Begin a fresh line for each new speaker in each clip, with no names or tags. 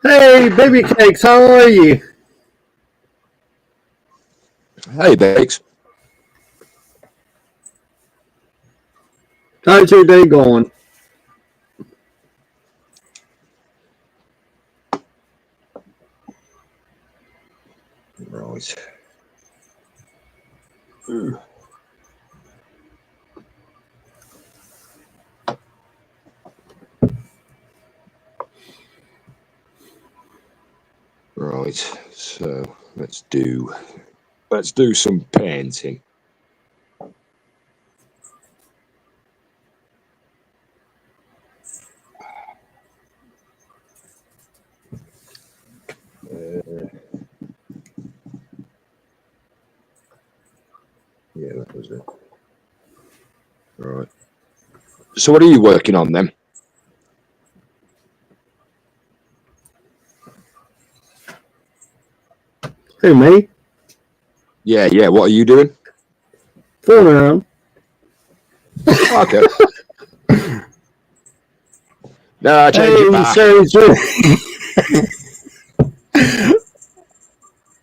Hey, baby cakes, how are you?
Hey, Bakes.
How's your day going?
Right. Right. So let's do some painting. Yeah, that was it. Right. So what are you working on then?
Hey, mate.
Yeah. What are you doing?
Fooling around.
Okay. No, I change it
Hey,
back.
Sherry,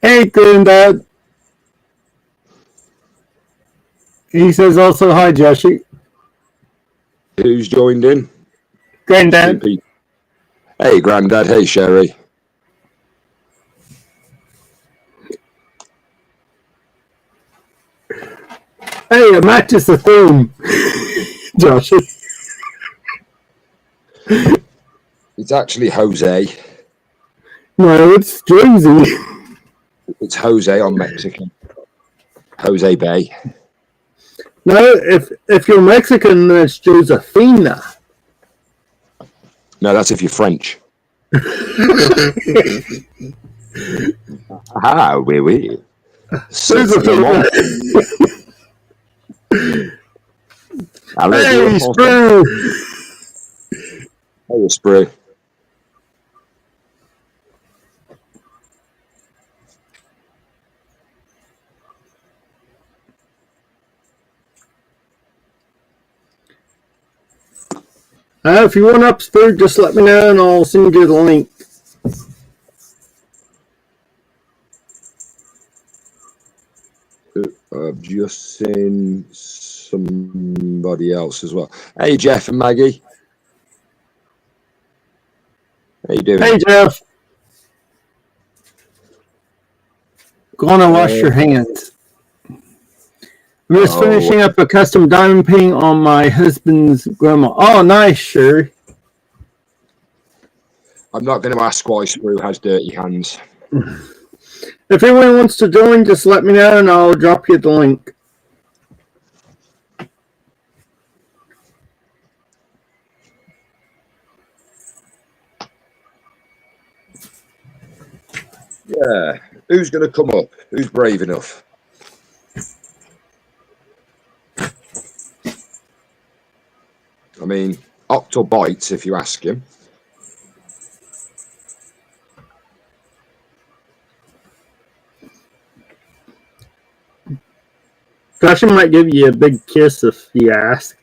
hey, Granddad. He says also hi, Joshy.
Who's joined in? Two
Granddad.
people. Hey, Grandad. Hey, Sherry.
Hey, it matches the theme, Joshy.
It's actually Jose.
No, it's Josie.
It's Jose on Mexican. Jose Bay.
No, if you're Mexican, then it's Josefina.
No, that's if you're French. Ah, oui.
Josefina.
Allez,
Hey, Sprue.
Hey, Sprue.
If you want up, Sprue, just let me know and I'll send you the link.
I've just seen somebody else as well. Hey, Jeff and Maggie. How you doing?
Hey, Jeff. Gonna wash your hands. I'm just finishing up a custom diamond painting on my husband's grandma. Oh, nice, Sherry.
I'm not going to ask why Sprue has dirty hands.
If anyone wants to join, just let me know and I'll drop you the link.
Yeah. Who's going to come up? Who's brave enough? I mean, Octo bites if you ask him.
Josh might give you a big kiss if you ask.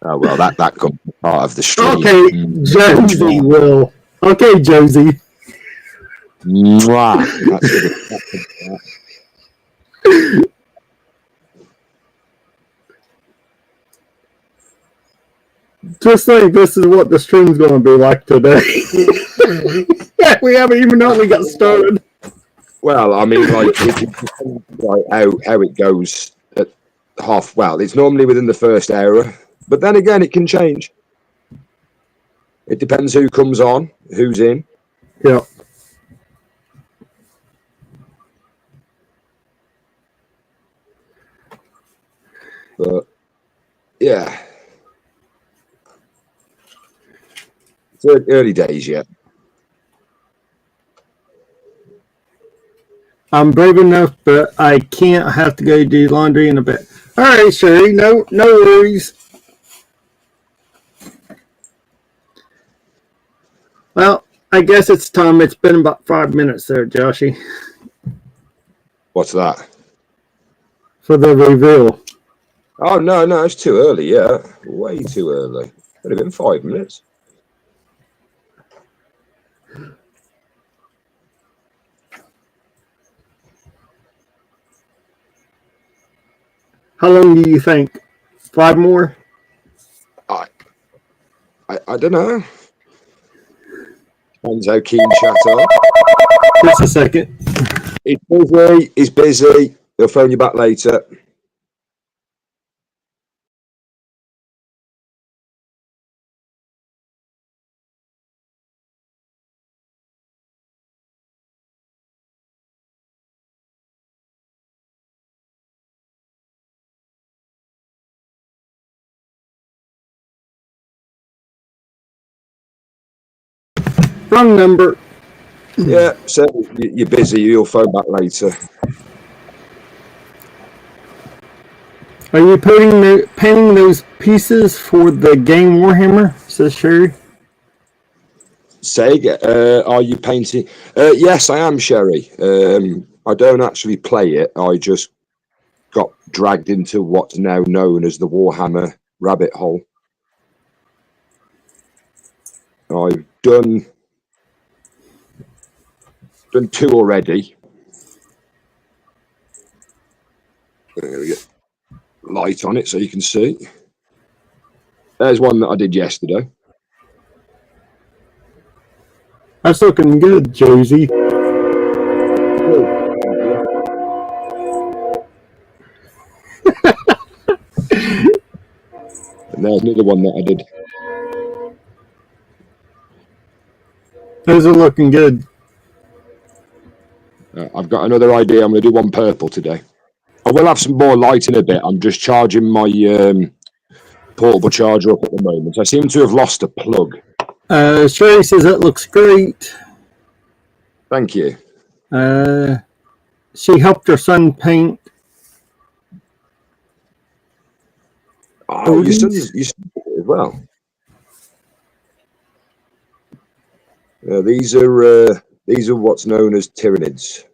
Oh, well, that comes part of the stream.
Okay, Josie will. Okay, Josie.
Mwah.
Just think this is what the stream's going to be like today. We haven't even known we got started.
Well, I mean, like, how it goes at half. Well, it's normally within the first hour, but then again, it can change. It depends who comes on, who's in.
Yeah.
But yeah, it's early days yet.
I'm brave enough, but I can't. I have to go do laundry in a bit. All right, Sherry. No worries. Well, I guess it's time. It's been about 5 minutes there, Joshy.
What's that?
For the reveal.
Oh, no, it's too early, yeah. Way too early. Would have been 5 minutes.
How long do you think? 5 more?
I don't know. Depends how keen chat are.
Just a second.
He's busy. He's busy. He'll phone you back later.
Wrong number.
Yeah, so you're busy. You'll phone back later.
Are you painting those pieces for the game Warhammer? Says Sherry.
Say again, are you painting? Yes, I am, Sherry. I don't actually play it. I just got dragged into what's now known as the Warhammer rabbit hole. I've done 2 already. There we go. Light on it so you can see. There's one that I did yesterday.
That's looking good, Josie.
And there's another one that I did.
Those are looking good.
I've got another idea. I'm going to do one purple today. I will have some more light in a bit. I'm just charging my portable charger up at the moment. I seem to have lost a plug.
Sherry says that looks great.
Thank you.
She helped her son paint.
Oh, your son's as well. These are what's known as Tyranids.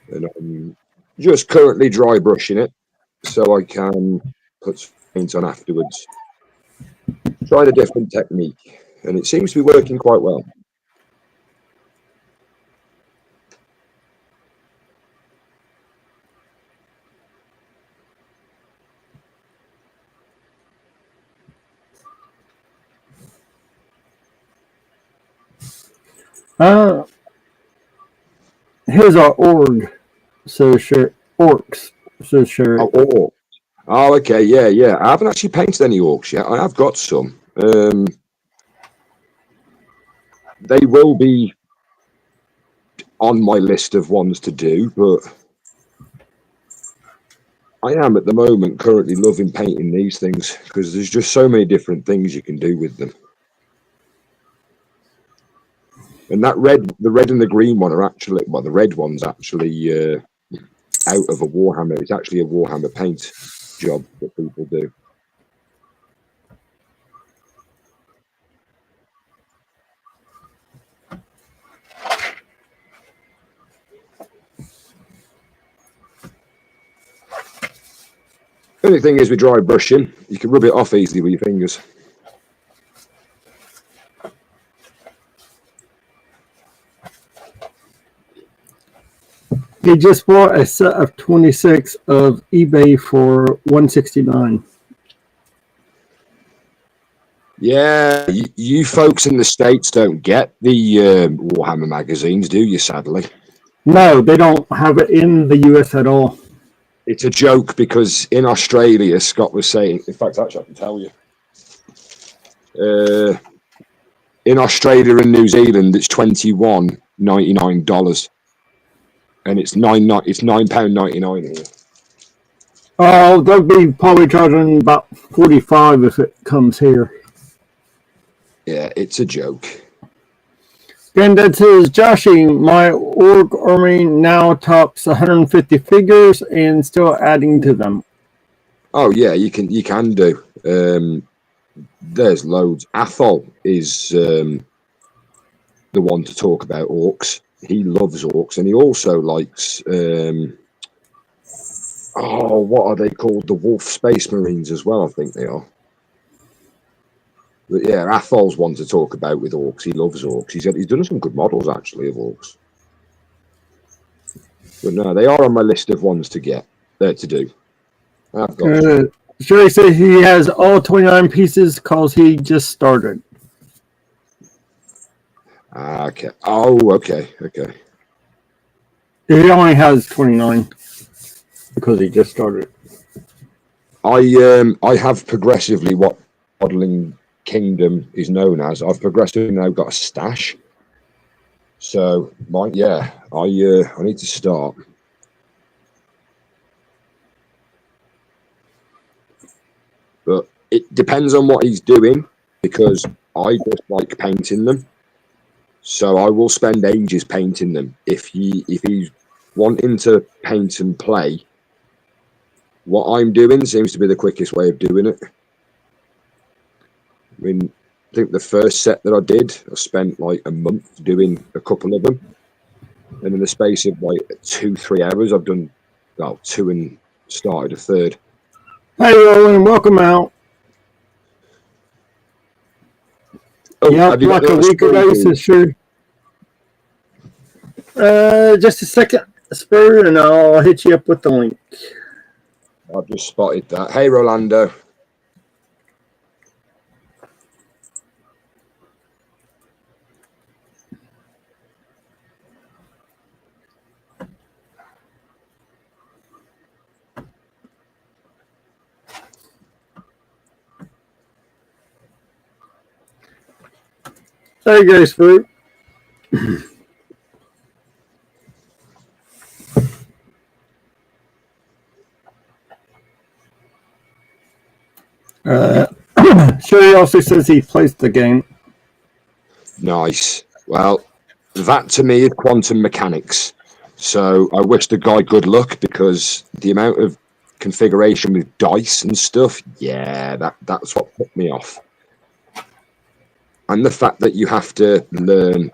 And I'm just currently dry brushing it so I can put some paint on afterwards. Tried a different technique and it seems to be working quite well.
Here's our org. So sure, orcs. So sure.
Oh, okay, yeah. I haven't actually painted any orcs yet. I have got some. They will be on my list of ones to do, but I am at the moment currently loving painting these things because there's just so many different things you can do with them. And that the red and the green one are actually, well, the red one's actually out of a Warhammer. It's actually a Warhammer paint job that people do. The only thing is with dry brushing, you can rub it off easily with your fingers.
He just bought a set of 26 of eBay for $169.
Yeah, you folks in the States don't get the Warhammer magazines, do you, sadly?
No, they don't have it in the US at all.
It's a joke because in Australia, Scott was saying, in fact, actually, I can tell you. In Australia and New Zealand, it's $21.99. And it's £9.99 here.
Oh, they'll be probably charging about $45 if it comes here.
Yeah, it's a joke.
Granddad says, Joshy, my org army now tops 150 figures and still adding to them.
Oh yeah, you can do. There's loads. Athol is the one to talk about orcs. He loves orcs, and he also likes what are they called? The Wolf Space Marines as well, I think they are. But yeah, Athol's one to talk about with orcs. He loves orcs. He's done some good models actually of orcs. But no, they are on my list of ones to get there to do. I've got
Sherry says he has all 29 pieces because he just started.
okay. Oh, okay.
He only has 29 because he just started.
I have progressively what Modeling Kingdom is known as. I've progressively now got a stash. So I need to start. But it depends on what he's doing, because I just like painting them. So I will spend ages painting them. If he's wanting to paint and play, what I'm doing seems to be the quickest way of doing it. I mean, I think the first set that I did, I spent like a month doing a couple of them. And in the space of like 2-3 hours, I've done, well, 2 and started a third.
Hey, Roland, welcome out.
Oh,
Yeah,
have you
like
got
a week ago, says sure. Just a second, Spur, and I'll hit you up with the link.
I've just spotted that. Hey, Rolando.
There you go, Spur. Sherry also says he plays the game.
Nice. Well, that to me is quantum mechanics. So I wish the guy good luck, because the amount of configuration with dice and stuff, yeah, that's what put me off. And the fact that you have to learn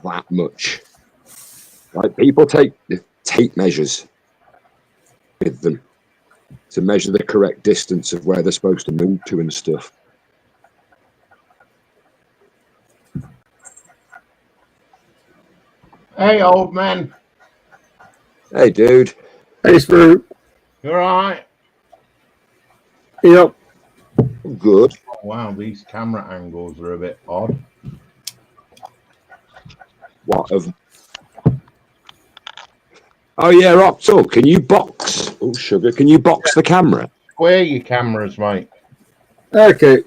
that much. Like, people take tape measures with them to measure the correct distance of where they're supposed to move to and stuff.
Hey, old man.
Hey, dude.
Hey, Spur.
You alright?
Yep.
Good.
Oh, wow, these camera angles are a bit odd.
What of? Oh yeah, Octo, can you box? Oh, sugar, can you box the camera?
Square your cameras, mate.
Okay.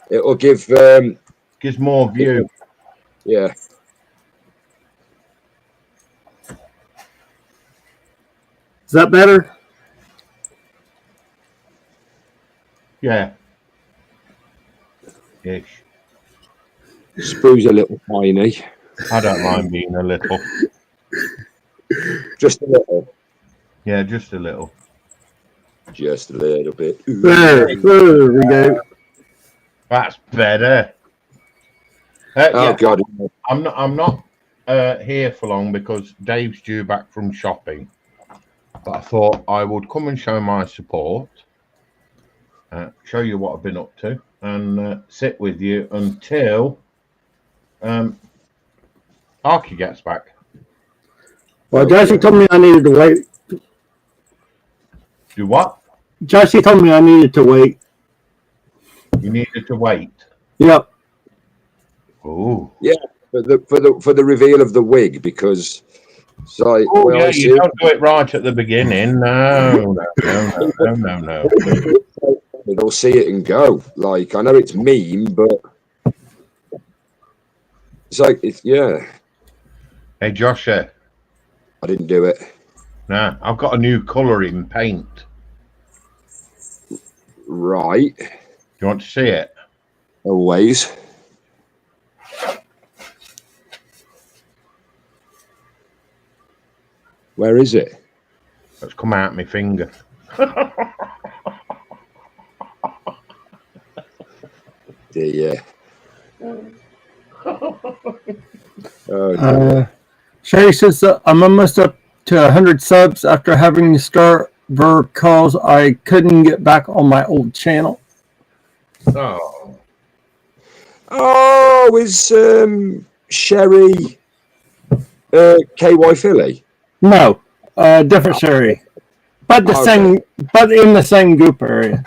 It'll give.
Gives more view.
Yeah.
Is that better?
Yeah. Ish.
Sprue's a little tiny.
I don't mind being a little.
Just a little.
Yeah, just a little.
Just a little bit.
There we go.
That's better.
Oh
Yeah,
God.
I'm not here for long because Dave's due back from shopping. But I thought I would come and show my support, show you what I've been up to, and sit with you until Arky gets back.
Well, Joshy told me I needed to wait.
Do what?
Joshy told me I needed to wait.
You needed to wait.
Yep.
Oh.
Yeah, for the reveal of the wig, because it's like,
Oh,
well,
yeah, you don't do it right at the beginning. No.
They'll see it and go. Like, I know it's mean, but it's like, yeah.
Hey, Josh,
I didn't do it.
nah, I've got a new colour in paint.
Right.
Do you want to see it?
Always. Where is it?
It's come out my finger.
Yeah. Oh,
Sherry says I'm almost up to 100 subs after having to start because I couldn't get back on my old channel.
Oh.
is Sherry KY Philly?
No, different Sherry, but the
Okay.
same, but in the same group area.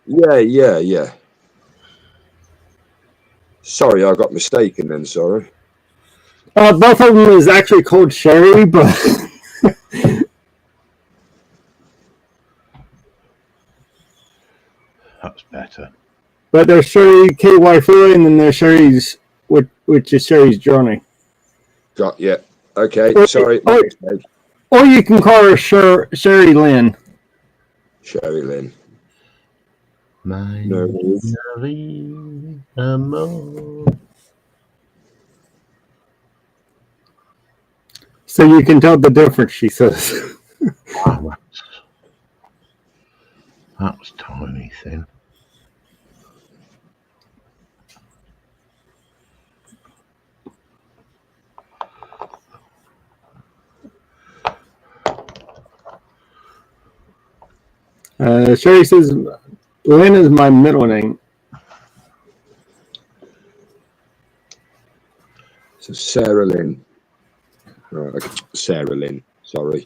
Yeah. Sorry, I got mistaken then. Sorry.
Both of them is actually called Sherry, but
That's better.
but there's Sherry KY Fury, and then there's Sherry's, which is Sherry's Journey.
Got yeah. Okay.
Or-
Sorry.
or- Or you can call her Sherry Lynn.
Sherry Lynn.
My
No worries.
amor.
So you can tell the difference, she says.
Wow, that's tiny thin.
Sherry says, Lynn is my middle name.
So Sarah Lynn. Right. Okay. Sarah Lynn. Sorry.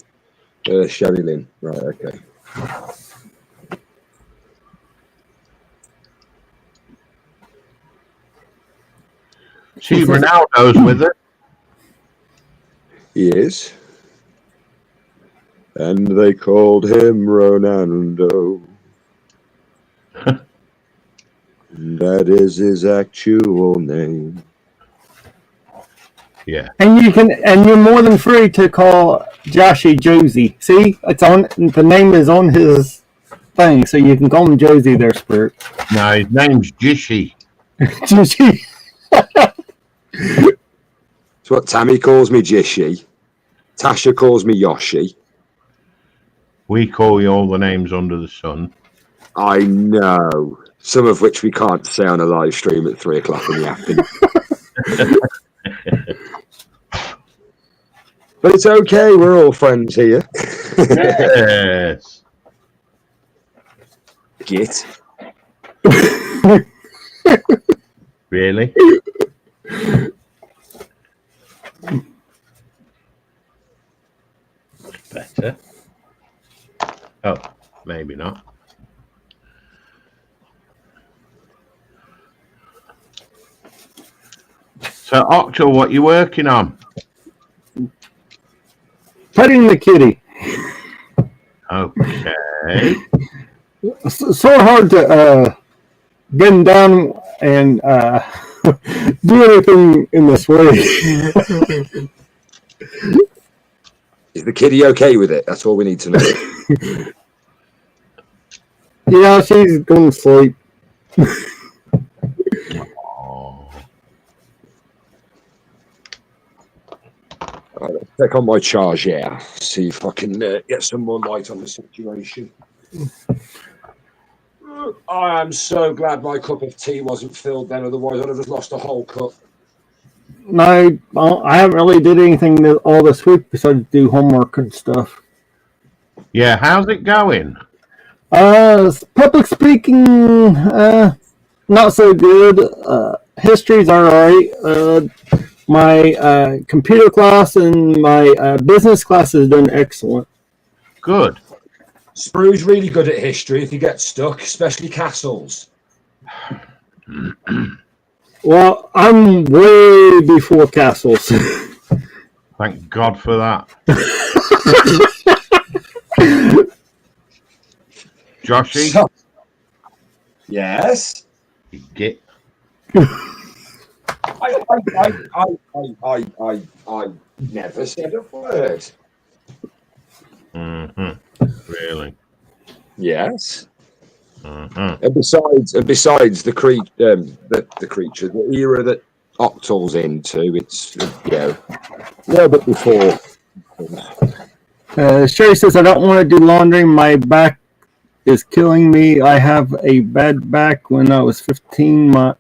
Sherry Lynn. Right. Okay.
See, Ronaldo's with it.
He is. And they called him Ronaldo. That is his actual name.
Yeah.
And you're more than free to call Joshy Josie. See, it's on, the name is on his thing, so you can call him Josie there, Spirit.
No, his name's Jishy.
Josie.
It's what Tammy calls me, Jishi. Tasha calls me Yoshi.
We call you all the names under the sun.
I know. Some of which we can't say on a live stream at 3 o'clock in the afternoon. But it's okay, we're all friends here.
Yes.
Git.
Really? Better. Oh, maybe not. So, Octo, what you working on?
Petting the kitty.
Okay.
So hard to bend down and do anything in this way.
Is the kitty okay with it? That's all we need to know.
Yeah, she's going to sleep.
Oh,
Right, let's check on my charge, yeah. See if I can get some more light on the situation. I am so glad my cup of tea wasn't filled then, otherwise I'd have just lost a whole cup.
No, I haven't really did anything all this week besides do homework and stuff.
yeah. How's it going?
Public speaking, not so good. History's alright. My computer class and my business class is doing excellent.
Good.
Sprue's really good at history if you get stuck, especially castles.
Well, I'm way before castles.
Thank God for that. Joshy,
Yes.
you get.
I never said a word.
Really?
Yes.
Mm-hmm.
And besides the creature, the era that Octal's into, it's a little bit before.
Sherry says, I don't want to do laundry. My back is killing me. I have a bad back. When I was 15, my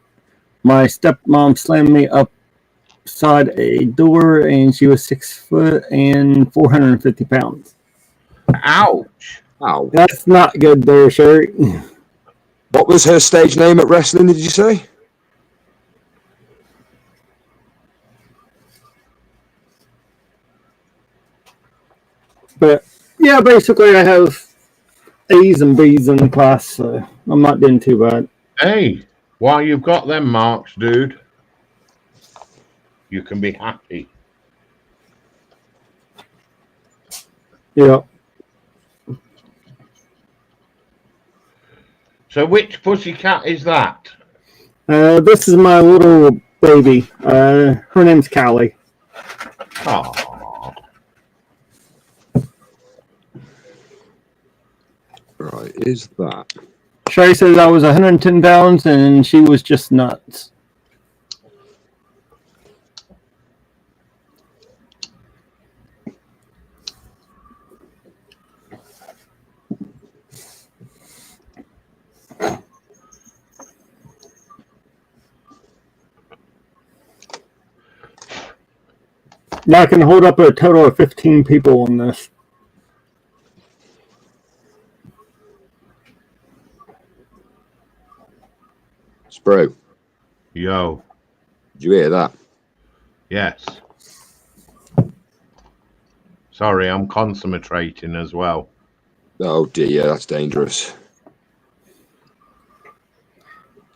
stepmom slammed me upside a door, and she was 6 foot and 450 pounds.
Ouch.
Ow.
That's not good there, Sherry.
What was her stage name at wrestling, did you say?
But yeah, basically I have A's and B's in the class, so I'm not doing too bad.
Hey, while you've got them marks, dude, you can be happy.
Yeah.
So which pussycat is that?
This is my little baby. Her name's Callie.
Oh,
Right, is that?
Sherry says I was 110 pounds and she was just nuts. Now I can hold up a total of 15 people on this.
Sprue,
yo,
did you hear that?
yes. Sorry, I'm concentrating as well.
Oh dear, that's dangerous.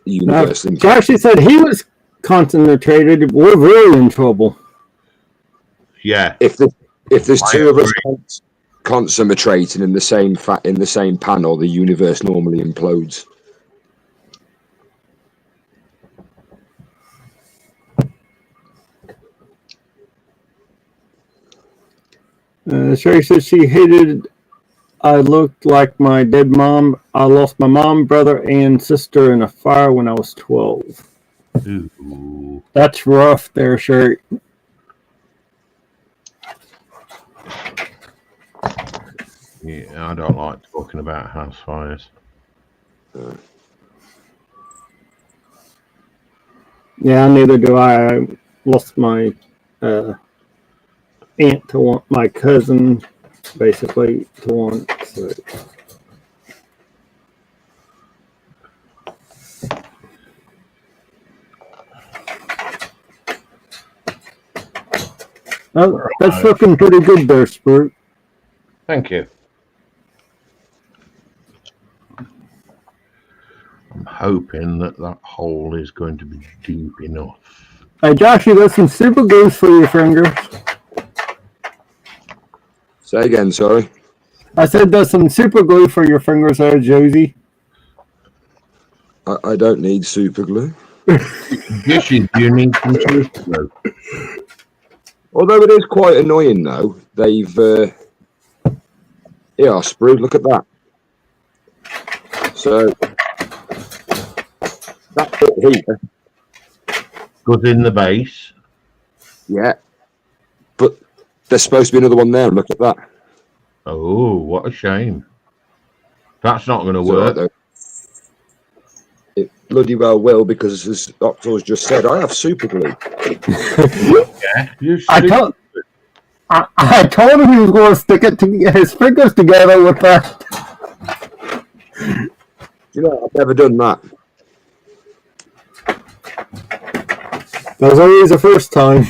Now,
Universe.
Josh said he was concentrated. We're really in trouble.
Yeah,
If there's two of us concentrating in the same panel, the universe normally implodes.
Sherry said she hated I looked like my dead mom. I lost my mom, brother, and sister in a fire when I was 12.
ooh.
That's rough there, Sherry.
Yeah, I don't like talking about house fires.
Yeah, neither do I. I lost my aunt to one, my cousin, basically, to one. So. Oh, that's looking pretty good there, Spurt.
Thank you. I'm hoping that hole is going to be deep enough.
Hey, Josh, you got some super glues for your fingers.
Say again, sorry.
I said there's some super glue for your fingers there, Josie.
I don't need super glue.
Dishes, you need some super glue.
Although it is quite annoying, though. They've yeah, Sprue, look at that. So that bit here,
Good in the base.
yeah, but there's supposed to be another one there. Look at that.
Oh, what a shame. That's not going to
It's all right,
work.
though. It bloody well will, because as Octo's just said, I have super glue.
Yeah, you
I told him he was going to stick his fingers together with that.
You know, I've never done that.
That was always the first time.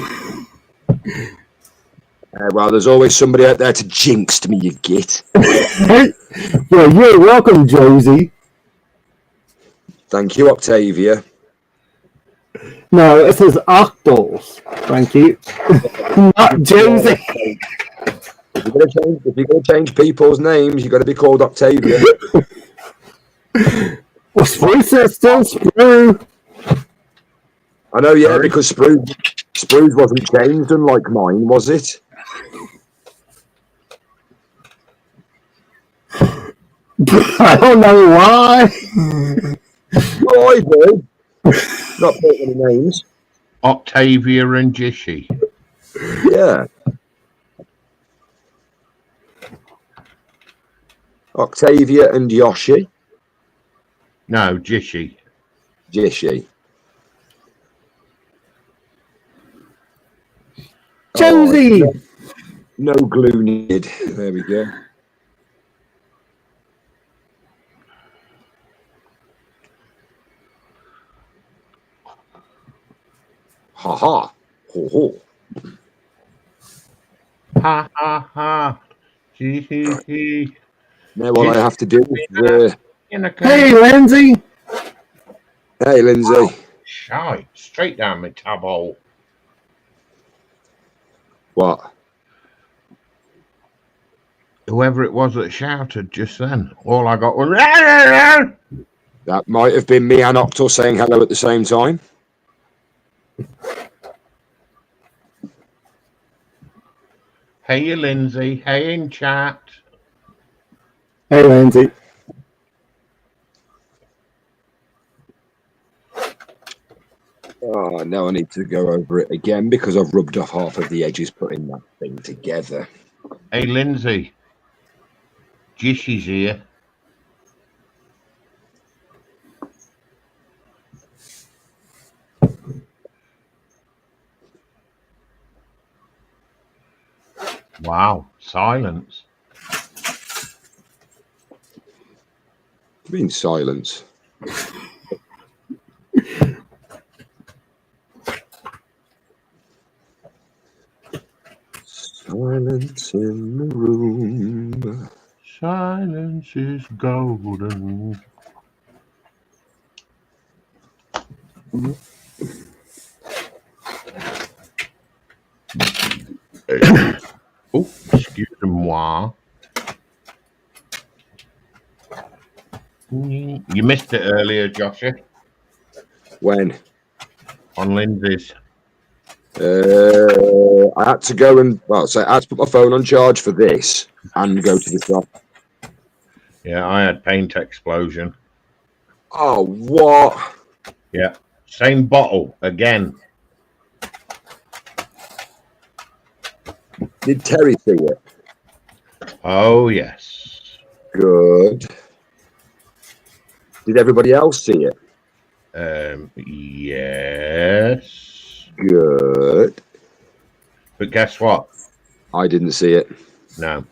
Well, there's always somebody out there to jinx me, you git.
Yeah, you're welcome, Josie.
Thank you, Octavia.
No, it says Octos. Thank you. Not Josie.
If you're going to change people's names, you've got to be called Octavia.
Well, Sprue says still Sprue.
I know, yeah, because Sprue's wasn't changed, unlike mine, was it?
I don't know why.
Oh, I do. Not putting any names.
Octavia and Jishy.
Yeah. Octavia and Yoshi.
No, Jishy.
Jishi.
Josie.
Oh, no glue needed. There we go. Ha ha. Ho ho.
Ha ha ha. Hee.
Now what I have to do is,
Hey, Lindsay.
hey, Lindsay.
Shite, straight down my tab hole.
What?
Whoever it was that shouted just then, all I got was.
That might have been me and Octal saying hello at the same time.
Hey, Lindsay. Hey, in chat.
Hey, Lindsay.
Oh, now I need to go over it again because I've rubbed off half of the edges putting that thing together.
Hey, Lindsay. Jishy's here. Wow, silence.
What do you mean silence? Silence in the room.
Silence is golden. Oh, excuse-moi. You missed it earlier, Joshy,
When?
on Lindsay's.
I had to go and, well, so I had to put my phone on charge for this and go to the shop.
Yeah, I had paint explosion.
Oh, what?
Yeah, same bottle again.
Did Terry see it?
Oh, yes.
Good. Did everybody else see it?
Yes.
Good.
But guess what?
I didn't see it.
No.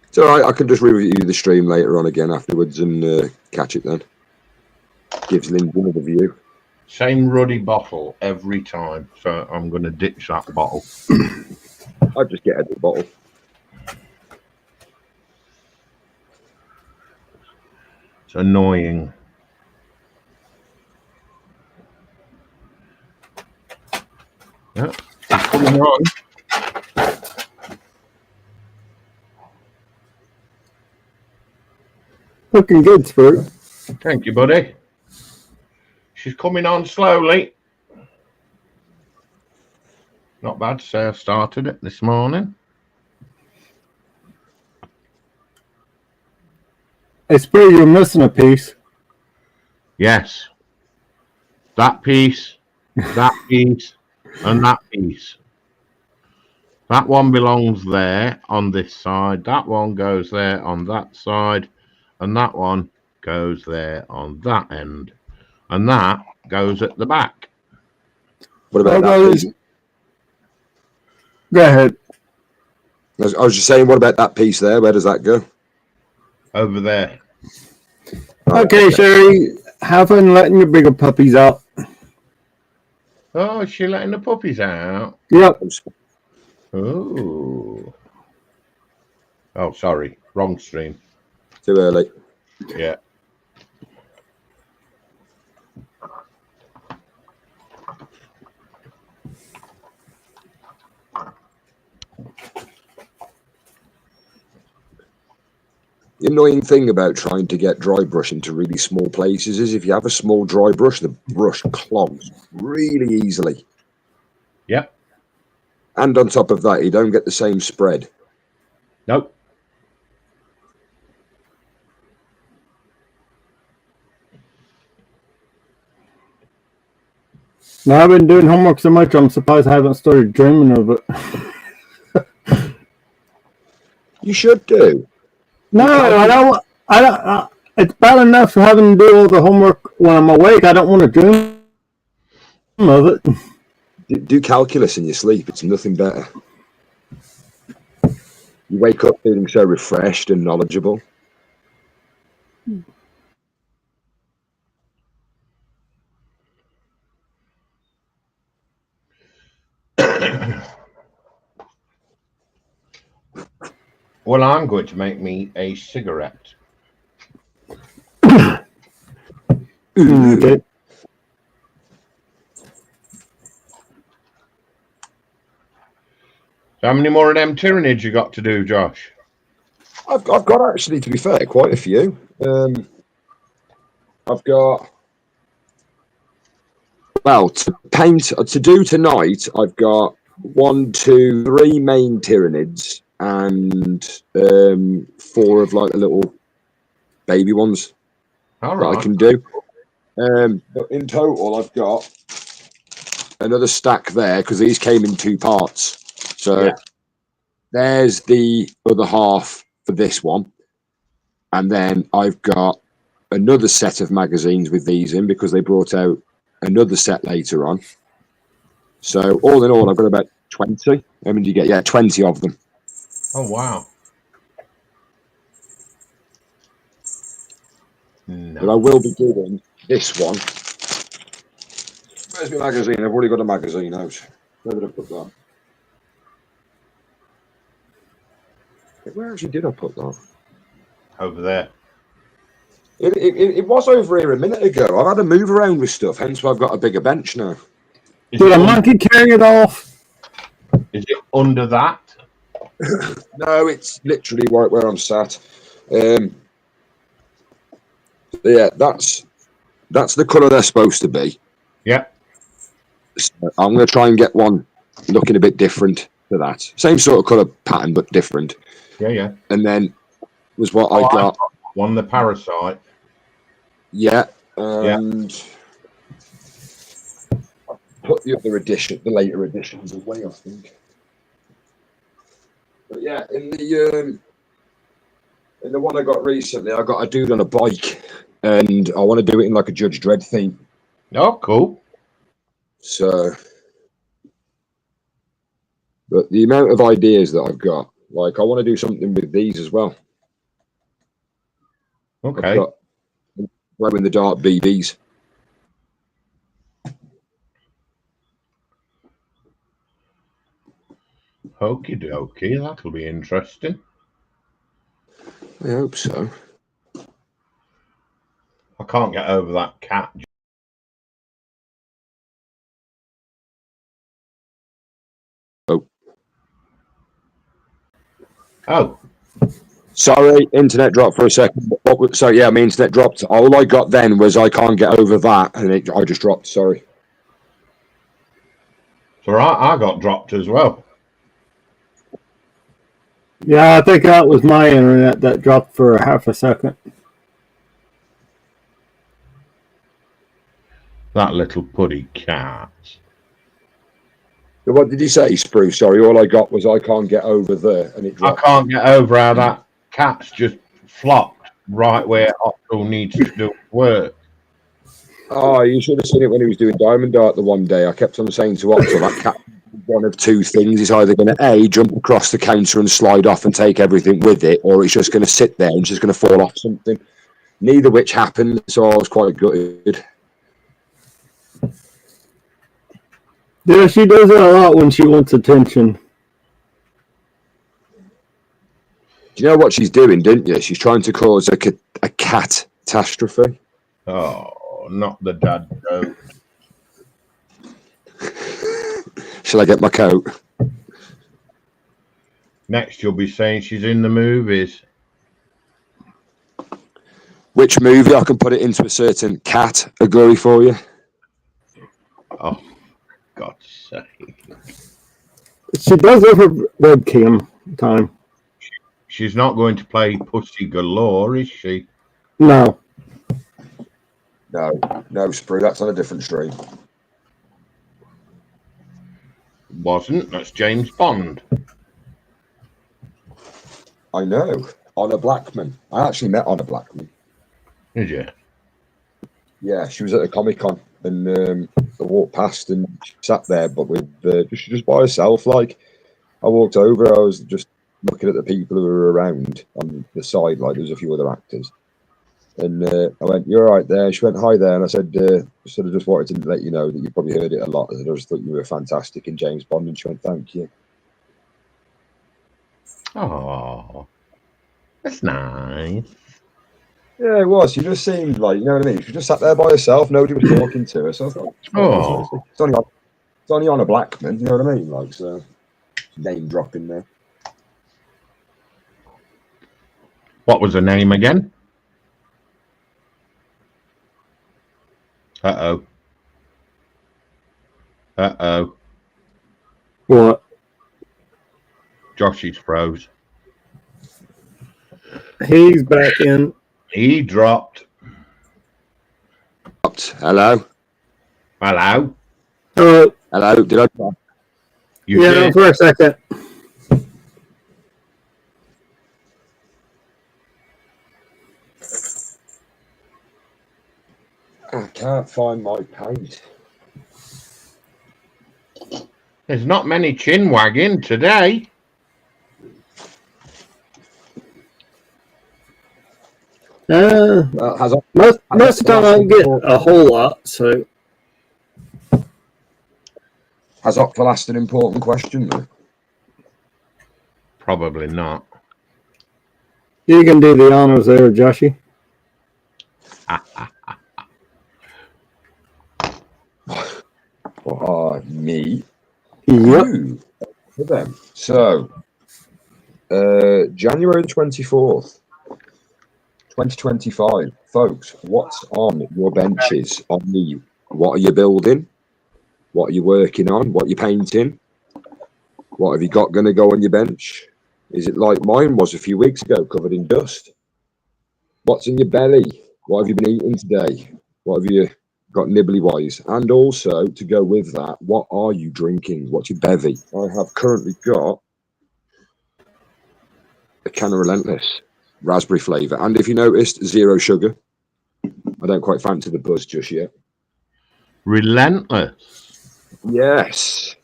It's all right. I can just review the stream later on again afterwards and catch it then. Gives Lindsay another view.
Same ruddy bottle every time. So I'm going to ditch that bottle.
I'll just get a bottle.
It's annoying. Yeah, it's coming on.
Looking good, Spurt.
Thank you, buddy. She's coming on slowly. Not bad to say I started it this morning.
Hey, Spurt, you're missing a piece.
Yes. That piece, that piece, and that piece. That one belongs there on this side. That one goes there on that side. And that one goes there on that end. And that goes at the back.
What about that piece?
Go ahead.
I was just saying, what about that piece there? Where does that go?
Over there.
Okay, Sherry, have fun letting your bigger puppies out.
Oh, is she letting the puppies out?
Yep.
Oh. Oh, sorry. Wrong stream.
Too early.
Yeah.
The annoying thing about trying to get dry brush into really small places is if you have a small dry brush, the brush clogs really easily.
Yep.
And on top of that, you don't get the same spread.
Nope.
Now, I've been doing homework so much, I'm surprised I haven't started dreaming of it.
You should do.
No, I don't. It's bad enough having to do all the homework when I'm awake. I don't want to dream of it.
Do calculus in your sleep. It's nothing better. You wake up feeling so refreshed and knowledgeable.
Well, I'm going to make me a cigarette.
Okay.
So how many more of them Tyranids you got to do, Josh?
I've got actually, to be fair, quite a few. I've got, well, to do tonight. I've got 1, 2, 3 main Tyranids and 4 of like the little baby ones
All
that
right.
I can do. But in total, I've got another stack there because these came in 2 parts. So
Yeah.
there's the other half for this one. And then I've got another set of magazines with these in because they brought out another set later on. So all in all, I've got about 20. How many do you get? Yeah, 20 of them.
Oh, wow. No.
But I will be doing this one. Where's my magazine? I've already got a magazine out. Where did I put that? Where actually did I put that?
Over there.
It was over here a minute ago. I've had to move around with stuff, hence why I've got a bigger bench now.
Is
Did
it
a
un-
monkey carry it off?
Is it under that?
No, it's literally right where I'm sat. Yeah, that's the colour they're supposed to be.
Yeah.
So I'm going to try and get one looking a bit different to that. Same sort of colour pattern, but different.
Yeah, yeah.
And then was what
Oh,
I got.
One, the Parasite.
Yeah, and I put the other edition, the later editions away, I think. But yeah, in the one I got recently, I got a dude on a bike, and I want to do it in like a Judge Dredd theme.
Oh, cool.
So, but the amount of ideas that I've got, like I want to do something with these as well.
Okay.
I've got glow in the dark BBs.
Okie dokie. That'll be interesting.
I hope so.
I can't get over that cat. Oh.
Sorry, internet dropped for a second. So yeah, my internet dropped. All I got then was I can't get over that, and I just dropped. Sorry.
So I got dropped as well.
Yeah, I think that was my internet that dropped for a half a second.
That little puddy cat.
What did you say, Spruce? Sorry, all I got was I can't get over there, and it
I
dropped.
can't get over how that cat's just flopped right where Otto needs to do work.
Oh, you should have seen it when he was doing Diamond Art the one day. I kept on saying to Otto, that cat, one of 2 things. He's either going to A, jump across the counter and slide off and take everything with it, or it's just going to sit there and it's just going to fall off something. Neither which happened, so I was quite gutted.
Yeah, she does it a lot when she wants attention.
Do you know what she's doing, didn't you? She's trying to cause a cat catastrophe.
Oh, not the dad joke.
Shall I get my coat?
Next, you'll be saying she's in the movies.
Which movie? I can put it into a certain category for you.
Oh, God's sake.
She does have her webcam time.
She's not going to play Pussy Galore, is she?
No.
No, Sprue. That's on a different stream.
Wasn't. That's James Bond.
I know. Honor Blackman. I actually met Honor Blackman.
Did you?
Yeah, she was at a Comic-Con, and I walked past and she sat there, but with just by herself. Like, I walked over, I was just looking at the people who were around on the side, like there was a few other actors. And I went, "You're right there." She went, "Hi there," and I said, "Sort of just wanted to let you know that you probably heard it a lot. I just thought you were fantastic in James Bond." And she went, "Thank you."
Oh, that's nice.
Yeah, it was. She just seemed like, you know what I mean? She just sat there by herself. Nobody was talking to her. So I thought,
Oh.
it's only on a Blackman. You know what I mean? Like, so name dropping there.
What was her name again? Uh-oh. Uh-oh.
What?
Joshy's froze.
He's back in.
He dropped.
Hello.
Hello?
Hello. Did I?
You
Yeah,
did?
for a second.
I can't find my paint.
There's not many chin wagging today.
Has
Most of the time I don't get a whole lot, so
Octal asked an important question though?
Probably not.
you can do the honors there, Joshy.
Me.
Yep.
You. For them. So, January 24th, 2025. Folks, what's on your benches? What are you building? What are you working on? What are you painting? What have you got going to go on your bench? Is it like mine was a few weeks ago, covered in dust? What's in your belly? What have you been eating today? What have you got nibbly-wise? And also, to go with that, what are you drinking? What's your bevy? I have currently got a can of Relentless, raspberry flavour. And if you noticed, 0 sugar. I don't quite fancy the buzz just yet.
Relentless.
Yes.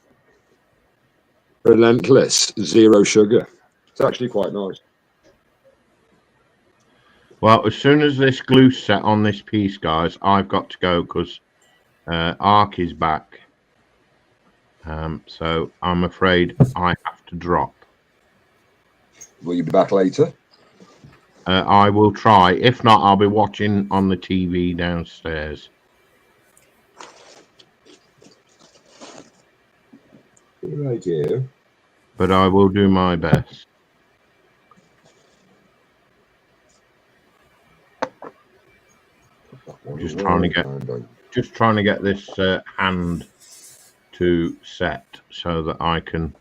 Relentless, 0 sugar. It's actually quite nice.
Well, as soon as this glue's set on this piece, guys, I've got to go because Ark is back. So I'm afraid I have to drop.
Will you be back later?
I will try. If not, I'll be watching on the TV downstairs.
Good idea.
But I will do my best. Just trying to get this hand to set so that I can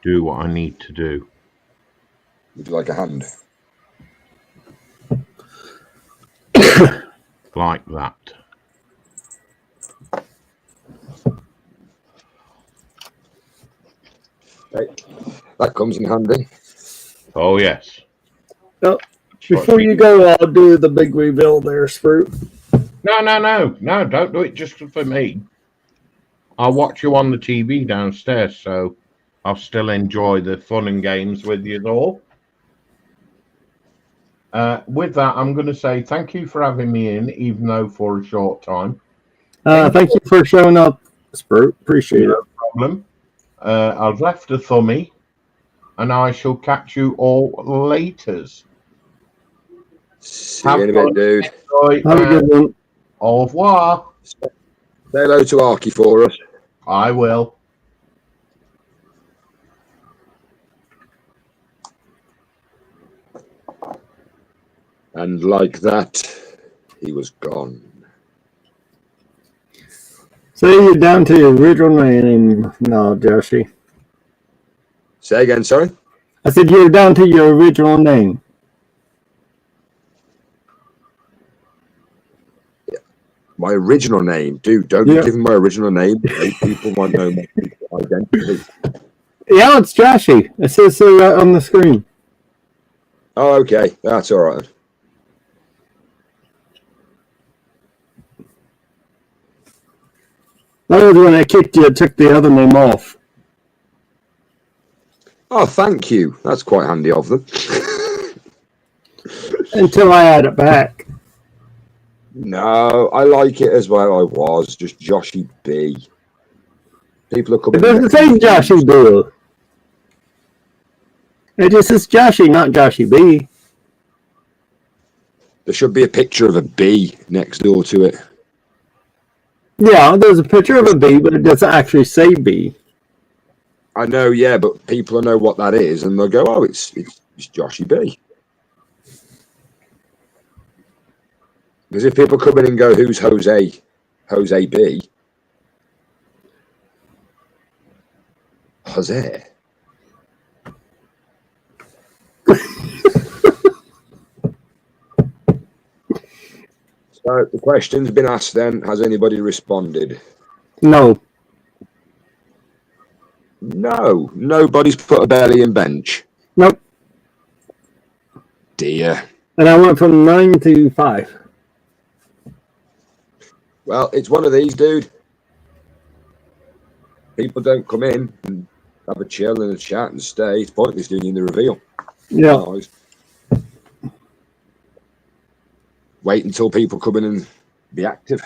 do what I need to do.
Would you like a hand?
Like that.
Okay. That comes in handy.
Oh, yes.
Oh, before you go, I'll do the big reveal there, Spruce.
No, don't do it just for me. I'll watch you on the TV downstairs, so I'll still enjoy the fun and games with you all. With that, I'm going to say thank you for having me in, even though for a short time.
Thank you for showing up, Spruce. Appreciate it.
Problem. I've left a thumbie, and I shall catch you all later.
See you in a bit, dude.
Have a good one.
Au revoir.
Say hello to Arky for us.
I will.
And like that, he was gone.
So you're down to your original name now, Joshy.
Say again, sorry?
I said you're down to your original name.
My original name, dude. Don't be giving my original name. People might know my identity.
Yeah, it's Joshy. It says so right on the screen.
Oh, okay. That's all right.
That was when I kicked you, I took the other name off.
Oh, thank you. That's quite handy of them.
Until I add it back.
No, I like it as well. I was just Joshy B. People are coming.
It doesn't say Joshy Bill. It just says Joshy, not Joshy B.
There should be a picture of a bee next door to it.
Yeah, there's a picture of a bee, but it doesn't actually say bee.
I know, yeah, but people will know what that is, and they'll go, "Oh, it's Joshy B." Because if people come in and go, "Who's Jose? Jose B?" Jose. So the question's been asked. Then has anybody responded?
No.
No, nobody's put a belly and bench.
Nope.
Dear.
And I went from 9 to 5.
Well, it's one of these, dude. People don't come in and have a chill and a chat and stay. It's pointless doing the reveal.
Yeah.
Otherwise, wait until people come in and be active.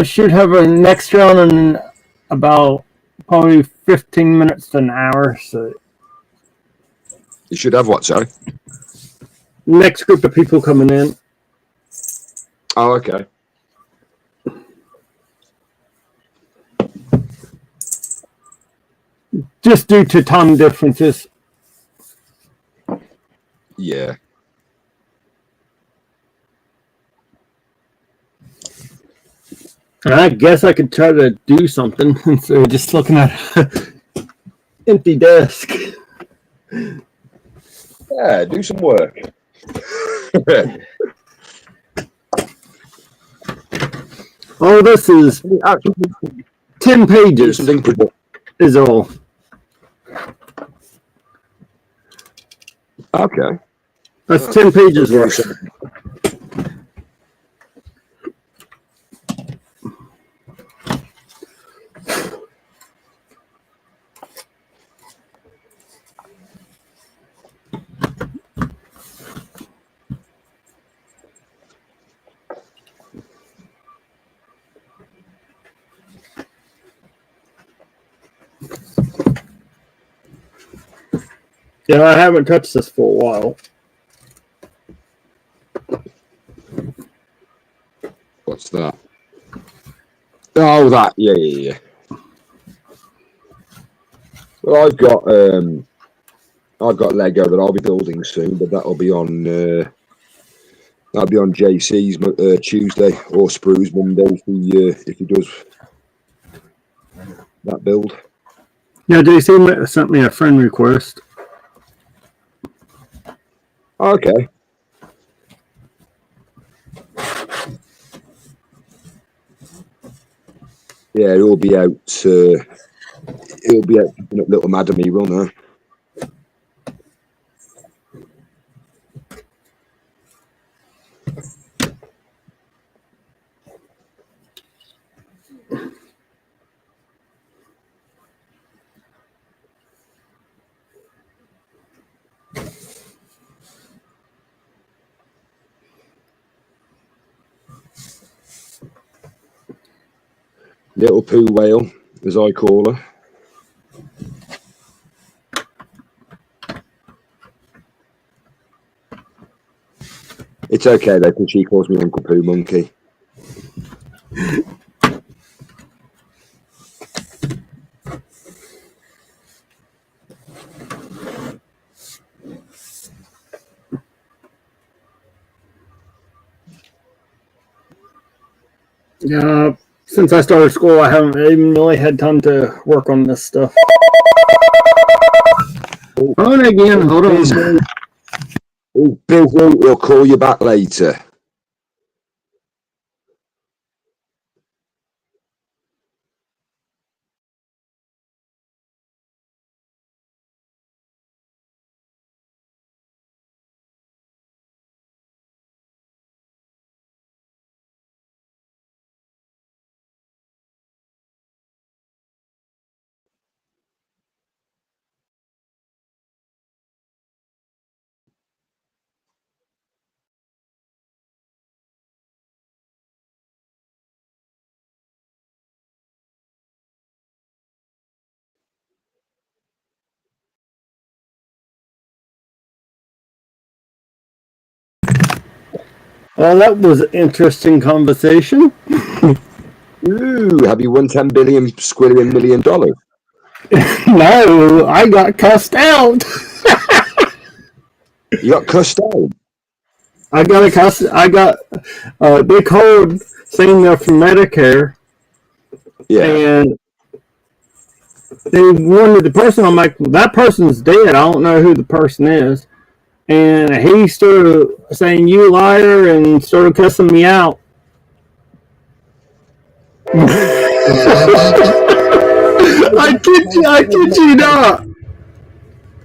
Should have a next round in about probably 15 minutes to an hour. So
You should have what, sorry?
next group of people coming in.
Oh, okay.
Just due to time differences.
Yeah.
I guess I could try to do something instead of just looking at empty desk.
Yeah, do some work.
Oh, this is
Actually,
10
do
pages
something productive.
is all.
Okay.
That's 10 pages worth. Yeah, I haven't touched this for a while.
What's that? Oh, that. Yeah. Well, I've got Lego that I'll be building soon, but that'll be on JC's Tuesday or Sprue's Monday if he does that build.
Yeah, JC sent me a friend request.
Okay. Yeah, it'll be out. It'll be out Little Madam E run, huh? Little poo whale, as I call her. It's okay though, because she calls me Uncle Poo Monkey.
Yeah, since I started school, I haven't even really had time to work on this stuff. Phone again, hold on.
Oh, busy. He'll call you back later.
Well, that was an interesting conversation.
Ooh, have you won 10 billion squillion $1 million?
No, I got cussed out.
You got cussed out.
I got a cuss. I got. They called saying they're from Medicare,
Yeah.
and they wanted the person. I'm like, well, that person's dead. I don't know who the person is. And he started saying, "You liar," and started cussing me out. I kid you not.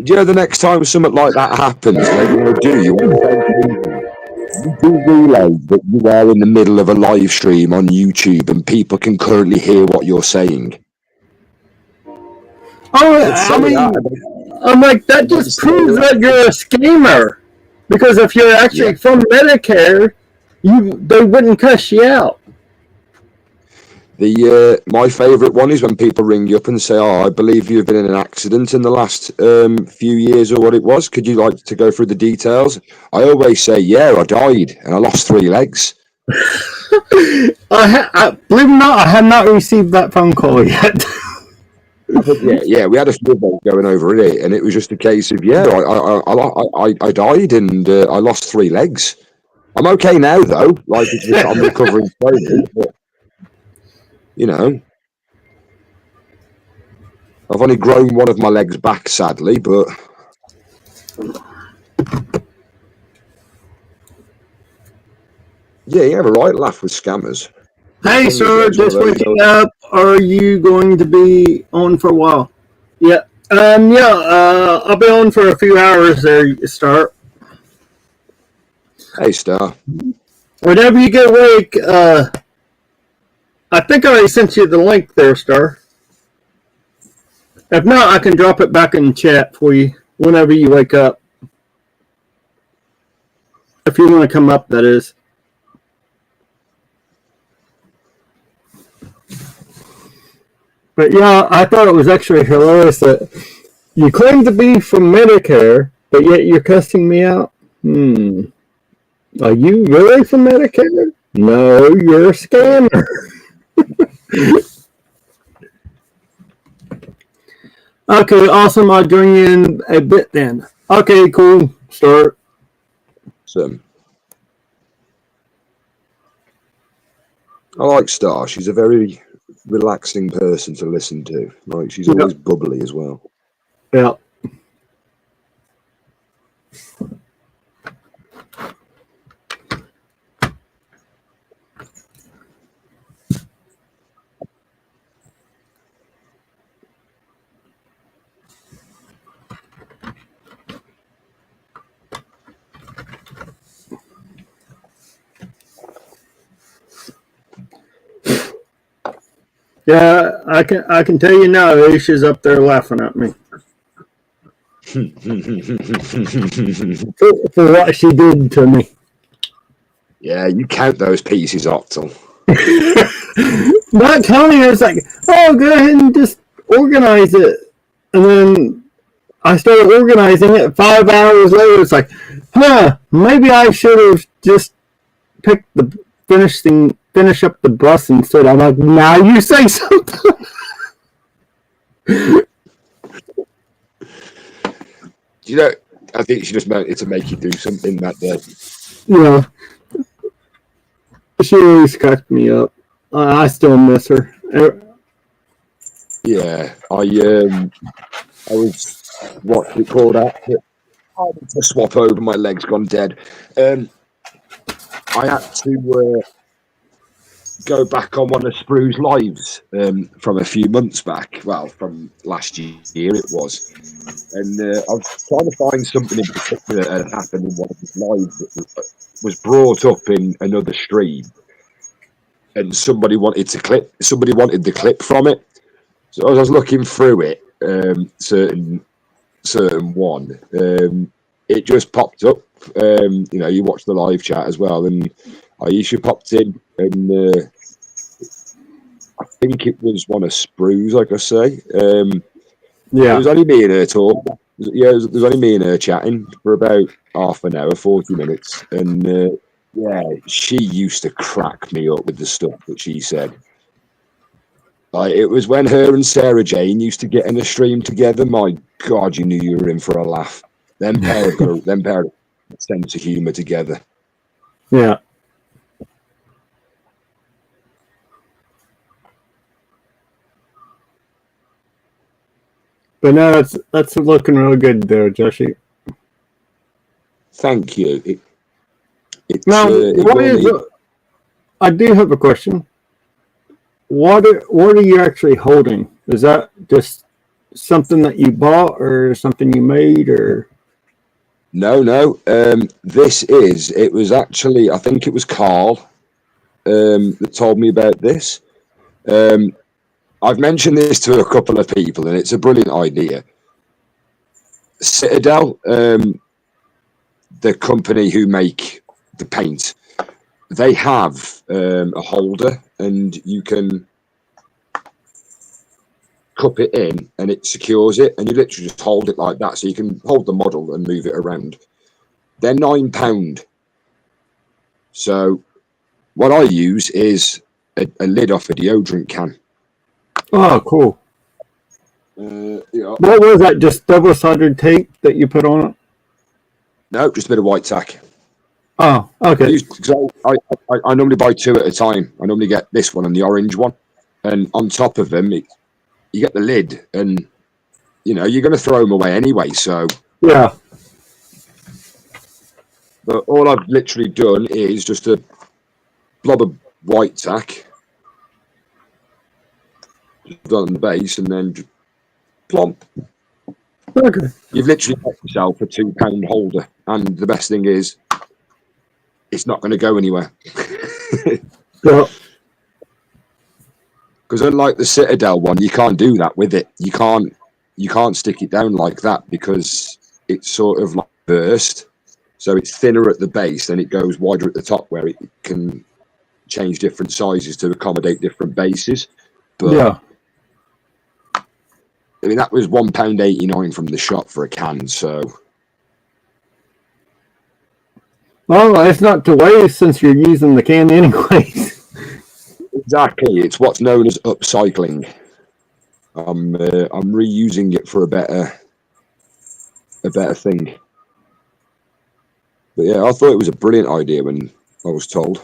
Do you know the next time something like that happens, what you want to do? You do realise that you are in the middle of a live stream on YouTube and people can currently hear what you're saying.
Oh, I mean, I'm like, that just proves that you're a scammer. Because if you're actually from Medicare, they wouldn't cuss you out.
My favourite one is when people ring you up and say, "Oh, I believe you've been in an accident in the last few years, or what it was. Could you like to go through the details?" I always say, "Yeah, I died and I lost 3 legs."
Believe it or not, I have not received that phone call yet.
Yeah, we had a few of those going over it, and it was just a case of I died and I lost 3 legs. I'm okay now though, like it's just, I'm recovering slowly, but you know, I've only grown one of my legs back sadly, but yeah, you have a right laugh with scammers.
Hey, sir, just waking up. Are you going to be on for a while? Yeah. I'll be on for a few hours there, Star.
Hey, Star.
Whenever you get awake, I think I already sent you the link there, Star. If not, I can drop it back in chat for you whenever you wake up. If you want to come up, that is. But yeah, I thought it was actually hilarious that you claim to be from Medicare, but yet you're cussing me out. Are you really from Medicare? No, you're a scammer. Okay, awesome. I'll join you in a bit then. Okay, cool. Start.
I like Star. She's a very relaxing person to listen to. Like she's always bubbly as well.
Yeah. Yeah, I can tell you now, Aisha's up there laughing at me for what she did to me.
Yeah, you count those pieces, Octal.
Not telling her, it's like, oh, go ahead and just organize it. And then I started organizing it. 5 hours later, it's like, maybe I should have just picked the finish up the bus instead. I'm like, now you say something.
You know, I think she just meant it to make you do something that day.
Yeah. She always cracked me up. I still miss her.
Yeah, I was what we call that. I had to swap over. My leg's gone dead. I had to go back on one of Sprue's lives from a few months back. Well, from last year it was. And I was trying to find something in particular that had happened in one of his lives that was brought up in another stream. And somebody wanted the clip from it. So as I was looking through it, certain one, it just popped up. You watch the live chat as well, and Aisha popped in, and I think it was one of Sprue's, like I say.
Yeah,
it was only me and her talk. Yeah, it was only me and her chatting for about half an hour, 40 minutes, and Yeah, she used to crack me up with the stuff that she said. Like, it was when her and Sarah Jane used to get in a stream together. My God, you knew you were in for a laugh. Them pair have got a sense of humour together.
Yeah. But no, that's looking real good there, Joshy.
Thank you.
Now, I do have a question. What are you actually holding? Is that just something that you bought or something you made or?
No. It was actually, I think it was Carl that told me about this. I've mentioned this to a couple of people and it's a brilliant idea. Citadel, the company who make the paint, they have a holder and you can cup it in and it secures it and you literally just hold it like that, so you can hold the model and move it around. They're £9. So what I use is a lid off a deodorant can.
Oh, cool.
Yeah.
What was that? Just double-sided tape that you put on it?
No, just a bit of white tack.
Oh, okay.
I normally buy two at a time. I normally get this one and the orange one, and on top of them, you get the lid, and you're going to throw them away anyway. So
yeah.
But all I've literally done is just a blob of white tack on the base, and then just plomp.
Okay.
You've literally got yourself a £2 holder, and the best thing is, it's not going to go anywhere.
Yeah.
Because unlike the Citadel one, you can't do that with it. You can't stick it down like that because it's sort of like burst. So it's thinner at the base and it goes wider at the top, where it can change different sizes to accommodate different bases. But
yeah.
I mean, that was £1.89 from the shop for a can. So
well, it's not to waste since you're using the can anyways.
Exactly, it's what's known as upcycling. I'm reusing it for a better thing. But yeah, I thought it was a brilliant idea when I was told.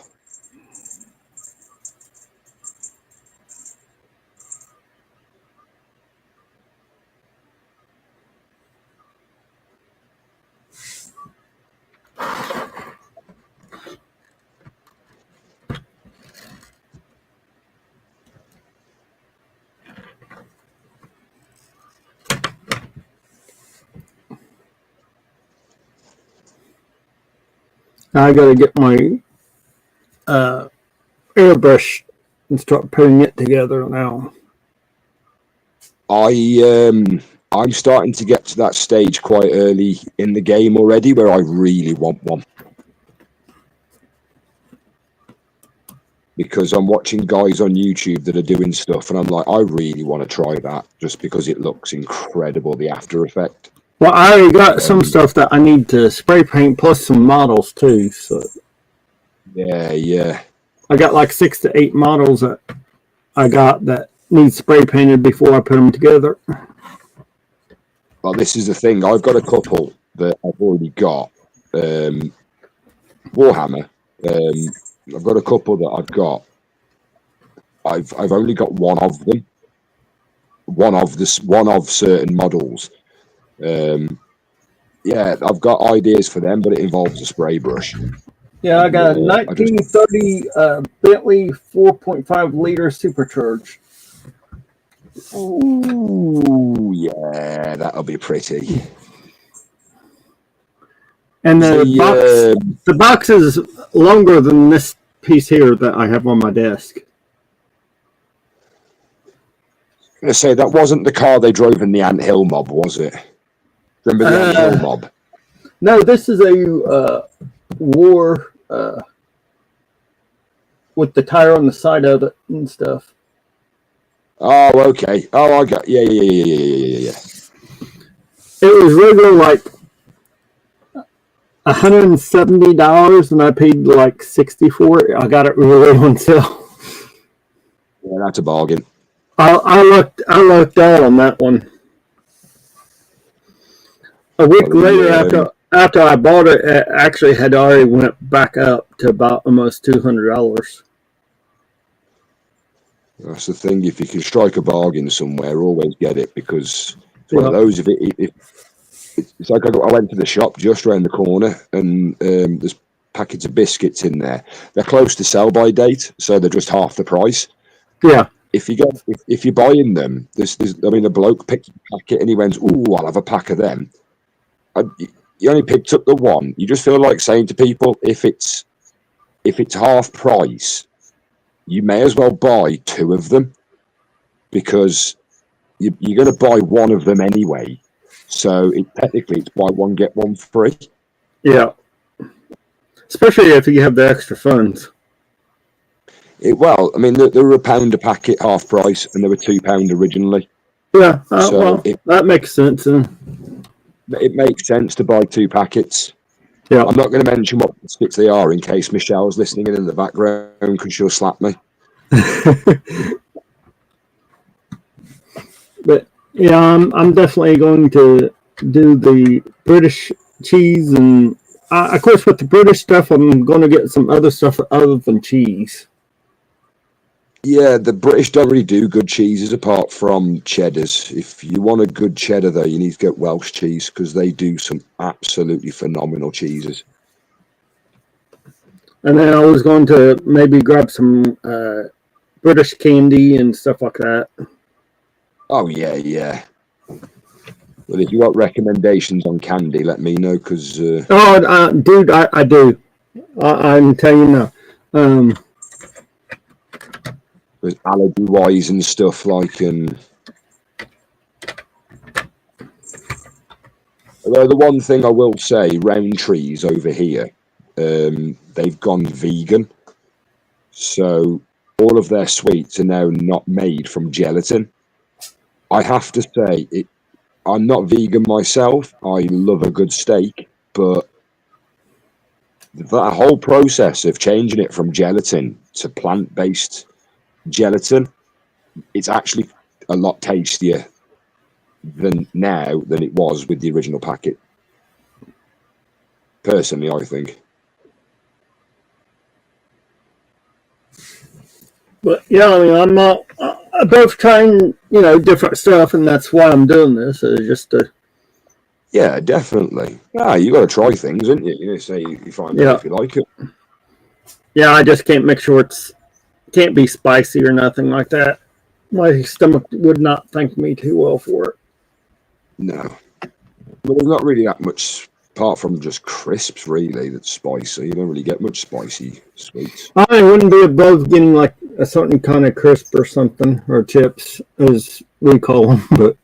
I gotta get my airbrush and start putting it together now.
I'm starting to get to that stage quite early in the game already where I really want one. Because I'm watching guys on YouTube that are doing stuff and I'm like, I really want to try that just because it looks incredible, the after effect.
Well, I already got some stuff that I need to spray paint plus some models too. So
yeah.
I got like 6 to 8 models that I got that need spray painted before I put them together.
Well, this is the thing. I've got a couple that I've already got. Warhammer. I've got a couple that I've got. I've only got one of them. One of certain models. Yeah, I've got ideas for them, but it involves a spray brush.
Yeah, I got a 1930 Bentley 4.5 liter supercharge.
Ooh, yeah, that'll be pretty.
And the box is longer than this piece here that I have on my desk.
I'm going to say, that wasn't the car they drove in the Anthill mob, was it? Remember the Anthill mob?
No, this is a war with the tire on the side of it and stuff.
Oh, okay. Oh, I got. Yeah.
It was regular, like $170, and I paid like 60 for it. I got it really on sale.
Yeah, that's a bargain.
I lucked out on that one. A week later, after I bought it, it actually had already went back up to about almost $200.
That's the thing. If you can strike a bargain somewhere, always get it, because it's one of those. It's like I went to the shop just around the corner, and there's packets of biscuits in there. They're close to sell-by date, so they're just half the price.
Yeah.
If you're buying them, a bloke picked a packet and he went, "Ooh, I'll have a pack of them." You only picked up the one. You just feel like saying to people, if it's half price, you may as well buy two of them, because you're going to buy one of them anyway. So technically, it's buy one get one free.
Yeah. Especially if you have the extra funds.
They were £1 a packet, half price, and they were £2 originally.
Yeah, that makes sense.
It makes sense to buy two packets.
Yeah.
I'm not going to mention what biscuits they are in case Michelle's listening in the background, because she'll slap me.
But yeah, I'm definitely going to do the British cheese, and of course with the British stuff, I'm going to get some other stuff other than cheese.
Yeah, the British don't really do good cheeses apart from cheddars. If you want a good cheddar, though, you need to get Welsh cheese, because they do some absolutely phenomenal cheeses. And
then I was going to maybe grab some British candy and stuff like that.
Oh, yeah. Well, if you got recommendations on candy, let me know, because...
dude, I do. I'm telling you now.
Allergy-wise and stuff like... Although the one thing I will say, Rowntree's over here, they've gone vegan. So all of their sweets are now not made from gelatin. I have to say, I'm not vegan myself. I love a good steak, but that whole process of changing it from gelatin to plant-based gelatin, it's actually a lot tastier than it was with the original packet. Personally, I think.
But yeah, I'm not both trying, different stuff, and that's why I'm doing this. Just to...
Yeah, definitely. You got to try things, haven't you? Say you find out if you like it.
Yeah, I just can't make sure can't be spicy or nothing like that. My stomach would not thank me too well for it.
No, but there's not really that much apart from just crisps, really. That's spicy. You don't really get much spicy sweets.
I wouldn't be above getting like a certain kind of crisp or something, or chips, as we call them. But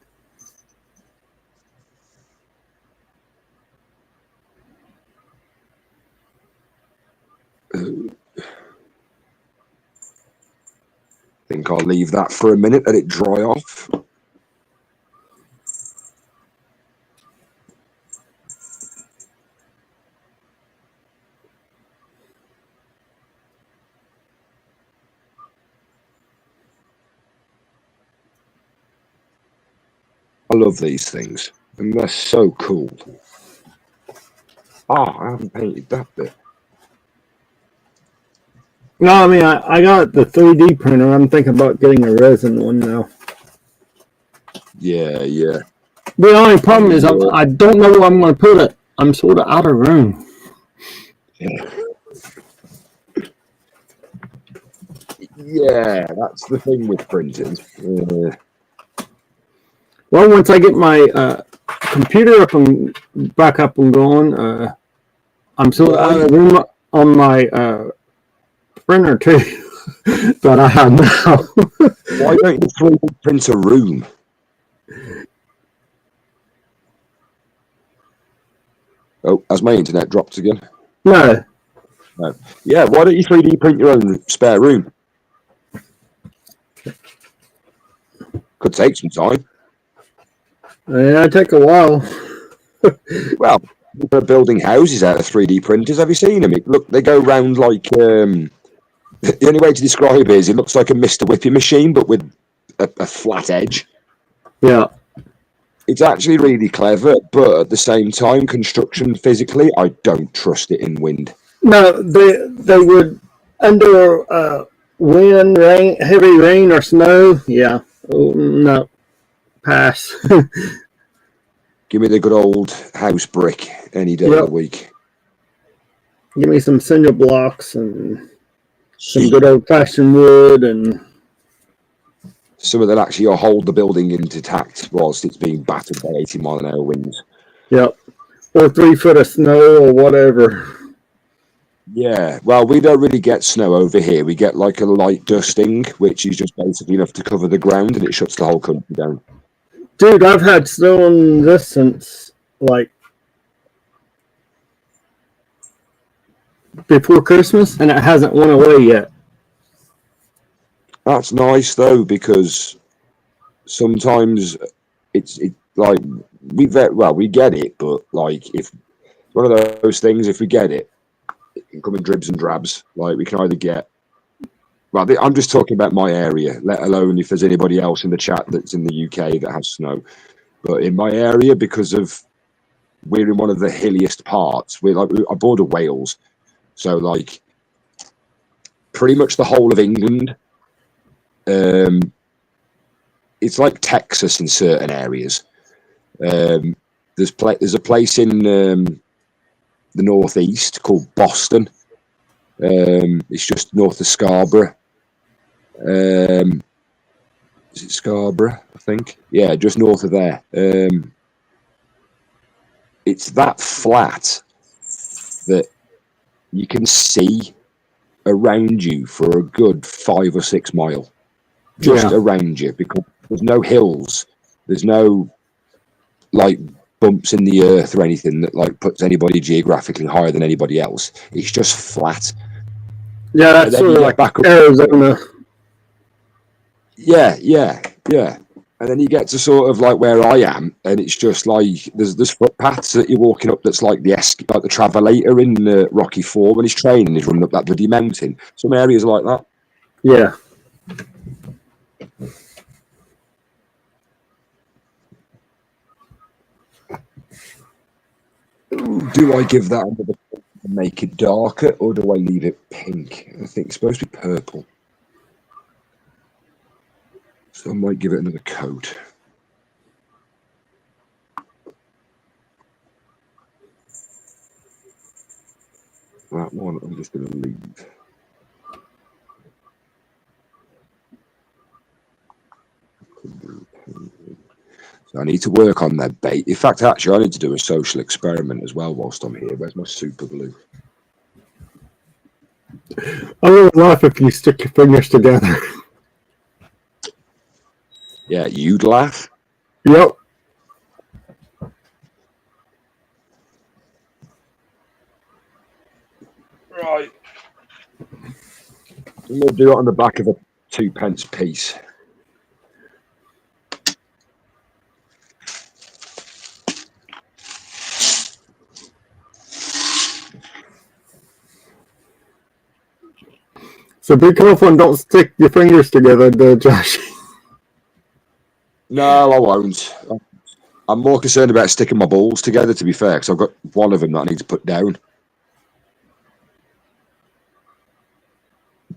I think I'll leave that for a minute, let it dry off. I love these things, and they're so cool. I haven't painted that bit.
No, I got the 3D printer. I'm thinking about getting a resin one now.
Yeah.
The only problem is I don't know where I'm going to put it. I'm sort of out of room.
Yeah, that's the thing with printers.
Well, once I get my computer back up and going, I'm sort of out of room on my printer too that I have now.
Why don't you 3D print a room? Oh, has my internet dropped again?
No.
Yeah, why don't you 3D print your own spare room? Could take some time.
Yeah, it take a while.
Well, People are building houses out of 3D printers. Have you seen them? Look, they go round like the only way to describe it is it looks like a Mr. Whippy machine, but with a flat edge.
Yeah.
It's actually really clever, but at the same time, construction physically, I don't trust it in wind.
No, they would under wind, rain, heavy rain or snow. Yeah. Oh, no. Pass.
Give me the good old house brick any day of the week.
Give me some cinder blocks and some good old fashioned wood and
some of that actually hold the building intact whilst it's being battered by 80-mile-an-hour winds.
Yep. Or 3 foot of snow or whatever.
Yeah, well, we don't really get snow over here. We get like a light dusting, which is just basically enough to cover the ground, and it shuts the whole country down.
Dude, I've had snow on this since like before Christmas, and it hasn't went away yet.
That's nice though, because sometimes it's like we get it, but like if one of those things, if we get it, it can come in dribs and drabs. Like we can either get. Well, I'm just talking about my area, let alone if there's anybody else in the chat that's in the UK that has snow. But in my area, because of we're in one of the hilliest parts, we're like I border Wales, so like pretty much the whole of England. It's like Texas in certain areas. There's a place in the northeast called Boston. It's just north of Scarborough. Is it Scarborough? I think. Yeah, just north of there. It's that flat that you can see around you for a good 5 or 6 miles. Just around you, because there's no hills, there's no like bumps in the earth or anything that like puts anybody geographically higher than anybody else. It's just flat.
Yeah, that's sort of like back up Arizona.
Yeah. And then you get to sort of like where I am, and it's just like there's footpaths that you're walking up. That's like the Travelator in Rocky IV when he's training, he's running up that bloody mountain. Some areas are like that.
Yeah.
Do I give that another and make it darker, or do I leave it pink? I think it's supposed to be purple. So I might give it another coat. That one I'm just going to leave. So I need to work on that bait. In fact, actually, I need to do a social experiment as well whilst I'm here. Where's my super glue?
I would laugh if you stick your fingers together.
Yeah, you'd laugh.
Yep.
Right. I'm going to do it on the back of a 2p piece.
So be careful and don't stick your fingers together, Josh.
No, I won't. I'm more concerned about sticking my balls together, to be fair, because I've got one of them that I need to put down.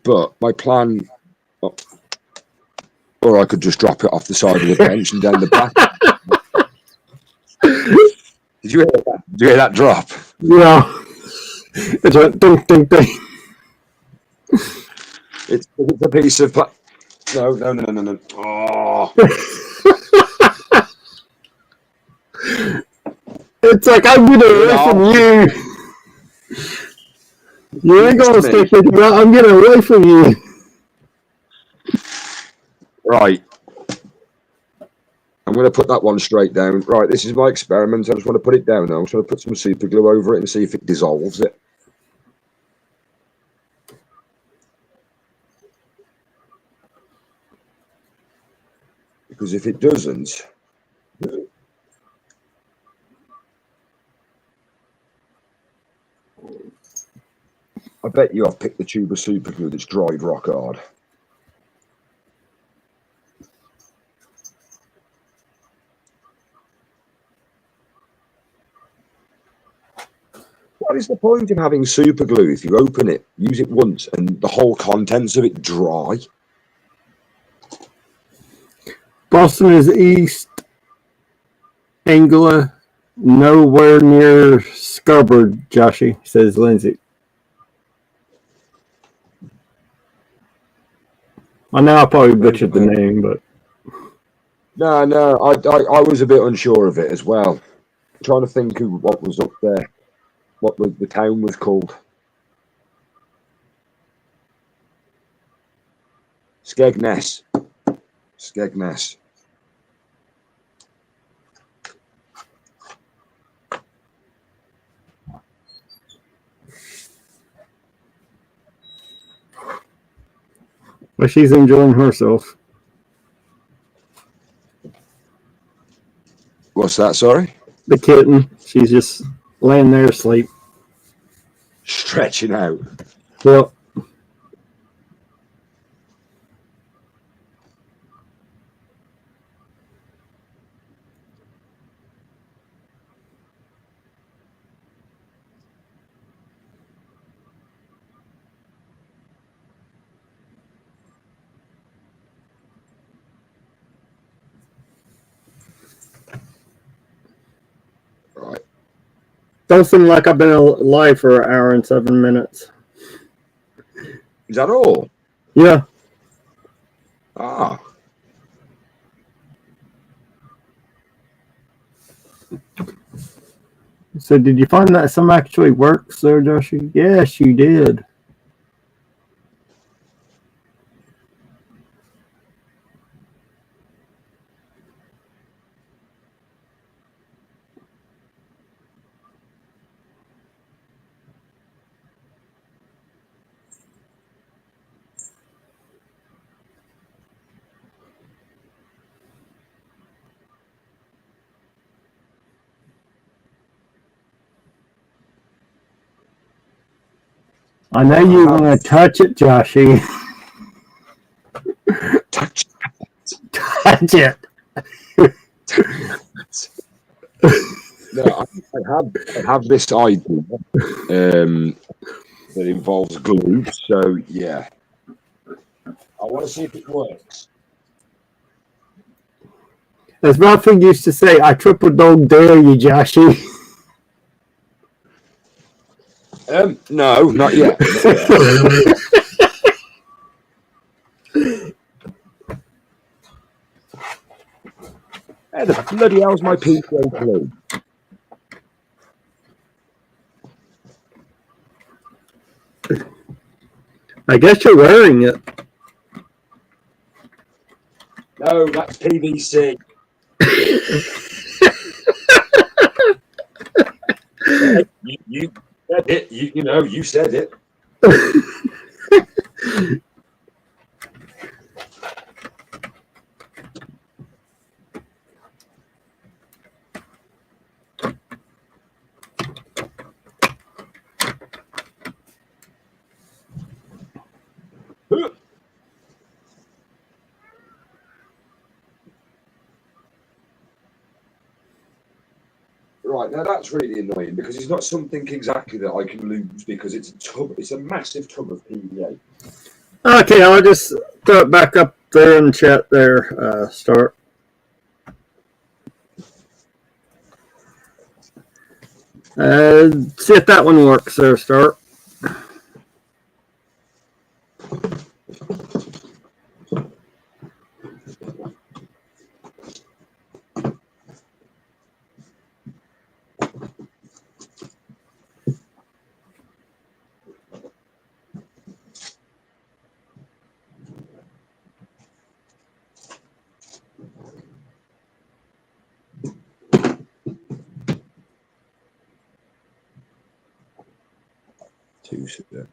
But my plan... or I could just drop it off the side of the bench and down the back. Did you hear that? Did you hear that drop?
Yeah. It went ding, ding, ding.
It's a piece of... No. Oh.
It's like, I'm getting away from you. You ain't gonna stick with me. I'm getting away from you.
Right. I'm going to put that one straight down. Right, this is my experiment. I just want to put it down now. I'm just going to put some super glue over it and see if it dissolves it. Because if it doesn't... I bet you I've picked the tube of super glue that's dried rock hard. What is the point in having super glue if you open it, use it once, and the whole contents of it dry?
Boston is east. Angela, nowhere near Scarborough, Joshy, says Lindsay. I know I probably butchered the name, but
No, I was a bit unsure of it as well. I'm trying to think what was up there, what the town was called. Skegness. Skegness.
well, she's enjoying herself.
What's that, sorry?
The kitten, she's just laying there asleep.
Stretching out.
Well,
Right.
don't seem like I've been alive for an hour and 7 minutes.
Is that all?
Yeah.
Ah.
So did you find that some actually works there, Joshi? Yes, you did. I know you want to touch it, Joshi.
Touch.
Touch it.
No, I have this idea that involves glue. So yeah, I want to see if it works.
As Ralphie used to say, I triple dog dare you, Joshi.
No, not yet. Hey, the bloody hell's my PCA glue?
I guess you're wearing it.
No, that's PVC. You said it. You know, you said it. Right, now that's really annoying because it's not something exactly that I can lose because it's a tub. It's a massive tub of PVA.
Okay, I'll just throw it back up there in the chat there, Start. See if that one works there, Start.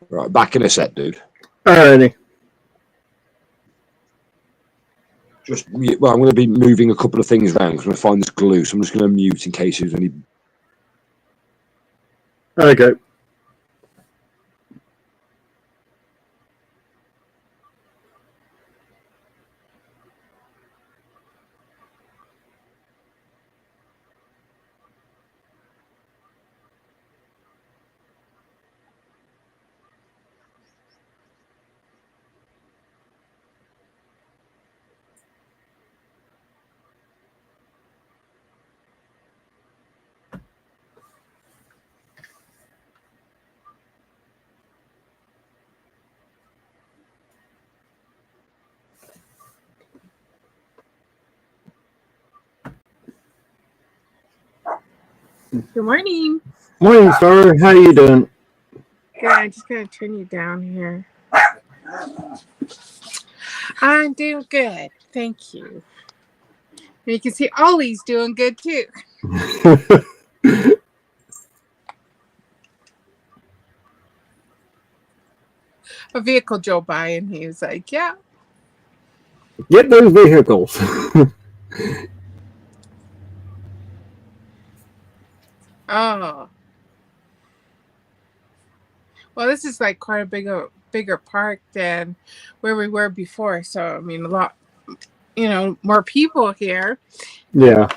Right, back in a sec, dude.
Alrighty.
Well, I'm going to be moving a couple of things around because I'm going to find this glue, so I'm just going to mute in case there's any.
Okay.
Good morning.
Morning, Star. How you doing?
Good. I'm just gonna turn you down here. I'm doing good. Thank you. And you can see Ollie's doing good too. A vehicle drove by and he was like, "Yeah."
Get those vehicles.
Oh. Well, this is like quite a bigger park than where we were before. So I mean, a lot, more people here.
Yeah.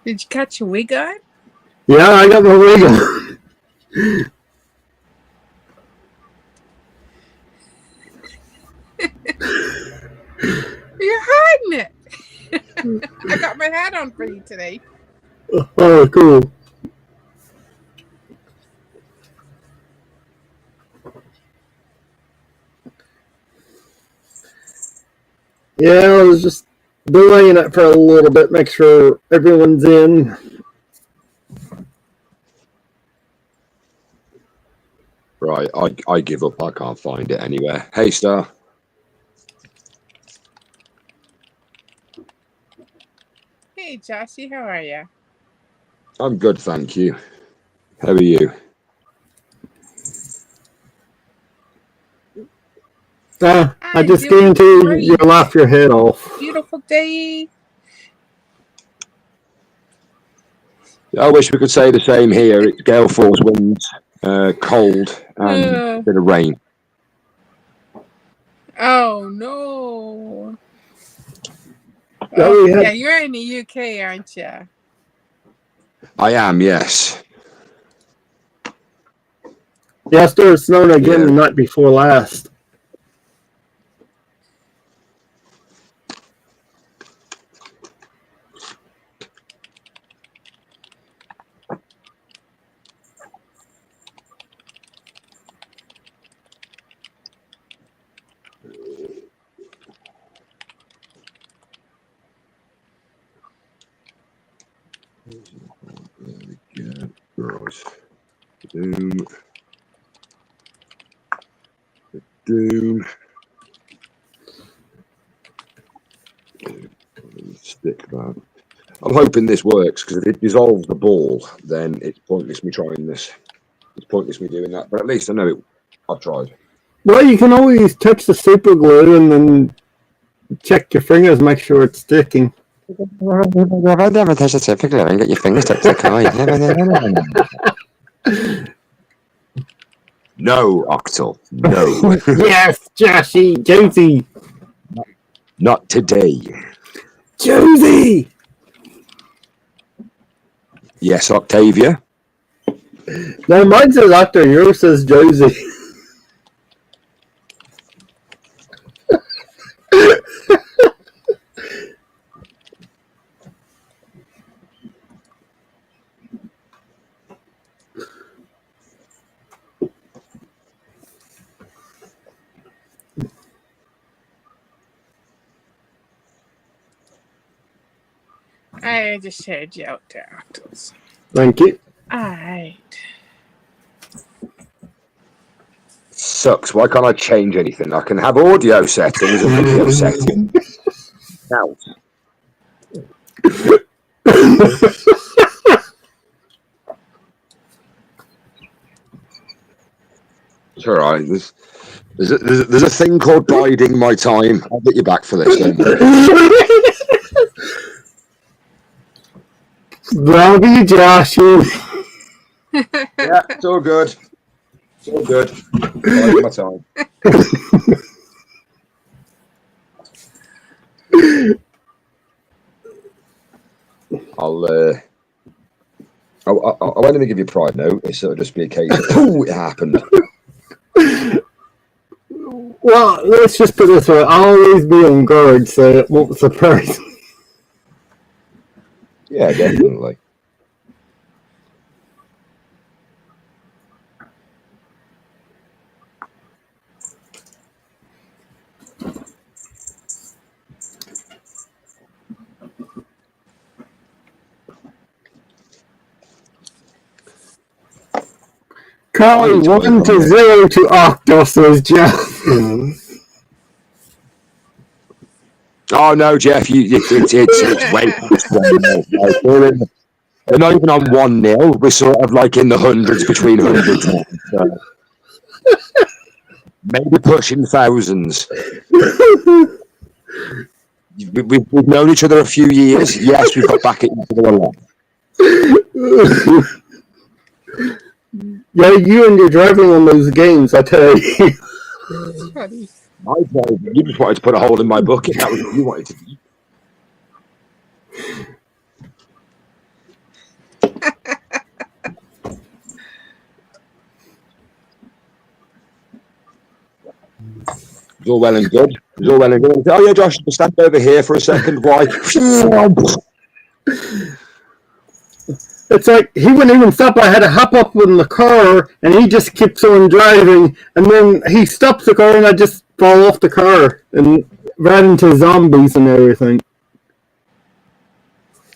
Did you catch a wig on?
Yeah, I got my wig on.
You're hiding it. I got my hat on for you today.
Oh, cool. Yeah, I was just delaying it for a little bit, make sure everyone's in.
Right, I give up. I can't find it anywhere. Hey, Star.
Hey, Joshy, how are you?
I'm good, thank you. How are you?
I just guarantee you'll laugh your head off.
Beautiful day.
I wish we could say the same here. It's gale force winds, cold, and a bit of rain.
Oh no.
Oh,
yeah, you're in the UK, aren't you?
I am, yes.
Yeah, it started snowing again the night before last.
Right. Doom. Stick that. I'm hoping this works, because if it dissolves the ball, then it's pointless me trying this. It's pointless me doing that, but at least I know I've tried.
Well, you can always touch the super glue and then check your fingers, make sure it's sticking.
I've never touched the super glue and get your fingers stuck to the coin. No, Octal. No.
Yes, Joshy, Josie.
Not today.
Josie!
Yes, Octavia.
No, mine says Octo, yours says Josie.
I just shared you out to Octos.
Thank you.
Alright.
Sucks. Why can't I change anything? I can have audio settings and video settings. Now. It's all right. There's a thing called biding my time. I'll get you back for this. Don't worry.
Love you, Joshy.
Yeah, it's all good. It's all good. Biding my time. I won't even give you pride notice. It'll just be a case of, oh, it happened.
Well, let's just put it this way. I'll always be on guard, so it won't surprise me.
Yeah, definitely.
Currently 1-0 to Octos, says Jeff.
Oh no, Jeff, it's way past 1-0. We're not even on 1-0. We're sort of like in the hundreds, between hundreds. So maybe pushing thousands. We've known each other a few years. Yes, we've got back at each other a lot.
Yeah, you and your driving on those games, I tell you.
You just wanted to put a hole in my bucket. That was what you wanted to do. It's all well and good. It's all well and good. Oh yeah, Josh, stand over here for a second. Why?
It's like he wouldn't even stop. I had to hop up in the car, and he just keeps on driving. And then he stops the car, and I just fall off the car and ran into zombies and everything.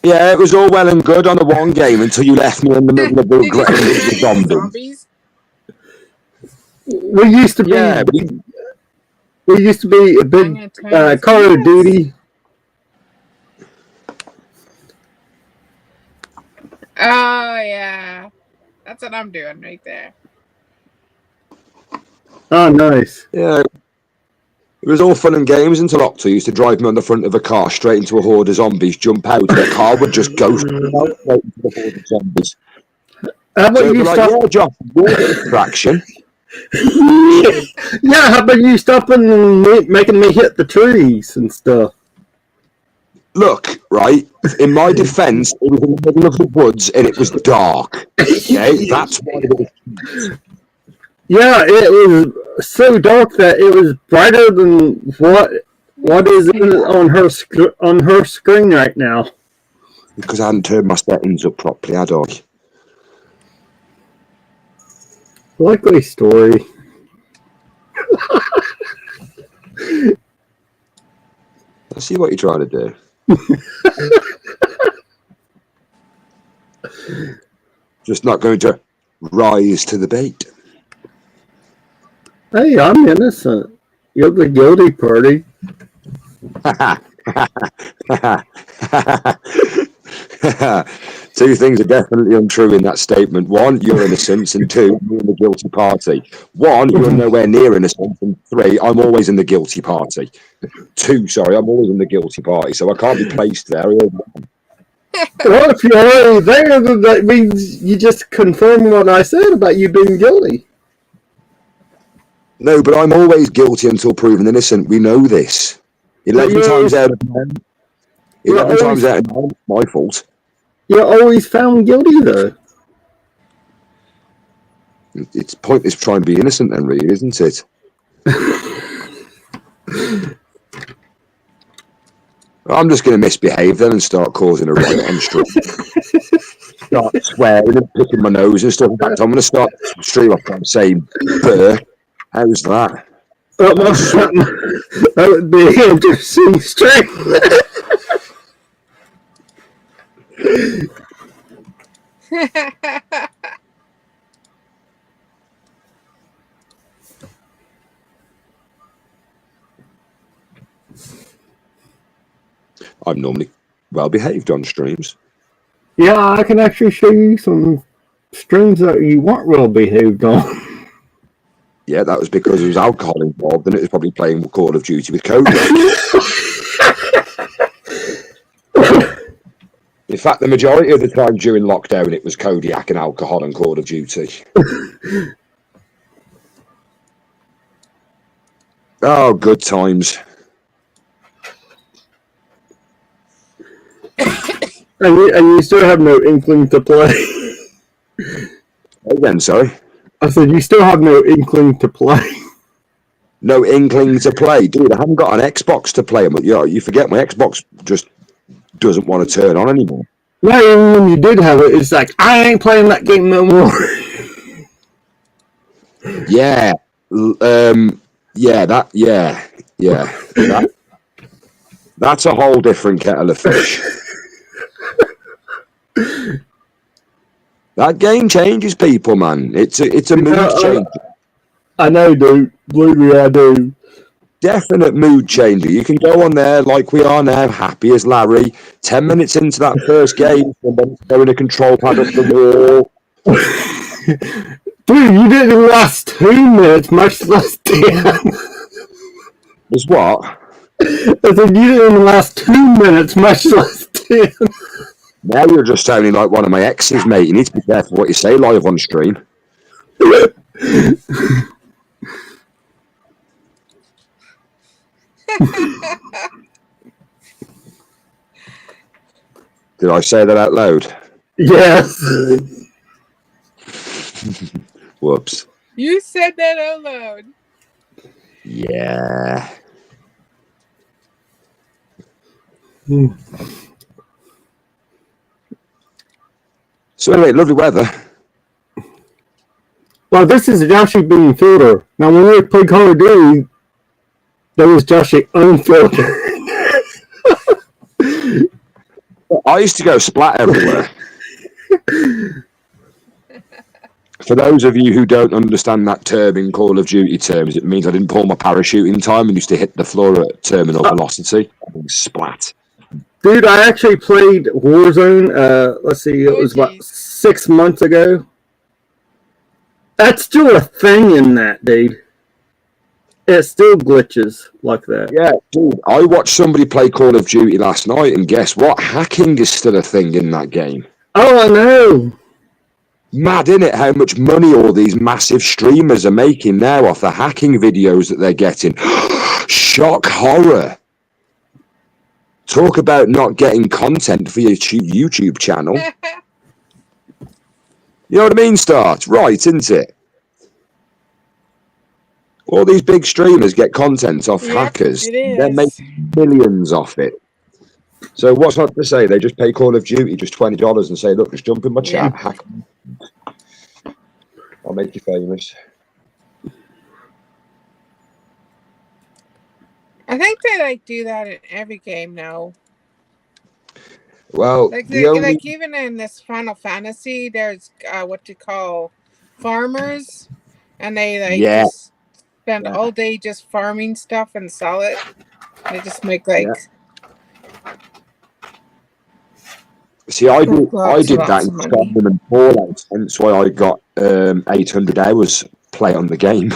Yeah, it was all well and good on the one game until you left me in the middle of the zombies.
We used to be.
Yeah,
we used to be a big Call of Duty.
Oh yeah, that's what I'm doing right there.
Oh, nice.
Yeah, it was all fun and games until Octo used to drive me on the front of a car straight into a horde of zombies, jump out, and the car would just go straight into the horde of zombies.
How about
So
you
like,
stop?
yeah, Josh, you're a distraction.
Yeah, how about you stopping and making me hit the trees and stuff?
Look, right, in my defence, it was in the middle of the woods and it was dark. Okay, that's why it was.
Yeah, it was so dark that it was brighter than what is on her screen right now.
Because I hadn't turned my settings up properly, had I?
Likely story.
I see what you're trying to do. Just not going to rise to the bait.
Hey, I'm innocent. You're the guilty party.
Two things are definitely untrue in that statement. One, you're innocent, and two, you're in the guilty party. One, you're nowhere near innocent, and three, I'm always in the guilty party. Two, sorry, I'm always in the guilty party, so I can't be placed there.
Well, if you're already there, then that means you just confirm what I said about you being guilty.
No, but I'm always guilty until proven innocent. We know this. 11 times out of 10. 11 times out of 10, it's my fault.
You're always found guilty, though.
It's pointless trying to be innocent then, really, isn't it? I'm just going to misbehave then and start causing a riot on stream. Start swearing and picking my nose and stuff. In fact, I'm going to start stream off and saying, "Burr." How's that?
That would be an interesting stream.
I'm normally well behaved on streams.
Yeah, I can actually show you some streams that you weren't well behaved on.
Yeah, that was because there was alcohol involved and it was probably playing Call of Duty with Cody. In fact, the majority of the time during lockdown, it was Kodiak and alcohol and Call of Duty. Oh, good times.
And you still have no inkling to play.
Again, sorry.
I said you still have no inkling to play.
no inkling to play. Dude, I haven't got an Xbox to play them. You forget my Xbox just doesn't want to turn on anymore.
Not even when you did have it, it's like, I ain't playing that game no more.
Yeah. That's a whole different kettle of fish. That game changes people, man. It's a mood changer.
I know, dude. Believe me, I do.
Definite mood changer. You can go on there like we are now, happy as Larry. 10 minutes into that first game, and then throwing a control pad up the wall.
Dude, you didn't last 2 minutes, much less 10.
Was what?
I said you didn't even last 2 minutes, much less 10.
Now you're just sounding like one of my exes, mate. You need to be careful what you say live on stream. Did I say that out loud?
Yes.
Whoops.
You said that out loud.
Yeah. So anyway, lovely weather.
Well, this is Joshy being filter. Now, when we played Call of Duty, there was Joshy unfiltered.
I used to go splat everywhere. For those of you who don't understand that term in Call of Duty terms, it means I didn't pull my parachute in time and used to hit the floor at terminal velocity. Splat.
Dude, I actually played Warzone, let's see, it was about 6 months ago. That's still a thing in that, dude. It still glitches like that.
Yeah, dude, I watched somebody play Call of Duty last night, and guess what? Hacking is still a thing in that game.
Oh, I know.
Mad, innit? How much money all these massive streamers are making now off the hacking videos that they're getting. Shock horror. Talk about not getting content for your YouTube channel. You know what I mean, Start? Right, isn't it? All these big streamers get content off hackers. They're making millions off it. So what's not to say? They just pay Call of Duty just $20 and say, look, just jump in my chat, hack. I'll make you famous.
I think they do that in every game now.
Well,
like even in this Final Fantasy, there's what you call farmers, and they just spend all day just farming stuff and sell it. They just make
See, I did that in Skyrim and Fallout, hence why I got 800 hours play on the game.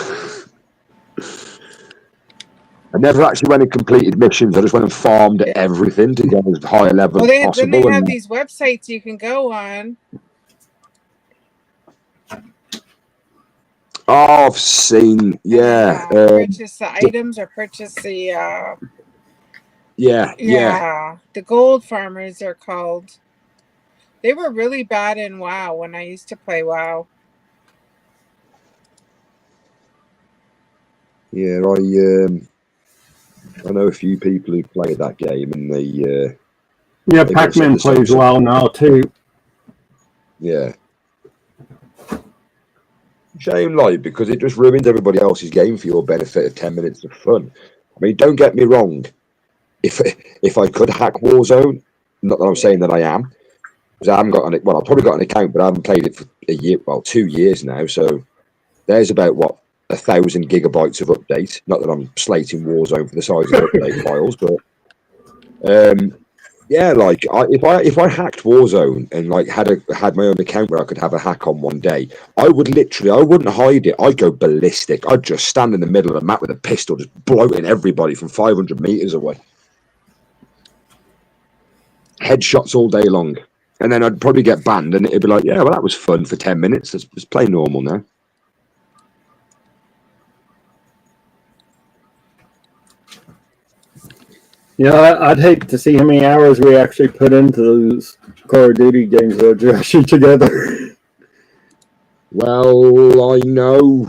I never actually went and completed missions. I just went and farmed everything to get as high a level as possible.
Then they have these websites you can go on.
Oh, I've seen,
purchase the items or purchase the... the gold farmers are called. They were really bad in WoW when I used to play WoW.
Yeah, I know a few people who play that game, and they
Pac-Man plays WoW now too.
Yeah. Shame, because it just ruins everybody else's game for your benefit of 10 minutes of fun. I mean, don't get me wrong. If I could hack Warzone, not that I'm saying that I am, because I haven't got I've probably got an account, but I haven't played it for 2 years now. So there's about 1,000 gigabytes of update. Not that I'm slating Warzone for the size of update files, but if I hacked Warzone and had my own account where I could have a hack on one day, I wouldn't hide it. I'd go ballistic. I'd just stand in the middle of the map with a pistol, just bloating everybody from 500 meters away. Headshots all day long. And then I'd probably get banned, and it'd be like, yeah, well, that was fun for 10 minutes. Let's play normal now.
Yeah, I'd hate to see how many hours we actually put into those Call of Duty games that are actually together.
Well, I know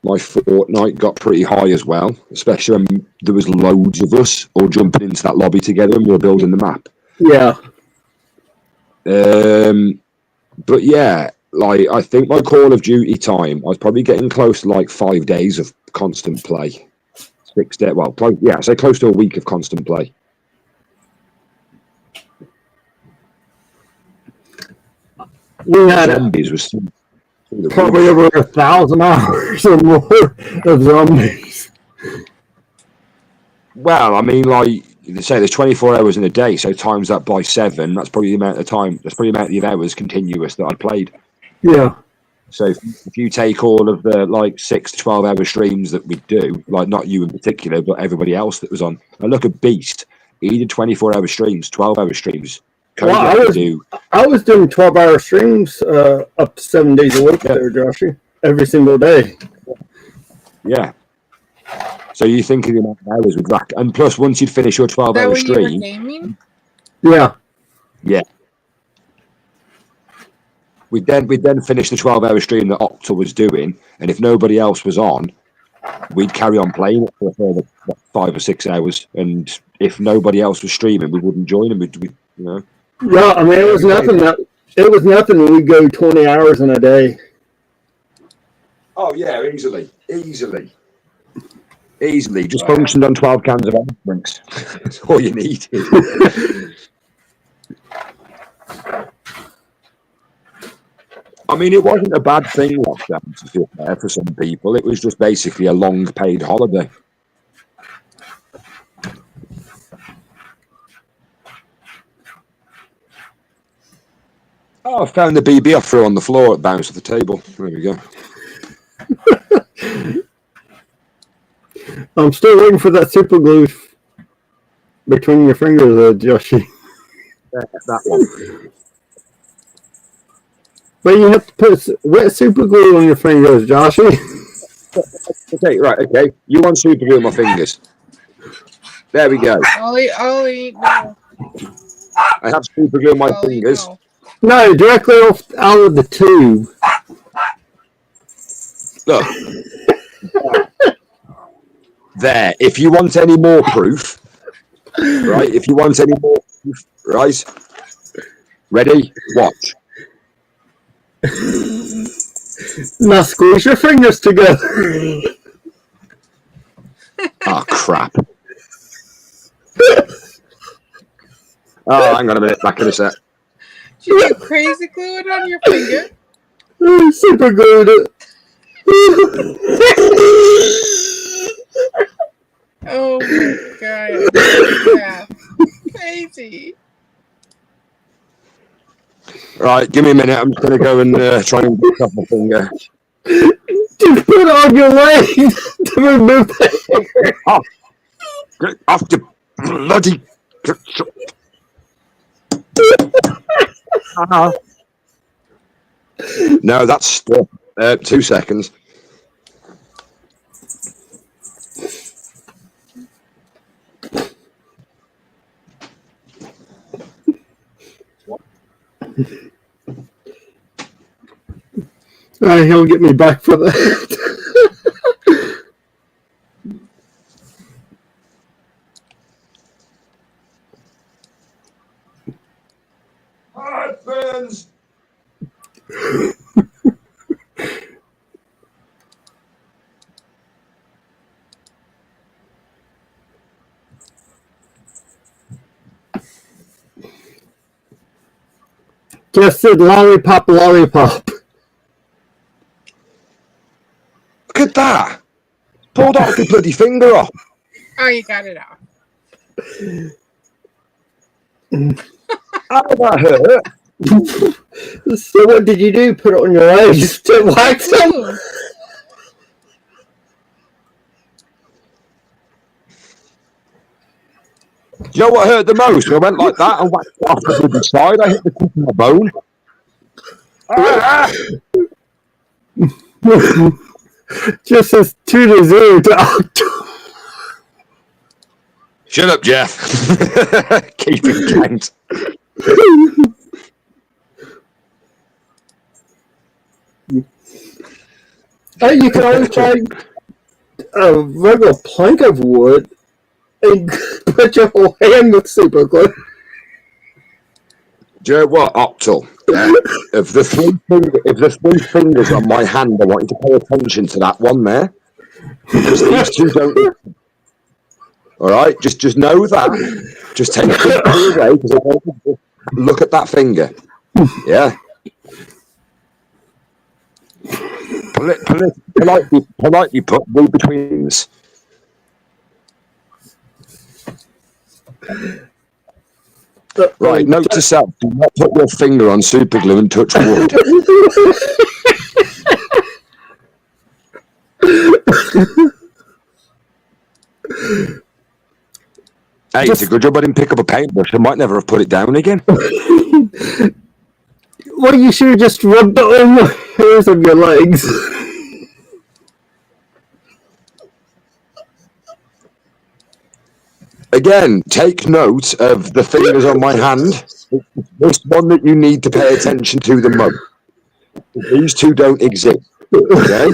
my fortnight got pretty high as well, especially when there was loads of us all jumping into that lobby together and we were building the map.
Yeah.
But yeah, like I think my Call of Duty time, I was probably getting close to like 5 days of constant play. 6 days, well, say close to a week of constant play.
We had
Zombies was
probably over 1,000 hours or more of zombies.
Well, I mean, like they say, there's 24 hours in a day, so times that by 7. That's probably the amount of time. That's probably the amount of hours continuous that I played.
Yeah.
So if you take all of the like 6 to 12 hour streams that we do, like not you in particular, but everybody else that was on, and look at Beast, he did 24-hour streams, 12-hour streams.
Well, I was doing 12-hour streams up to 7 days a week there, Joshy, every single day.
Yeah. So you think of the amount of hours with rack, and plus once you'd finish your 12-hour
Is that when you were
stream,
gaming?
Yeah.
yeah. We'd then finish the 12-hour stream that Octa was doing, and if nobody else was on, we'd carry on playing it for a further 5 or 6 hours. And if nobody else was streaming, we wouldn't join them. We'd you know.
Yeah, I mean, it was nothing when we go 20 hours in a day.
Oh yeah, easily. Just functioned on 12 cans of energy drinks. That's all you need. I mean, it wasn't a bad thing, lockdown, to feel fair for some people. It was just basically a long paid holiday. Oh, I found the BB I threw on the floor. It bounced off the table. There we go.
I'm still waiting for that super glue between your fingers, Joshy.
Yeah, that one.
But you have to put wet super glue on your fingers, Joshy.
Okay, right, okay. You want super glue on my fingers. There we go.
Ollie, no.
I have super glue on my
Ollie,
fingers.
no.
No, directly out of the tube.
Look. There. If you want any more proof, right? If you want any more proof, right? Ready? Watch.
Now squeeze your fingers together.
Oh, crap. Oh, hang on a minute. Back in a sec.
Did you crazy glue it on your finger?
Super glued it.
Oh my god. Yeah. Crazy.
Right, give me a minute. I'm just going to go and try and get off my finger.
Just put it on your leg to remove the hair.
Oh, get off the bloody... No, that's stuff. 2 seconds.
He'll get me back for that.
It burns.
Just said lollipop, lollipop.
Look at that. Pulled off the bloody finger off.
Oh, you got it off.
How did that hurt?
So what did you do? Put it on your legs to wax them?
Ooh.
Do you know what hurt the most? I went like that and whacked it off the bloody side. I hit the tip of my bone.
Just as 2-0 to Octo.
Shut up, Jeff. Keep it count.
You can always try a regular plank of wood and put your whole hand with super glue.
Do you know what, Optal? If the three fingers on my hand, I want you to pay attention to that one there, because these two don't. All right, just know that. Just take the glue away. Because look at that finger. Yeah. Politely put glue between us. Right, note to self: do not put your finger on super glue and touch wood. Hey, it's a good job I didn't pick up a paintbrush. I might never have put it down again.
Well, you should have just rubbed it on the hairs of your legs.
Again, take note of the fingers on my hand. It's this one that you need to pay attention to the most. These two don't exist. Okay?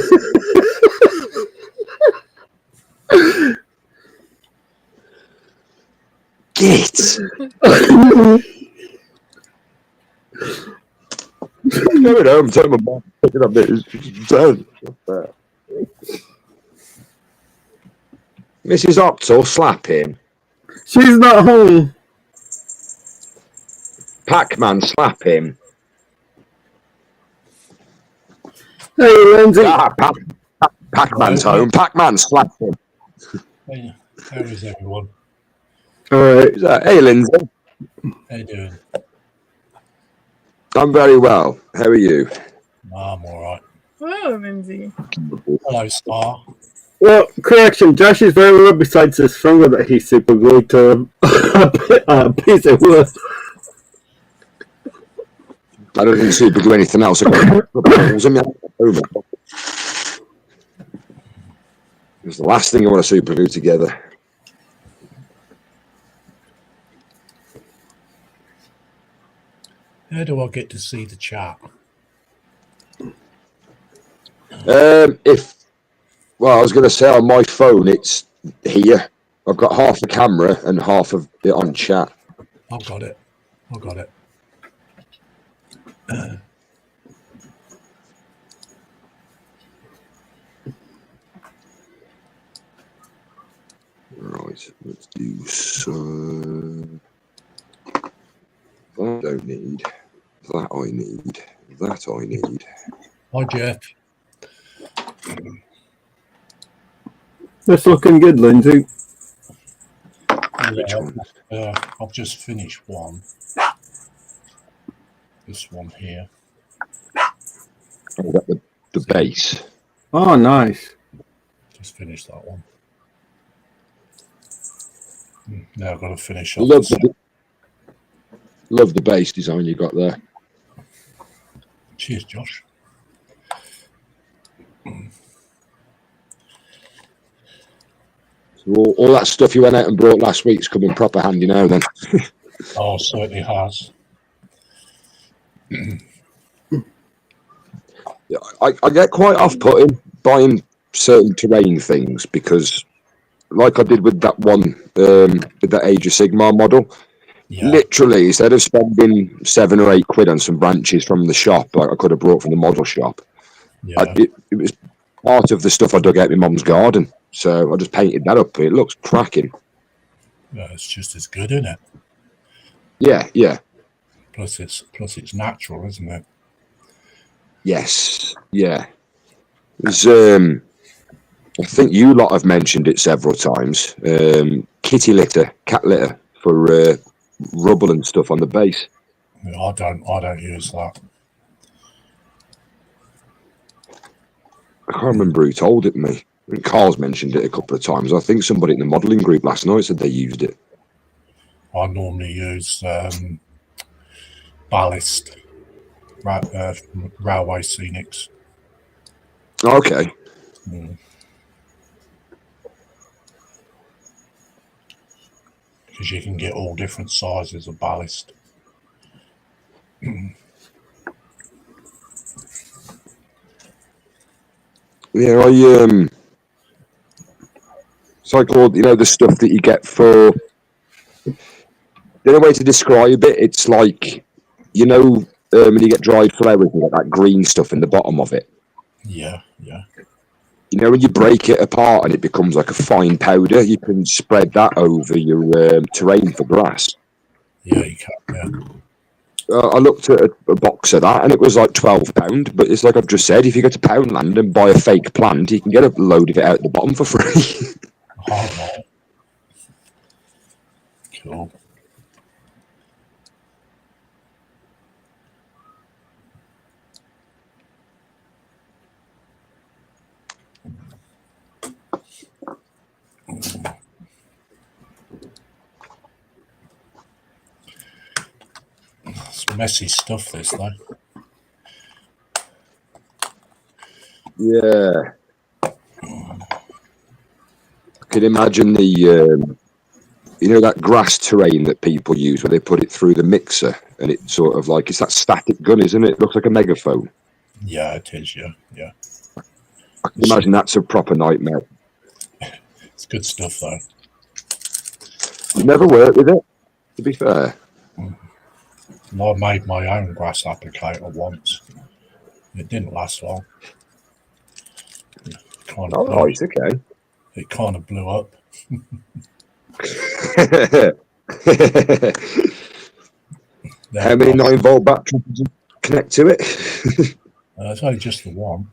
Git! Going home, tell my mom, picking up this. Mrs. Optal, slap him.
She's not home.
Pac-Man, slap him.
Hey, Lindsay.
Pac-Man's home. Pac-Man, slap him.
Hey, how is everyone?
All right.
Hey, Lindsay.
How you doing?
I'm very well. How are you?
I'm all right.
Oh, Lindsay.
Hello, Star.
Well, correction. Josh is very well besides his finger that he super glued to a piece of wood.
I don't think super glue anything else. I've got balls in my over. It's the last thing I want to super glue together.
How do I get to see the chat?
Well, I was going to say on my phone, it's here. I've got half the camera and half of it on chat.
I've got it.
Right, let's do some. That I don't need. That I need. That I need.
Hi, Jeff.
That's looking good, Lindsay.
Which one?
I've just finished one. This one here.
Oh, that the base.
Oh, nice.
Just finished that one. Now I've got to finish
Love
off.
the base design you got there.
Cheers, Josh.
So all that stuff you went out and brought last week's coming proper handy now then.
Oh, certainly has.
Yeah, I get quite off-putting buying certain terrain things because, like I did with that one, with that Age of Sigmar model, literally instead of spending £7 or £8 on some branches from the shop, like I could have brought from the model shop, it was part of the stuff I dug out in my mum's garden. So I just painted that up. It looks cracking.
Yeah, it's just as good, isn't it?
Yeah, yeah.
Plus it's natural, isn't it?
Yes, yeah. There's, I think you lot have mentioned it several times. Kitty litter, cat litter for rubble and stuff on the base.
I don't use that.
I can't remember who told it me. I mean, Carl's mentioned it a couple of times. I think somebody in the modelling group last night said they used it.
I normally use ballast, Railway Scenics.
Okay.
Because you can get all different sizes of ballast.
Yeah, it's like all the stuff that you get for. The only way to describe it, it's like when you get dried flowers, you get that green stuff in the bottom of it.
Yeah.
When you break it apart and it becomes like a fine powder, you can spread that over your terrain for grass.
Yeah, you can. Yeah.
I looked at a box of that and it was like £12. But it's like I've just said, if you go to Poundland and buy a fake plant, you can get a load of it out the bottom for free.
All right. Cool. It's messy stuff, this though.
Yeah. I can imagine that grass terrain that people use where they put it through the mixer and it's sort of like, it's that static gun, isn't it? It looks like a megaphone.
Yeah, it is. Yeah.
I can imagine that's a proper nightmare.
It's good stuff though.
Never worked with it, to be fair.
I made my own grass applicator once. It didn't last long.
Right, okay.
It kind of blew up.
How many 9-volt batteries did you connect to it?
It's only just the one.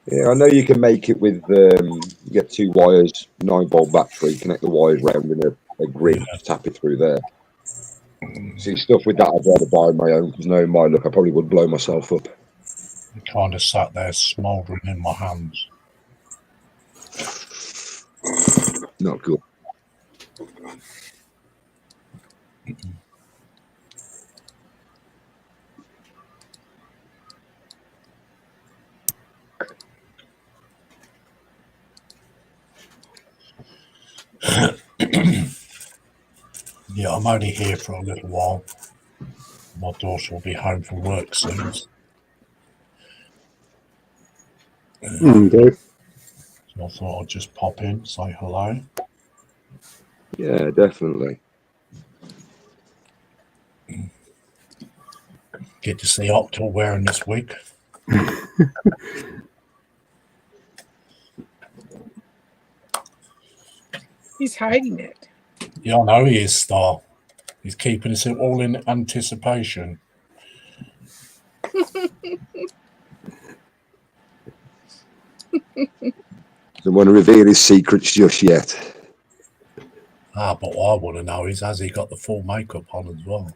Yeah, I know you can make it with, you get 2 wires, 9-volt battery, connect the wires round in a grid, tap it through there. See, stuff with that I'd rather buy my own, because knowing my look, I probably would blow myself up.
It kind of sat there smouldering in my hands.
Not good.
Yeah, I'm only here for a little while. My daughter will be home from work soon.
Okay.
So I thought I'd just pop in, say hello.
Yeah, definitely.
Get to see Octal wearing this wig.
He's hiding it.
Yeah, I know he is, Star. He's keeping us all in anticipation.
Doesn't want to reveal his secrets just yet.
But what I want to know is, has he got the full makeup on as well?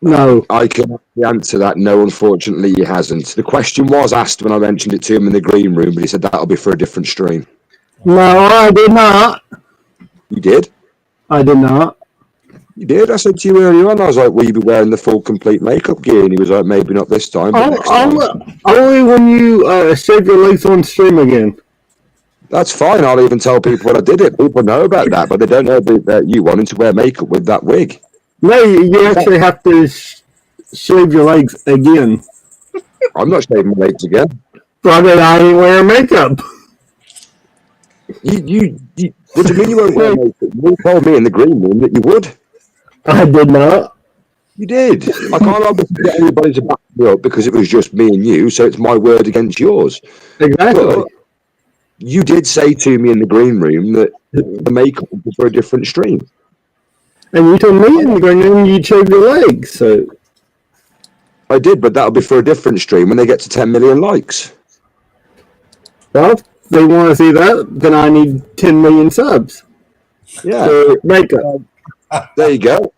No.
I can answer that. No, unfortunately, he hasn't. The question was asked when I mentioned it to him in the green room, but he said that'll be for a different stream.
No, I did not.
You did?
I did not.
You did? I said to you earlier on, I was like, will you be wearing the full complete makeup gear? And he was like, maybe not this time, but next time.
Only when you shave your legs on stream again.
That's fine. I'll even tell people when I did it. People know about that, but they don't know about you wanting to wear makeup with that wig.
No, you actually have to shave your legs again.
I'm not shaving my legs again.
But then I ain't wearing makeup.
What do you mean you won't wear makeup? You told me in the green room that you would.
I did not.
You did. I can't obviously get anybody to back me up because it was just me and you, so it's my word against yours.
Exactly.
But you did say to me in the green room that the makeup was for a different stream.
And you told me in the green room you'd shave your legs, so...
I did, but that'll be for a different stream when they get to 10 million likes.
Well, if they want to see that, then I need 10 million subs.
Yeah.
For makeup.
There you go.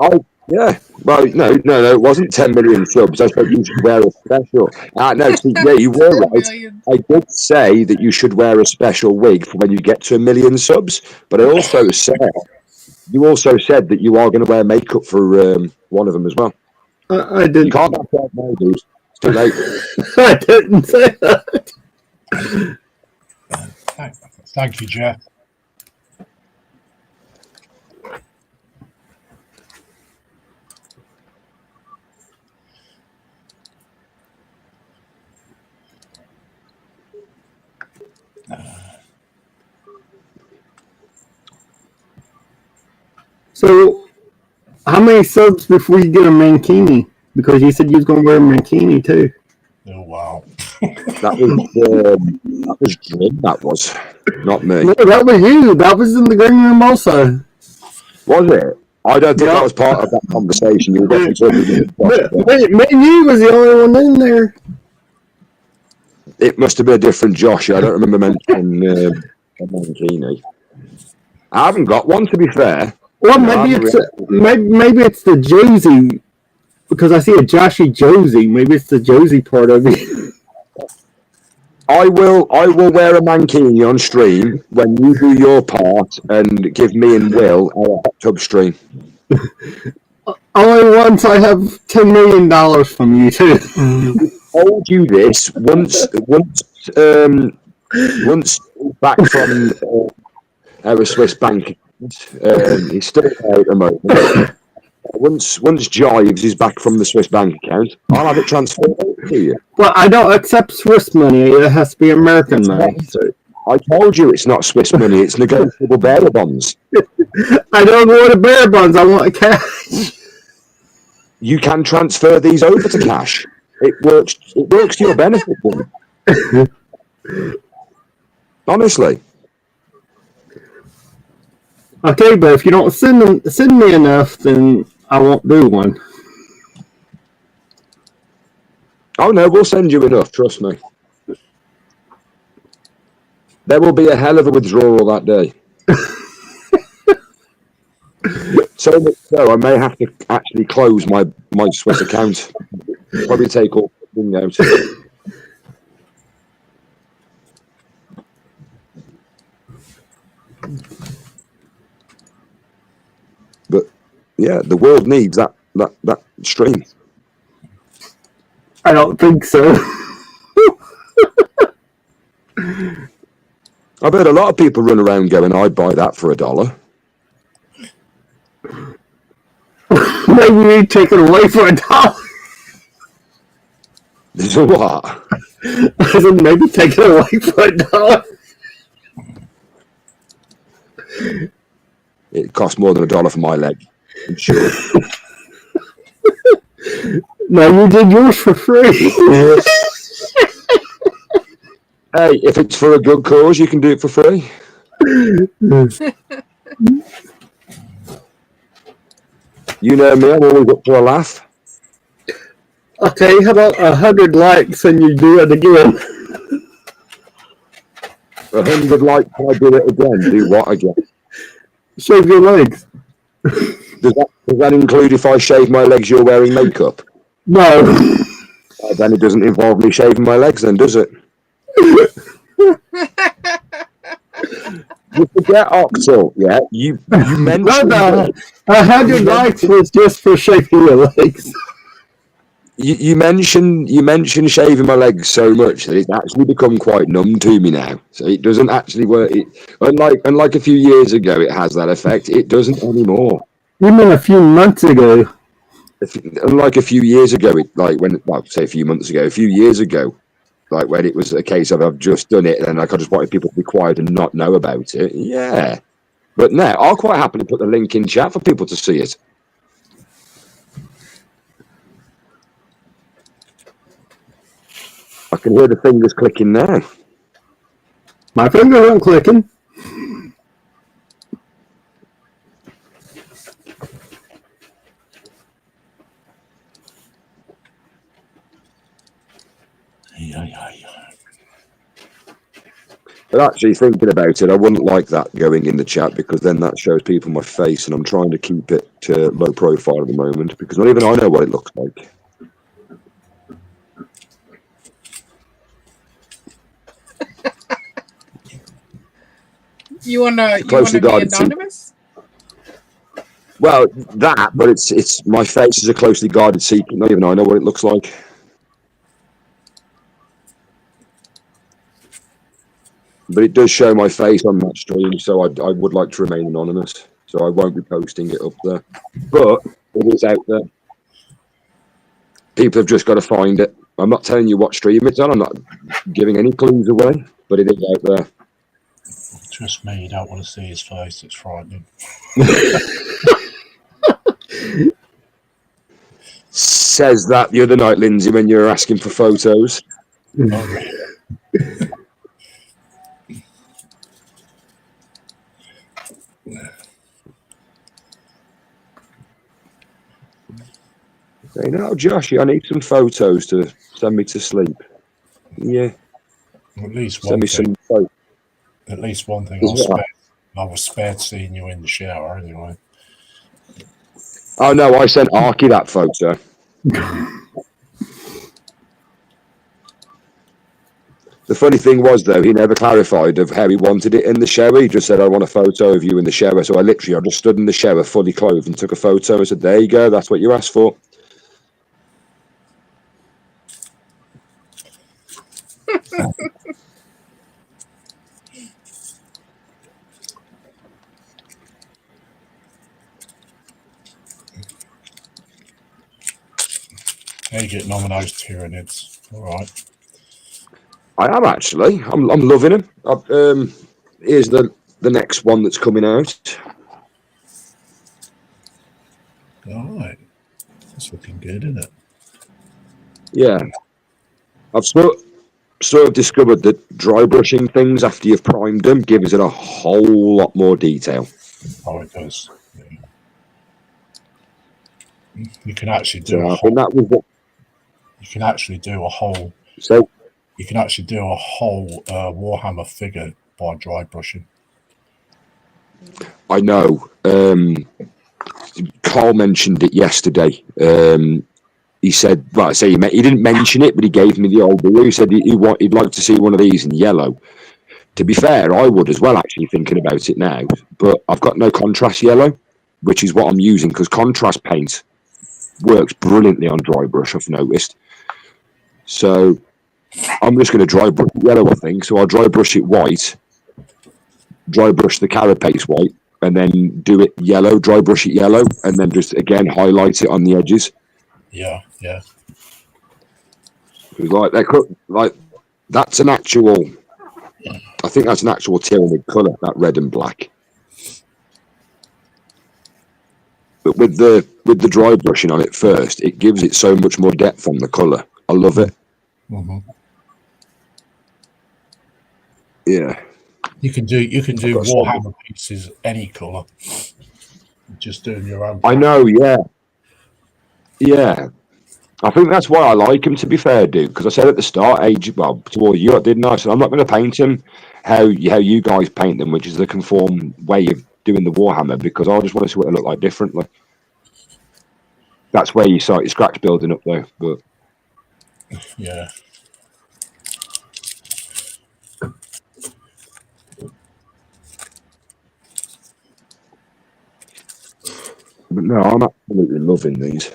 Yeah. Well, no, it wasn't 10 million subs. I said you should wear a special. No, see, yeah, you were right. I did say that you should wear a special wig for when you get to 1 million subs, but I also said, you also said that you are going to wear makeup for one of them as well.
I didn't.
You can't back out now, dude. It's too late.
I didn't say that.
Thank you, Jeff.
So, how many subs before you get a mankini? Because you said you was gonna wear a mankini too.
Oh wow.
That was Jim. That was not me.
No, that was you. That was in the green room also.
Was it? I don't think
Yeah.
that was part of that conversation. You were definitely talking about
Me and you was the only one in there.
It must have been a different Josh. I don't remember mentioning a mankini. I haven't got one, to be fair.
Well,
No,
maybe
I'm
it's maybe it's the Josie, because I see a Joshy Josie. Maybe it's the Josie part of it.
I will wear a mankini on stream when you do your part and give me and Will our hot tub stream.
Only once I have $10 million from you too.
I told you this once back from our Swiss bank. He's still there at the moment. Once Jives is back from the Swiss bank account, I'll have it transferred over to you.
Well, I don't accept Swiss money. It has to be American money. So
I told you it's not Swiss money, it's negotiable bearer bonds.
I don't want a bear buns. I want cash.
You can transfer these over to cash. It works to your benefit. Honestly.
Okay, but if you don't send me enough, then I won't do one.
Oh no, we'll send you enough, trust me. There will be a hell of a withdrawal that day. So much so, I may have to actually close my Swiss account. Probably take all the thing out. But yeah, the world needs that stream.
I don't think so.
I've heard a lot of people run around going, I'd buy that for $1.
Maybe we take it away for $1.
This is what?
I said maybe take it away for $1.
It costs more than $1 for my leg. I'm sure.
No, you did yours for free.
Hey, if it's for a good cause, you can do it for free. You know me, I'm always up for a laugh.
Okay, how about 100 likes and you do it again?
100 likes, can I do it again? Do what again?
Shave your legs.
Does that include if I shave my legs, you're wearing makeup?
No.
Then it doesn't involve me shaving my legs then, does it? You forget, Oxel, yeah? You mentioned...
No, 100 likes was just for shaving your legs.
You mentioned shaving my legs so much that it's actually become quite numb to me now. So it doesn't actually work. Unlike a few years ago, it has that effect. It doesn't anymore.
You mean a few months ago?
Unlike a few years ago, say a few months ago, a few years ago, like when it was a case of I've just done it and I just wanted people to be quiet and not know about it. Yeah, but now I'll quite happily put the link in chat for people to see it. I can hear the fingers clicking now.
My fingers aren't clicking.
But actually thinking about it, I wouldn't like that going in the chat because then that shows people my face and I'm trying to keep it low profile at the moment because not even I know what it looks like.
You wanna be anonymous?
Well, but it's my face is a closely guarded secret. Not even I know what it looks like. But it does show my face on that stream, so I would like to remain anonymous. So I won't be posting it up there. But it is out there. People have just got to find it. I'm not telling you what stream it's on. I'm not giving any clues away, but it is out there.
Trust me, you don't want to see his face. It's frightening.
Says that the other night, Lindsay, when you were asking for photos.
Oh,
Say, no, Joshy, I need some photos to send me to sleep. Yeah,
at least
send
one
me
thing.
some photos.
At least one thing.
Is what?
I was spared seeing you in the shower anyway.
Oh, no, I sent Arky that photo. The funny thing was, though, he never clarified of how he wanted it in the shower. He just said, I want a photo of you in the shower. So I just stood in the shower fully clothed and took a photo. I said, there you go. That's what you asked for.
How you getting on with those Tyranids? All right.
I am, actually. I'm loving him. Here's the next one that's coming out.
All right. That's looking good, isn't it?
Yeah. I've sort of discovered that dry brushing things after you've primed them gives it a whole lot more detail.
Oh, it does. Yeah. You can actually do
So I think that was what.
You can actually do a whole.
So
You can actually do a whole Warhammer figure by dry brushing.
I know. Carl mentioned it yesterday. He said, well, I say he didn't mention it, but he gave me the old blue. He said he'd like to see one of these in yellow. To be fair, I would as well, actually, thinking about it now. But I've got no contrast yellow, which is what I'm using, because contrast paint works brilliantly on dry brush, I've noticed. So I'm just going to dry brush yellow, I think. So I'll dry brush it white, dry brush the carapace white, and then do it yellow, dry brush it yellow, and then just, again, highlight it on the edges.
Yeah, yeah.
That's an actual, I think that's an actual Tyranid colour, that red and black. But with the dry brushing on it first, it gives it so much more depth on the colour. I love it.
Mm-hmm.
Yeah.
You can do
got
Warhammer pieces any colour. Just doing your own.
I know, yeah. Yeah. I think that's why I like him, to be fair, dude. Because I said at the start, toward you, didn't I? I said, I'm not going to paint him how you guys paint them, which is the conform way of doing the Warhammer, because I just want to see what it look like differently. That's where you start your scratch building up, though. But
yeah.
But no, I'm absolutely loving these.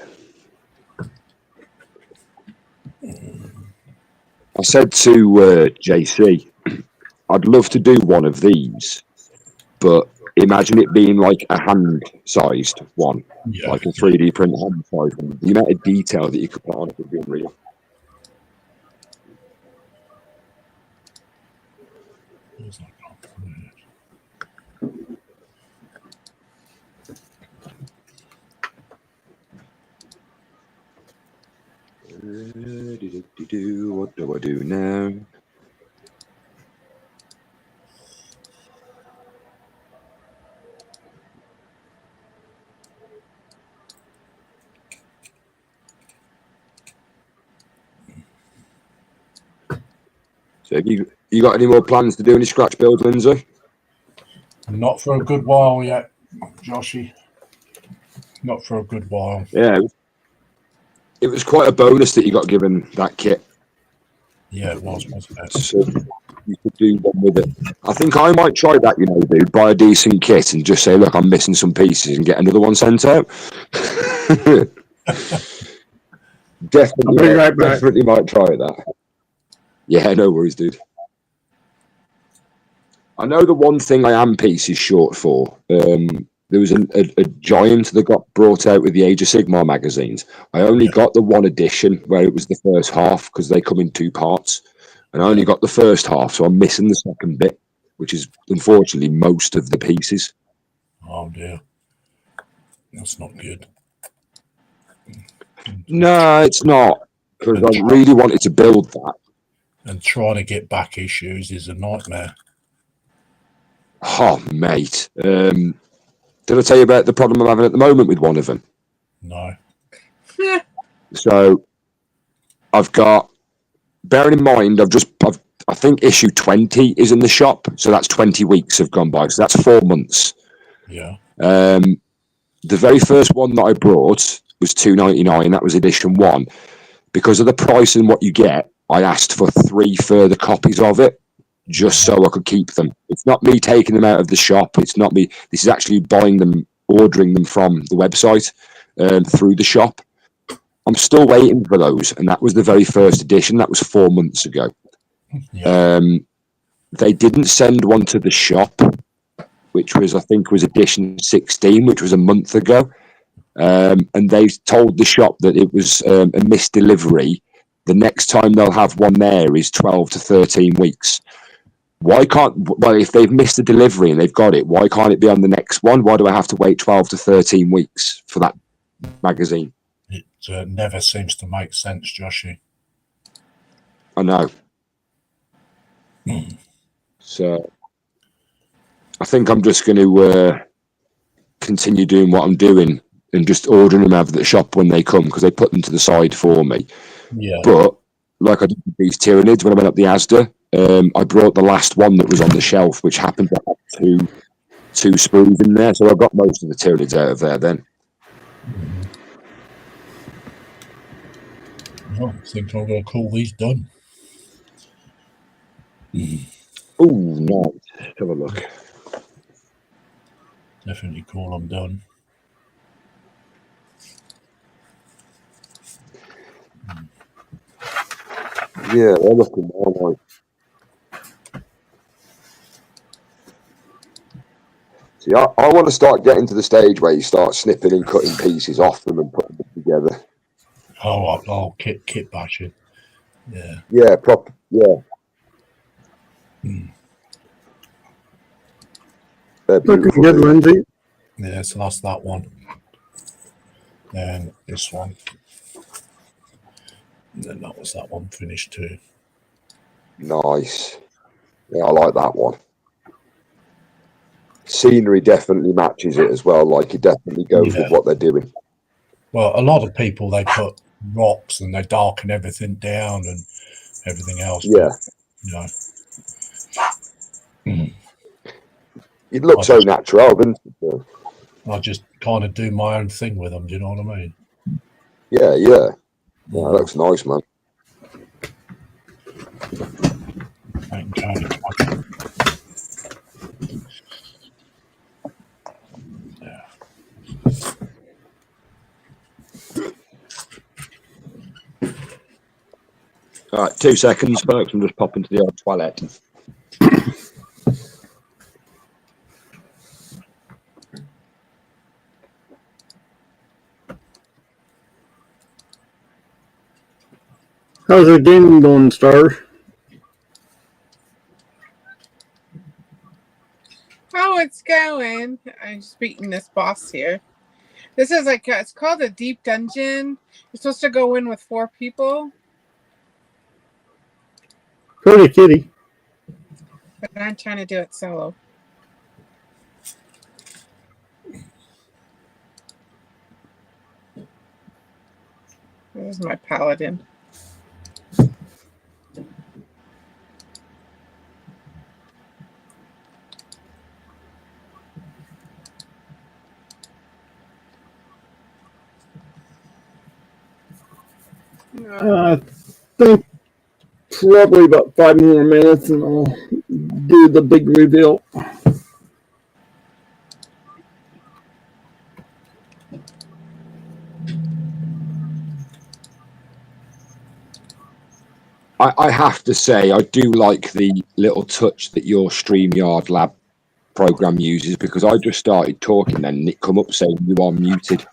I said to JC, I'd love to do one of these, but imagine it being like a hand-sized one, like a 3D print hand-sized one. The amount of detail that you could put on it would be unreal. What do I do now? So have you got any more plans to do any scratch builds, Lindsay?
Not for a good while yet, Joshy. Not for a good while.
Yeah. It was quite a bonus that you got given that kit.
Yeah, it was, wasn't it?
So you could do one with it. I think I might try that, dude. Buy a decent kit and just say, look, I'm missing some pieces, and get another one sent out. Definitely might try that. Yeah, no worries, dude. I know the one thing I am pieces short for. There was a giant that got brought out with the Age of Sigmar magazines. I only got the one edition where it was the first half, because they come in 2 parts. And I only got the first half, so I'm missing the second bit, which is unfortunately most of the pieces.
Oh dear, that's not good.
No, it's not, because I really wanted to build that.
And trying to get back issues is a nightmare.
Oh, mate. Did I tell you about the problem I'm having at the moment with one of them?
No.
So I've got, bearing in mind, I think issue 20 is in the shop. So that's 20 weeks have gone by. So that's 4 months.
Yeah.
The very first one that I brought was $2.99. That was edition 1. Because of the price and what you get, I asked for 3 further copies of it, just so I could keep them. It's not me taking them out of the shop. It's not me. This is actually buying them, ordering them from the website through the shop. I'm still waiting for those, and that was the very first edition. That was 4 months ago.
Yeah.
They didn't send one to the shop, which was, I think, was edition 16, which was a month ago. And they told the shop that it was a missed delivery. The next time they'll have one there is 12 to 13 weeks. Why can't, well, if they've missed the delivery and they've got it, why can't it be on the next one? Why do I have to wait 12 to 13 weeks for that magazine?
It never seems to make sense, Joshy.
I know. So I think I'm just going to continue doing what I'm doing and just ordering them out of the shop when they come, because they put them to the side for me.
Yeah.
But like I did with these Tyranids when I went up the Asda, I brought the last one that was on the shelf, which happened to have two sprues in there. So I got most of the Tyranids out of there then.
Well, I think I'm going to call these done.
Oh, nice. Have a look.
Definitely call them done.
Yeah, they're looking more like. See, I want to start getting to the stage where you start snipping and cutting pieces off them and putting them together.
Oh, kit bashing. Yeah.
Yeah, proper. Yeah.
Looking good, Lindsay.
Yeah, so that's that one. And this one. And then that was that one finished too.
Nice. Yeah, I like that one. Scenery definitely matches it as well. Like, it definitely goes with what they're doing.
Well, a lot of people, they put rocks and they darken everything down and everything else.
Yeah.
But, you know.
It looks so natural, doesn't it?
I just kind of do my own thing with them. Do you know what I mean?
Yeah, yeah. Yeah, that looks nice, man.
Yeah.
All right, 2 seconds, folks. I'm just popping to the old toilet.
How's your gaming going, Star?
Oh, it's going. I'm just beating this boss here. This is like, it's called a deep dungeon. You're supposed to go in with 4 people.
Pretty kitty.
But I'm trying to do it solo. This is my paladin.
I think probably about 5 more minutes and I'll do the big reveal.
I have to say, I do like the little touch that your StreamYard Lab program uses, because I just started talking and it come up saying you are muted.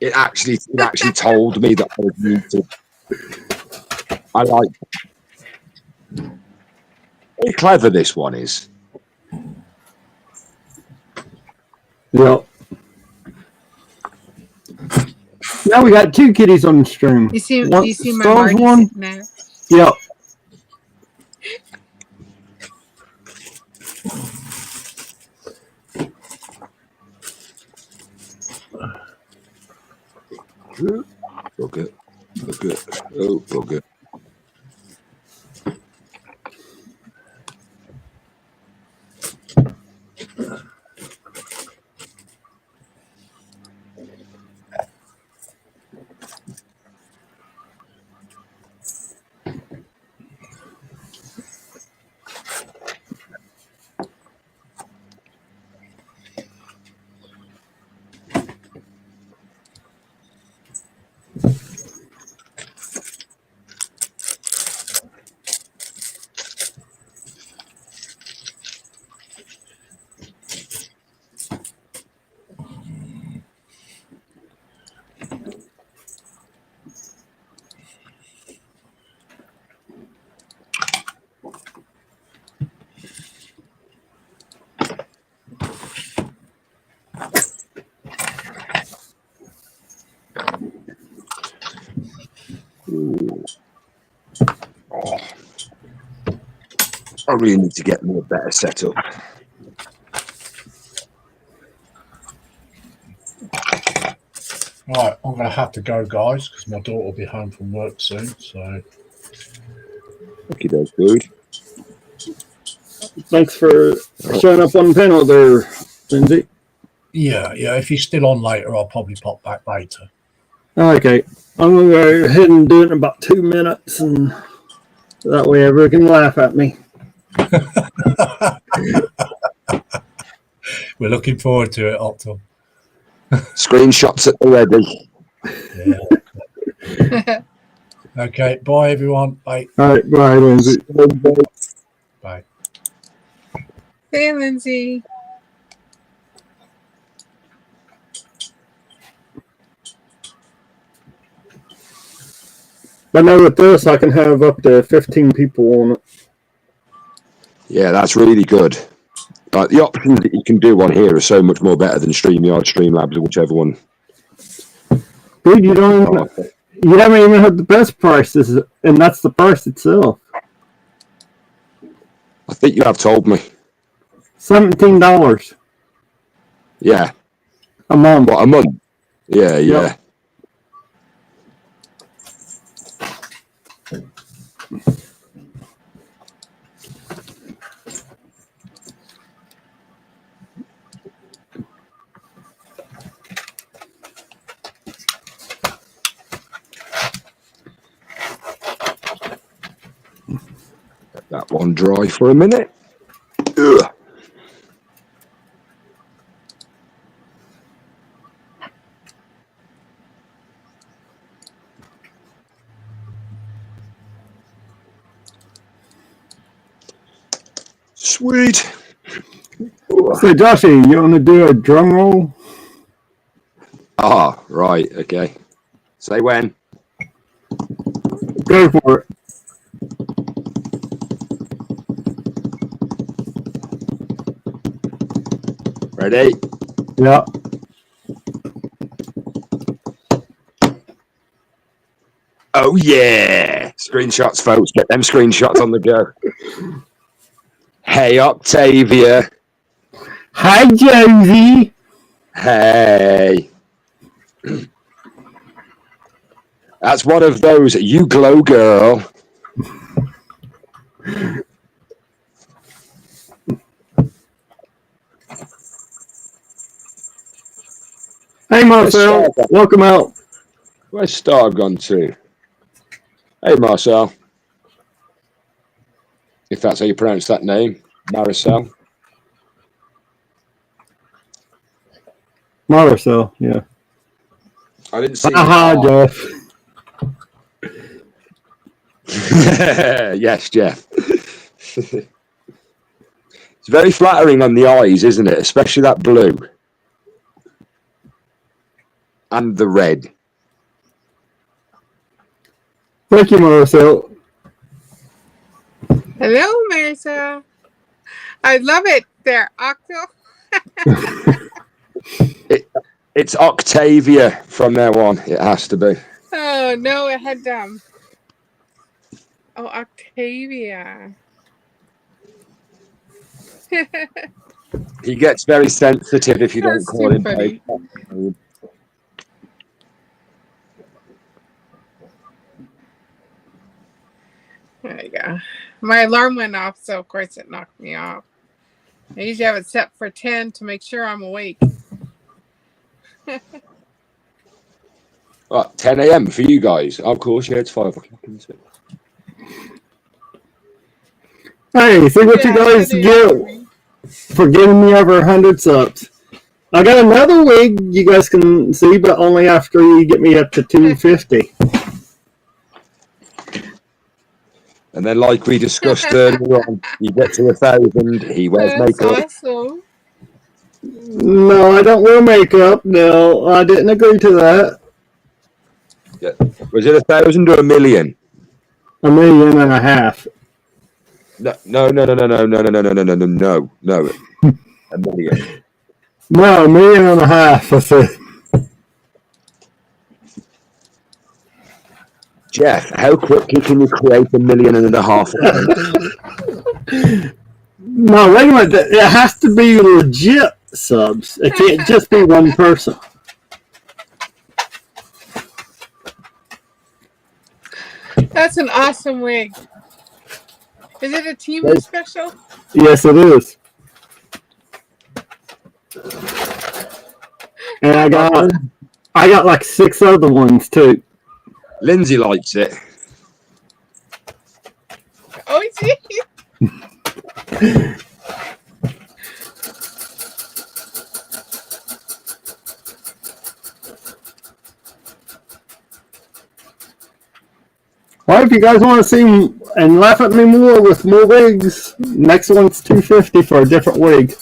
It actually told me that I was muted. I like Very clever, this one is.
Yep. Now we got 2 kitties on the stream.
You see,
One,
you see my
Stars
Marty
one.
sitting there.
Yep.
Bugger. Oh, bugger. I really need to get me a better setup.
Right, I'm going to have to go, guys, because my daughter will be home from work soon. So,
Okay, that's good.
Thanks for showing up on the panel there, Lindsay.
yeah. If you're still on later, I'll probably pop back later.
Okay. I'm going to go ahead and do it in about 2 minutes, and that way everyone can laugh at me.
We're looking forward to it, Optum.
Screenshots at the ready.
Yeah. Okay, bye, everyone. Bye.
All right. Bye, Lindsay.
Bye.
Hey, Lindsay.
I know with this, I can have up to 15 people on it.
Yeah, that's really good. Like the options that you can do on here are so much more better than StreamYard, Streamlabs, or whichever one.
Dude, you haven't even had the best prices, and that's the price itself.
I think you have told me.
$17
Yeah.
a month.
What, a month? Yeah, yeah.
Yep.
Let that one dry for a minute. Ugh. Sweet.
So, Joshy, you want to do a drum roll?
Ah, right, okay. Say when.
Go for it.
Ready?
Yeah.
Oh, yeah. Screenshots, folks. Get them screenshots on the go. Hey, Octavia.
Hi, Josie.
Hey. That's one of those. You glow, girl.
Hey, Marcel. Welcome out.
Where's Star gone to? Hey, Marcel. If that's how you pronounce that name. Marcel.
Marcel, yeah.
I didn't see
Aha, Jeff.
Yes, Jeff. It's very flattering on the eyes, isn't it? Especially that blue. And the red.
Thank you, Marcel.
Hello, Marissa. I love it there, Octo.
It's Octavia from now on. It has to be.
Oh no, it had Oh, Octavia.
He gets very sensitive if you don't
That's
call
too
him
funny.
Dave.
There you go. My alarm went off, so of course it knocked me off. I usually have it set for 10 to make sure I'm awake.
10 a.m. for you guys. Of course, yeah, it's 5 o'clock, isn't it?
Hey, see what you
Yeah,
guys
10 a.m. for
get
me.
for giving me over 100 subs. I got another wig you guys can see, but only after you get me up to 250.
And then, like we discussed earlier on, you get to 1,000, he wears
That's
makeup.
awesome.
No, I don't wear makeup. No, I didn't agree to that.
Yeah. Was it 1,000 or 1,000,000?
1.5 million.
No. 1,000,000.
No, 1.5 million. I said.
Jeff, how quickly can you create 1.5 million?
No, wait a minute. It has to be legit subs. It can't just be one person.
That's an awesome wig. Is it a Temu special?
Yes, it is. And I got like 6 other ones too.
Lindsay likes it.
Oh, gee.
Well, if you guys want to see and laugh at me more with more wigs, next one's 250 for a different wig.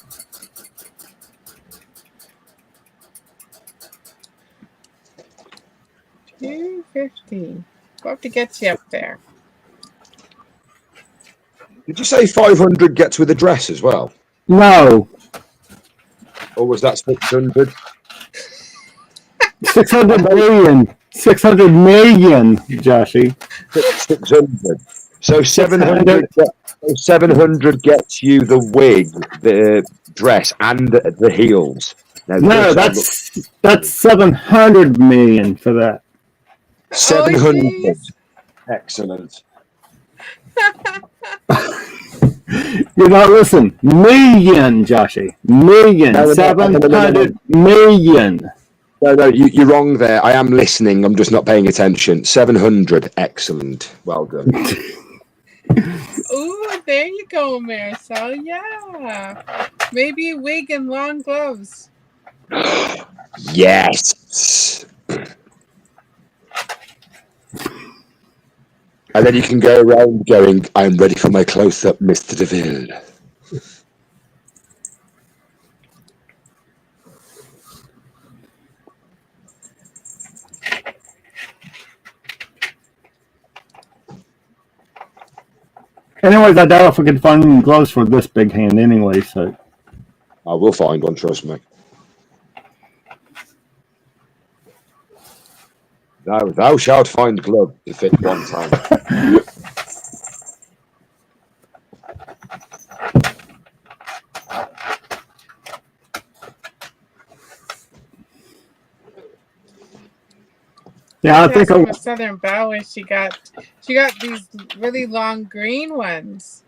$250. We'll have to get you up there.
Did you say 500 gets with a dress as well?
No,
Or was that 600?
600 million. 600 million, Joshy.
600. So 700 gets you the wig, the dress, and the heels. Now,
No, that's 700 million for that.
700.
Oh,
Excellent.
You're not listening. Million, Joshy. Million.
No.
700 million.
No, you're wrong there. I am listening. I'm just not paying attention. 700. Excellent. Well done.
Ooh, there you go, Marisol. Yeah. Maybe a wig and long gloves.
Yes. And then you can go around going, I'm ready for my close-up, Mr. DeVille.
Anyways, I doubt if we can find gloves for this big hand anyway, so.
I will find one, trust me. Thou shalt find glove to fit one time.
Yeah, I think
from a Southern Belle, she got these really long green ones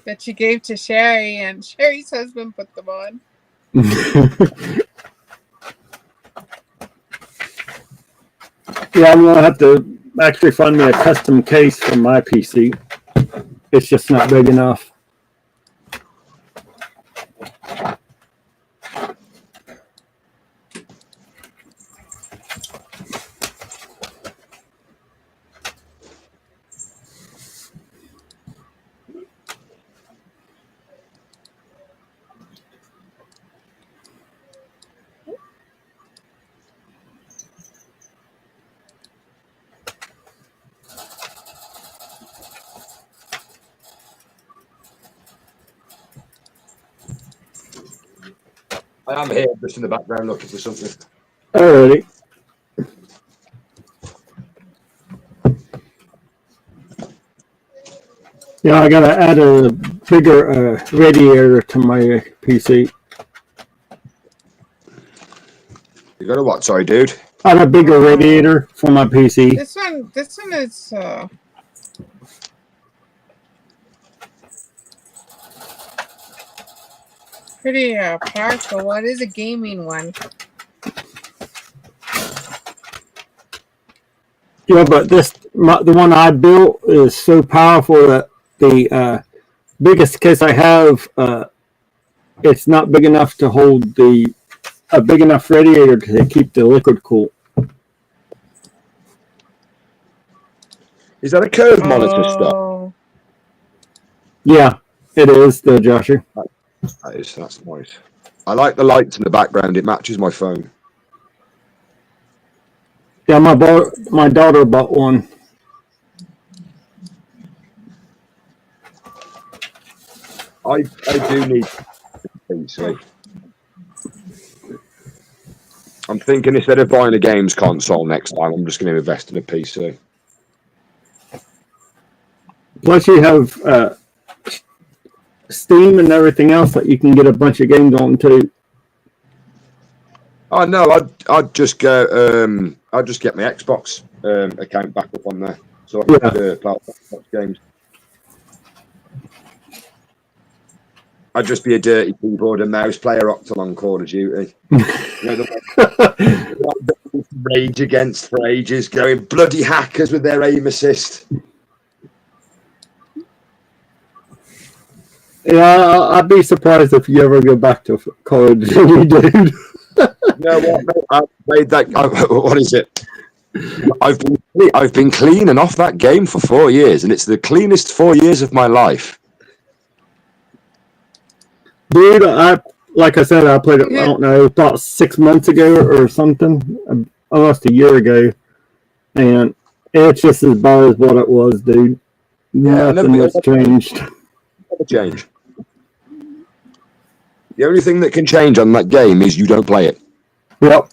that she gave to Sherry, and Sherry's husband put them on.
Yeah, I'm gonna have to actually find me a custom case for my PC. It's just not big enough.
I am here, just in the background looking for something.
Alrighty. Yeah, I gotta add a bigger radiator to my PC.
You got a what? Sorry, dude.
Add a bigger radiator for my PC.
This one is pretty powerful. What is a gaming one?
Yeah, but the one I built is so powerful that the biggest case I have, it's not big enough to hold a big enough radiator to keep the liquid cool.
Is that a curved monitor stuff?
Yeah, it is, though, Joshua.
That's nice. I like the lights in the background. It matches my phone.
Yeah, my daughter bought one.
I do need a PC. I'm thinking instead of buying a games console next time, I'm just going to invest in a PC.
Plus, you have Steam and everything else that you can get a bunch of games on too.
Oh no, I'd just go. I'd just get my Xbox account back up on there, so I can play Xbox games. I'd just be a dirty keyboard and mouse player Octalon Call of Duty. Rage Against for ages, going bloody hackers with their aim assist.
Yeah, I'd be surprised if you ever go back to Call of Duty, dude.
No, I've played that. What is it? I've been clean and off that game for 4 years, and it's the cleanest 4 years of my life.
Dude, like I said, I played it, I don't know, about 6 months ago or something, almost a year ago, and it's just as bad as what it was, dude. Nothing has changed.
Never change. The only thing that can change on that game is you don't play it.
Yep.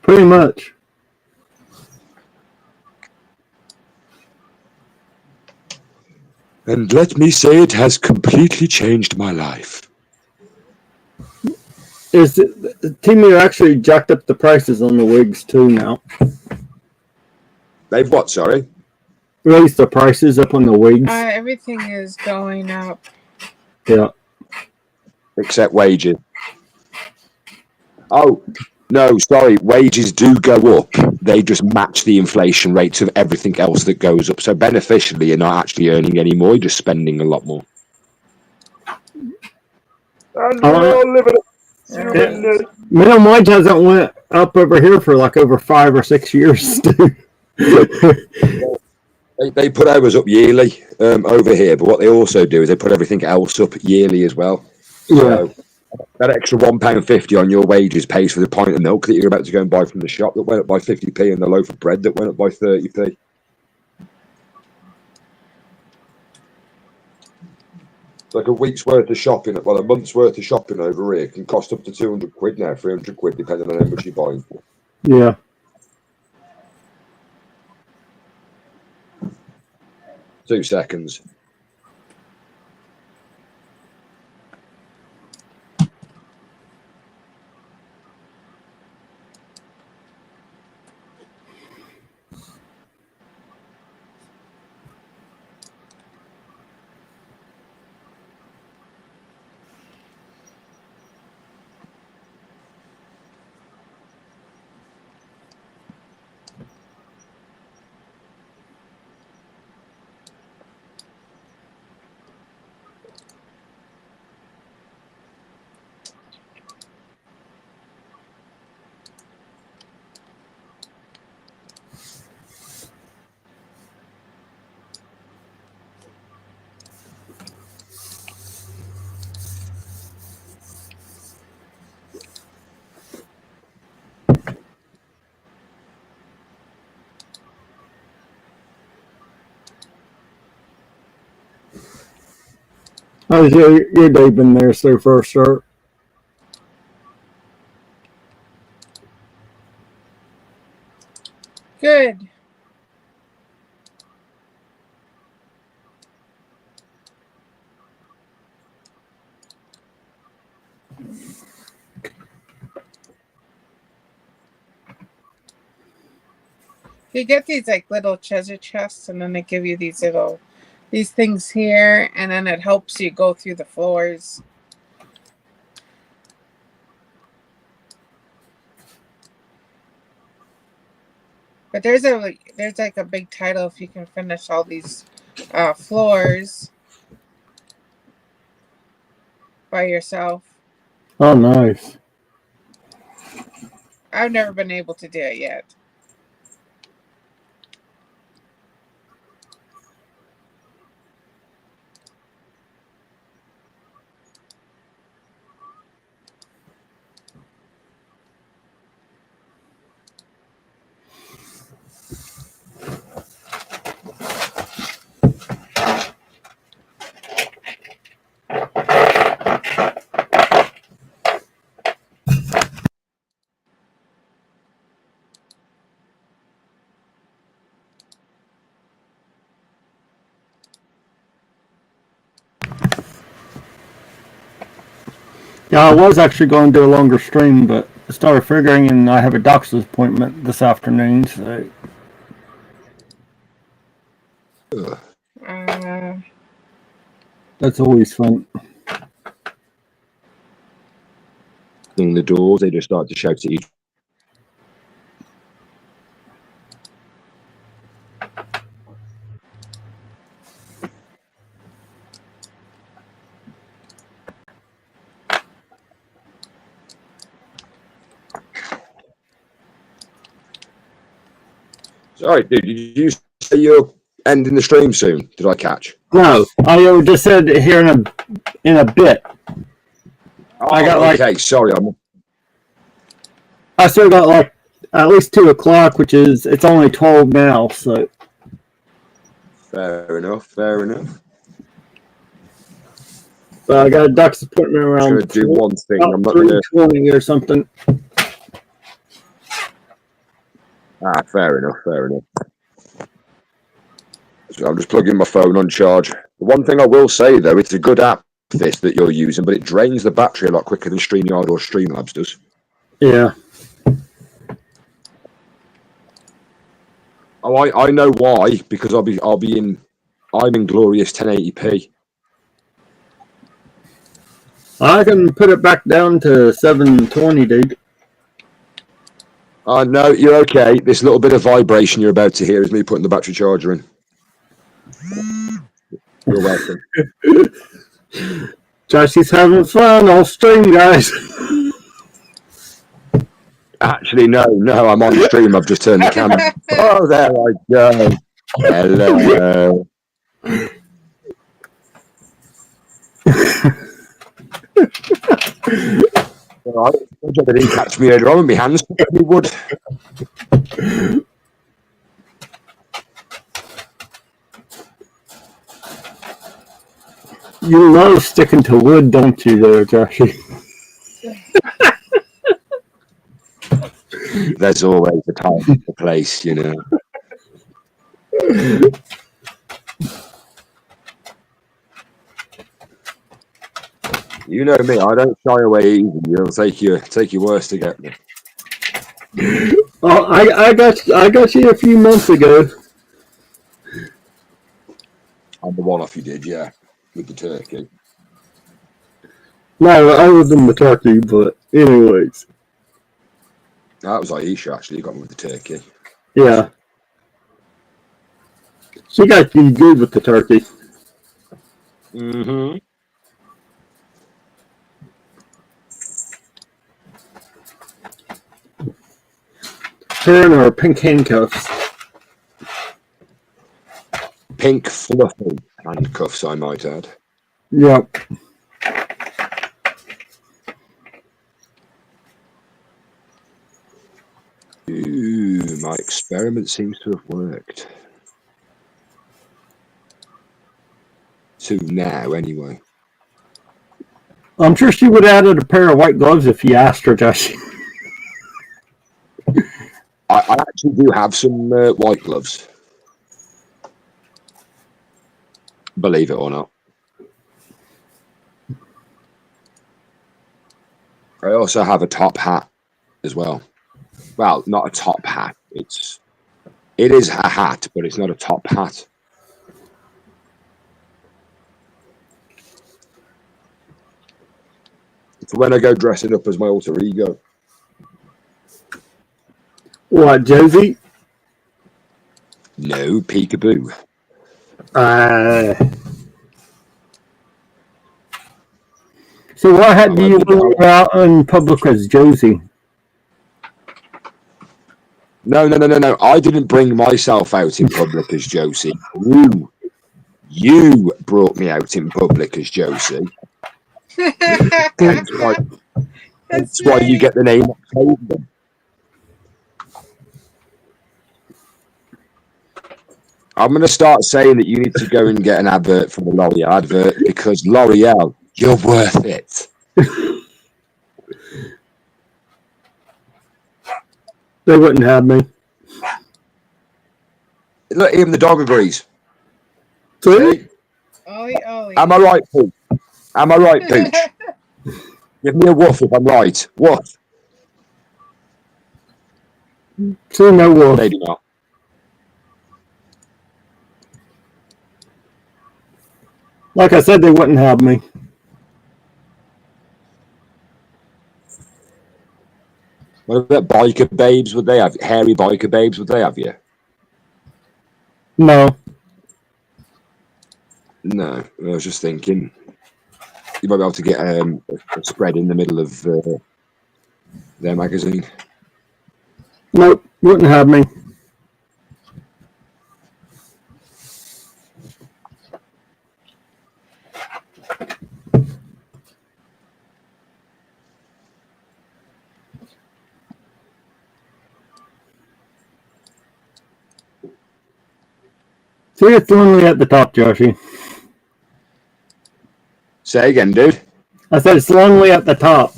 Pretty much.
And let me say it has completely changed my life.
Temu actually jacked up the prices on the wigs too now.
They've what, sorry?
Raised the prices up on the wigs.
Everything is going up.
Yeah.
Except wages. Oh, no, sorry. Wages do go up. They just match the inflation rates of everything else that goes up. So beneficially, you're not actually earning any more. You're just spending a lot more. And we're all living it.
Minimum wage hasn't went up over here for like over 5 or 6 years.
They put ours up yearly over here, but what they also do is they put everything else up yearly as well.
Yeah.
So that extra £1.50 on your wages pays for the pint of milk that you're about to go and buy from the shop that went up by 50p and the loaf of bread that went up by 30p. It's like a week's worth of shopping, well, a month's worth of shopping over here can cost up to 200 quid now, 300 quid, depending on how much you're buying.
Yeah.
Two seconds.
How's your day been there so far, sir?
Good. You get these like little treasure chests, and then they give you these things here, and then it helps you go through the floors. But there's like a big title if you can finish all these floors by yourself.
Oh, nice.
I've never been able to do it yet.
Yeah, I was actually going to do a longer stream, but I started figuring, and I have a doctor's appointment this afternoon, so
Uh,
that's always fun.
In the doors, they just start to shout at each. Sorry, dude, did you say you're ending the stream soon? Did I catch?
No, I just said here in a bit.
Oh,
I got
okay, sorry.
I still got like at least 2 o'clock, which is it's only 12 now, so
Fair enough, fair enough.
but I got a doctor's appointment around
Should do one thing. I'm not
3:20 or something.
Fair enough, fair enough. So I'm just plugging my phone on charge. The one thing I will say, though, it's a good app, this, that you're using, but it drains the battery a lot quicker than StreamYard or Streamlabs does.
Yeah.
Oh, I know why, because I'm in glorious 1080p.
I can put it back down to 720, dude.
No, you're okay. This little bit of vibration you're about to hear is me putting the battery charger in. You're welcome.
Joshy's having fun off stream, guys.
Actually, no, I'm on stream. I've just turned the camera. Oh, there I go. Hello. All right. I didn't catch me earlier on with my hands. Me would.
You love sticking to wood, don't you, there, Joshy?
There's always a time and a place, you know. You know me, I don't shy away easy. You'll take your worst to get me.
Oh, I got you a few months ago.
On the one-off you did, yeah, with the turkey.
No, other than the turkey, but anyways.
That was Aisha, actually, got me with the turkey.
Yeah. She got you good with the turkey.
Mm-hmm.
Her and her pink handcuffs.
Pink fluffy handcuffs, I might add.
Yep.
Ooh, my experiment seems to have worked. To now, anyway.
I'm sure she would have added a pair of white gloves if you asked her, Josh.
I actually do have some white gloves. Believe it or not. I also have a top hat as well. Well, not a top hat. It is a hat, but it's not a top hat. For when I go dressing up as my alter ego.
What, Josie?
No, peekaboo.
So why had you go out in public as Josie?
No. I didn't bring myself out in public as Josie. You brought me out in public as Josie. That's why you get the name October. I'm going to start saying that you need to go and get an advert for the L'Oreal advert because L'Oreal, you're worth it.
They wouldn't have me.
Look, even the dog agrees.
See?
Ollie, Ollie.
Am I right, Pooch? Am I right, Pooch? Give me a woof if I'm right. Woof.
See, no wolf.
Maybe not.
Like I said, they wouldn't have me.
What about biker babes? Would they have hairy biker babes? Would they have you?
No.
No, I was just thinking you might be able to get a spread in the middle of their magazine.
Nope, wouldn't have me. See, it's lonely at the top, Joshy.
Say again, dude.
I said it's lonely at the top.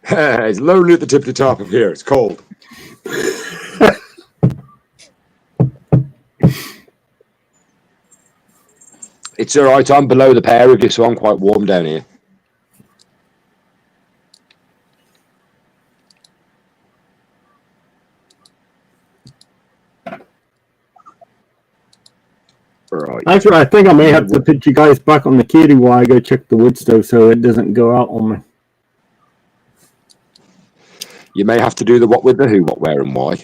It's lonely at the tip of the top of here. It's cold. It's all right. I'm below the pair of you, so I'm quite warm down here. Right.
Actually, I think I may have to put you guys back on the kitty while I go check the wood stove so it doesn't go out on me.
You may have to do the what with the who, what, where, and why.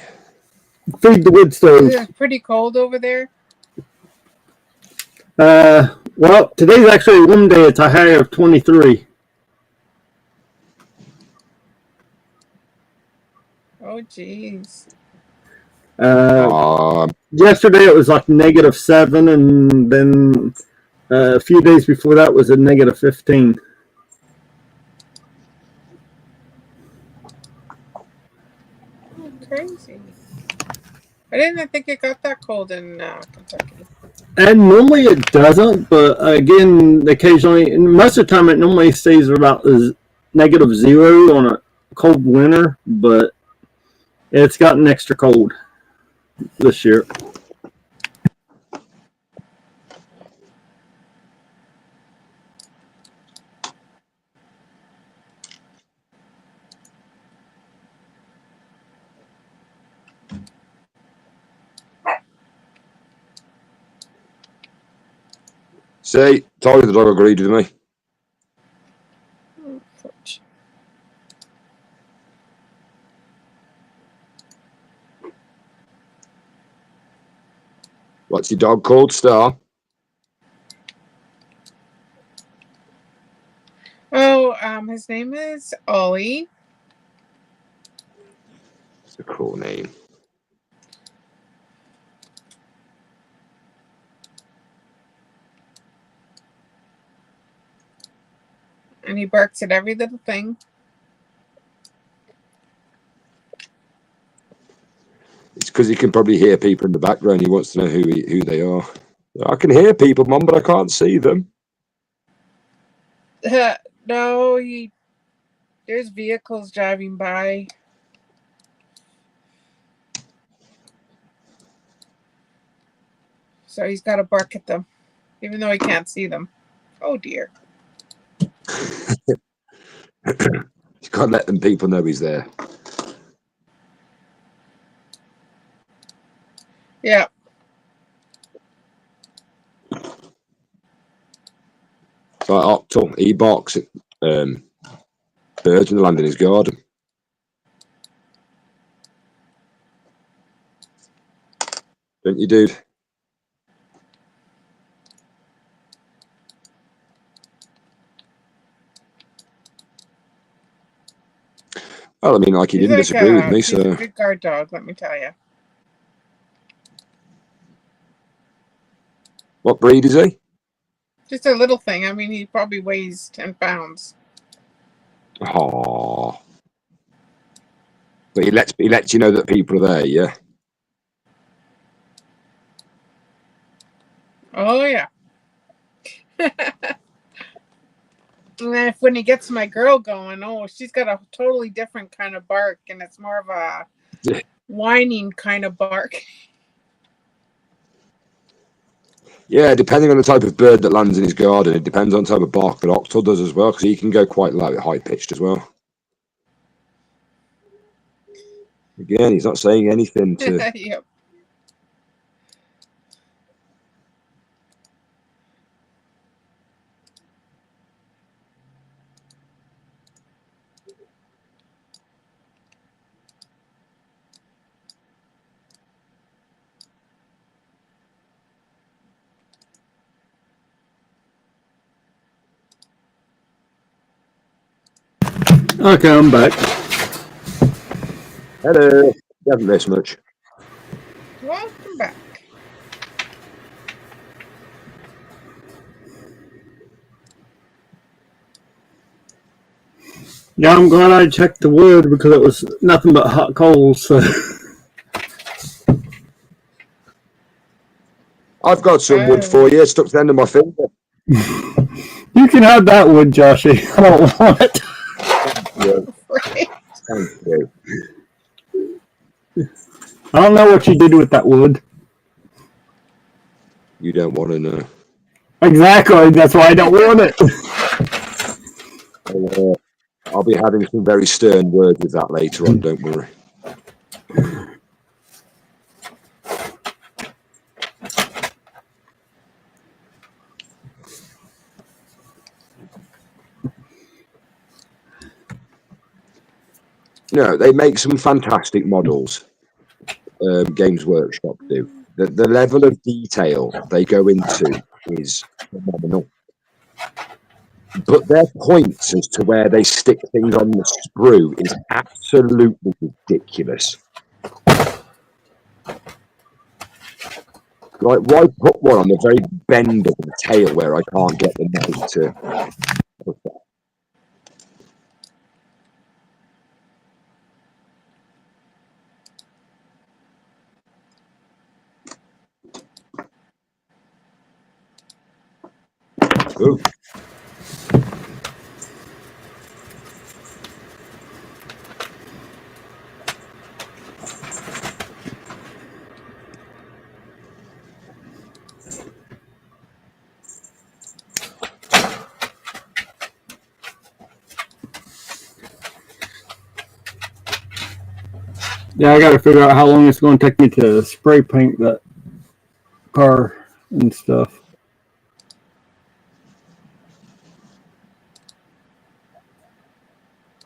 Feed the wood stove.
Is it pretty cold over there?
Well, today's actually one day. It's a high of 23.
Oh, jeez.
Yesterday it was like -7, and then a few days before that was a -15.
Oh, crazy. I didn't think it got that cold in Kentucky.
And normally it doesn't, but again, occasionally, and most of the time, it normally stays about -0 on a cold winter, but it's gotten extra cold this year.
See, told you the dog agreed with me.
Oh, Fudge.
What's your dog called, Star?
Oh, his name is Ollie.
It's a cool name.
And he barks at every little thing.
It's because he can probably hear people in the background. He wants to know who they are. I can hear people, Mum, but I can't see them.
No, there's vehicles driving by. So he's got to bark at them, even though he can't see them. Oh dear.
He's got to let them people know he's there.
Yeah.
Like Octal, he barks at birds when they land in his garden. Don't you, dude? Well, I mean, like, he
He's
didn't
like
disagree with me,
he's
so...
a good guard dog, let me tell you.
What breed is he?
Just a little thing. I mean, he probably weighs 10 pounds.
Aww. But he lets you know that people are there, yeah?
Oh, yeah. And then when he gets my girl going, oh, she's got a totally different kind of bark, and it's more of a whining kind of bark.
Yeah, depending on the type of bird that lands in his garden, it depends on the type of bark, but Octal does as well, because he can go quite low, high-pitched as well. Again, he's not saying anything to...
Yep.
Okay, I'm back.
Hello. You haven't missed much.
Welcome back.
Yeah, I'm glad I checked the wood because it was nothing but hot coals. So.
I've got some wood for you, stuck to the end of my finger.
You can have that wood, Joshy. I don't want it.
Right.
Thank you.
I don't know what you did with that wood.
You don't want to know.
Exactly. That's why I don't want it.
I'll be having some very stern words with that later on, don't worry. No, they make some fantastic models. Games Workshop do. The level of detail they go into is phenomenal. But their points as to where they stick things on the sprue is absolutely ridiculous. Like, why put one on the very bend of the tail where I can't get the knife to... Ooh.
Yeah, I got to figure out how long it's going to take me to spray paint that car and stuff.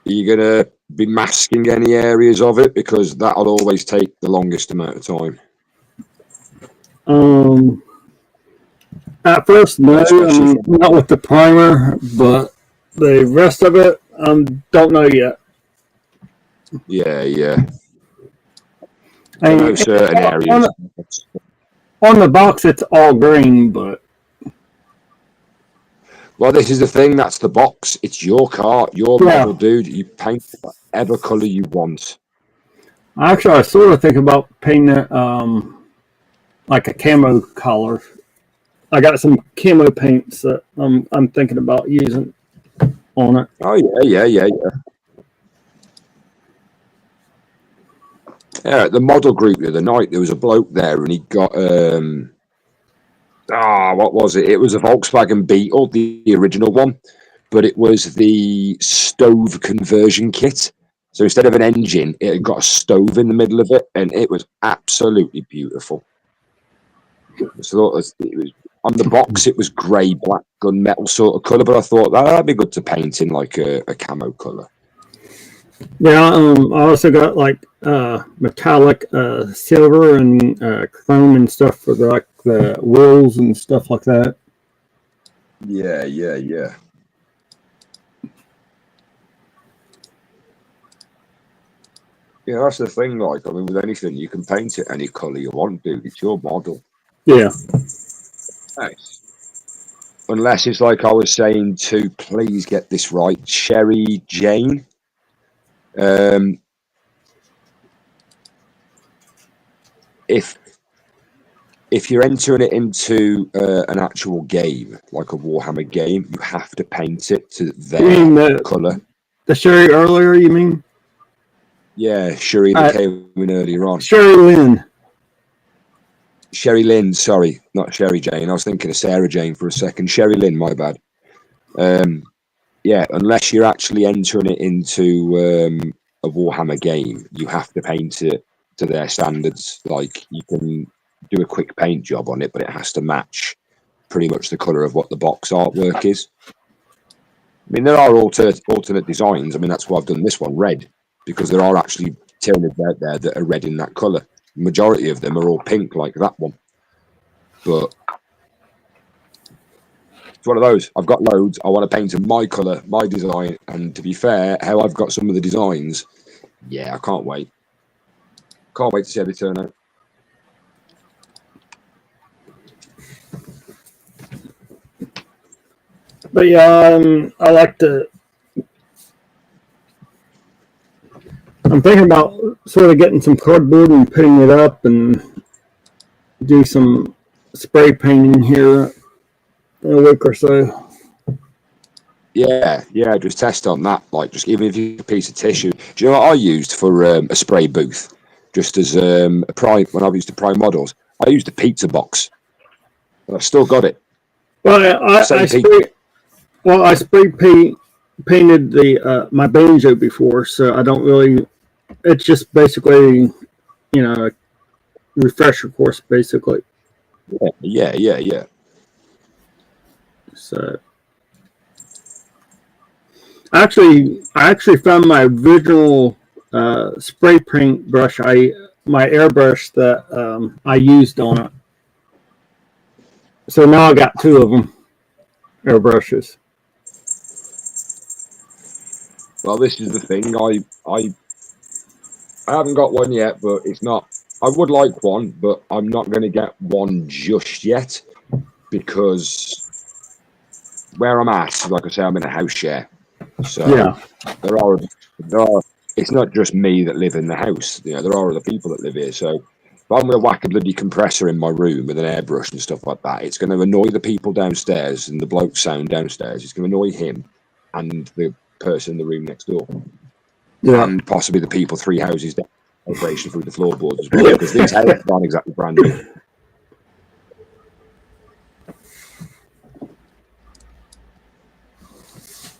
Are you going to be masking any areas of it? Because that'll always take the longest amount of time.
At first, no, not with the primer, but the rest of it, don't know yet.
Yeah.
I
know certain areas.
On the box, it's all green, but...
Well, this is the thing. That's the box. It's your car, your model, dude. You paint whatever color you want.
Actually, I sort of think about painting it like a camo color. I got some camo paints that I'm thinking about using on it.
Oh yeah. Yeah, at the model group the other night, there was a bloke there, and he got what was it? It was a Volkswagen Beetle, the original one, but it was the stove conversion kit. So instead of an engine, it had got a stove in the middle of it, and it was absolutely beautiful. So it was on the box. It was grey, black, gunmetal sort of colour, but I thought that'd be good to paint in like a camo colour.
Yeah, I also got like metallic silver and chrome and stuff for the wheels and stuff like that.
Yeah. Yeah, that's the thing. Like, I mean, with anything, you can paint it any colour you want, dude. It's your model.
Yeah.
Nice. Unless it's like I was saying to, please get this right, Sherry Jane. If you're entering it into an actual game, like a Warhammer game, you have to paint it to their colour.
The Sherry earlier, you mean?
Yeah, Sherry that came in earlier on.
Sherry Lynn.
Sherry Lynn, sorry, not Sherry Jane. I was thinking of Sarah Jane for a second. Sherry Lynn, my bad. Yeah, unless you're actually entering it into a Warhammer game, you have to paint it to their standards. Like, you can do a quick paint job on it, but it has to match pretty much the colour of what the box artwork is. I mean, there are alternate designs. I mean, that's why I've done this one red, because there are actually Tyranids out there that are red in that colour. The majority of them are all pink like that one. But it's one of those. I've got loads. I want to paint in my colour, my design. And to be fair, how I've got some of the designs, yeah, I can't wait. Can't wait to see how they turn out.
But yeah, I like to. I'm thinking about sort of getting some cardboard and putting it up and do some spray painting here in a week or so.
Yeah, just test on that. Like, just even if you a piece of tissue. Do you know what I used for a spray booth? Just as a prime, when I used to prime models, I used a pizza box. And I've still got it.
Well, I spray painted the my banjo before, so I don't really. It's just basically, a refresher course, basically.
Yeah.
So, I actually found my original spray paint brush. My airbrush that I used on it. So now I got two of them, airbrushes.
Well, this is the thing. I haven't got one yet, but it's not. I would like one, but I'm not going to get one just yet because where I'm at, like I say, I'm in a house share. So
yeah,
there are. It's not just me that live in the house. There are other people that live here. So if I'm going to whack a bloody compressor in my room with an airbrush and stuff like that, it's going to annoy the people downstairs and the bloke's sound downstairs. It's going to annoy him and the person in the room next door.
yeah.
And possibly the people 3 houses down, vibration through the floorboards as well, because these houses aren't exactly brand new.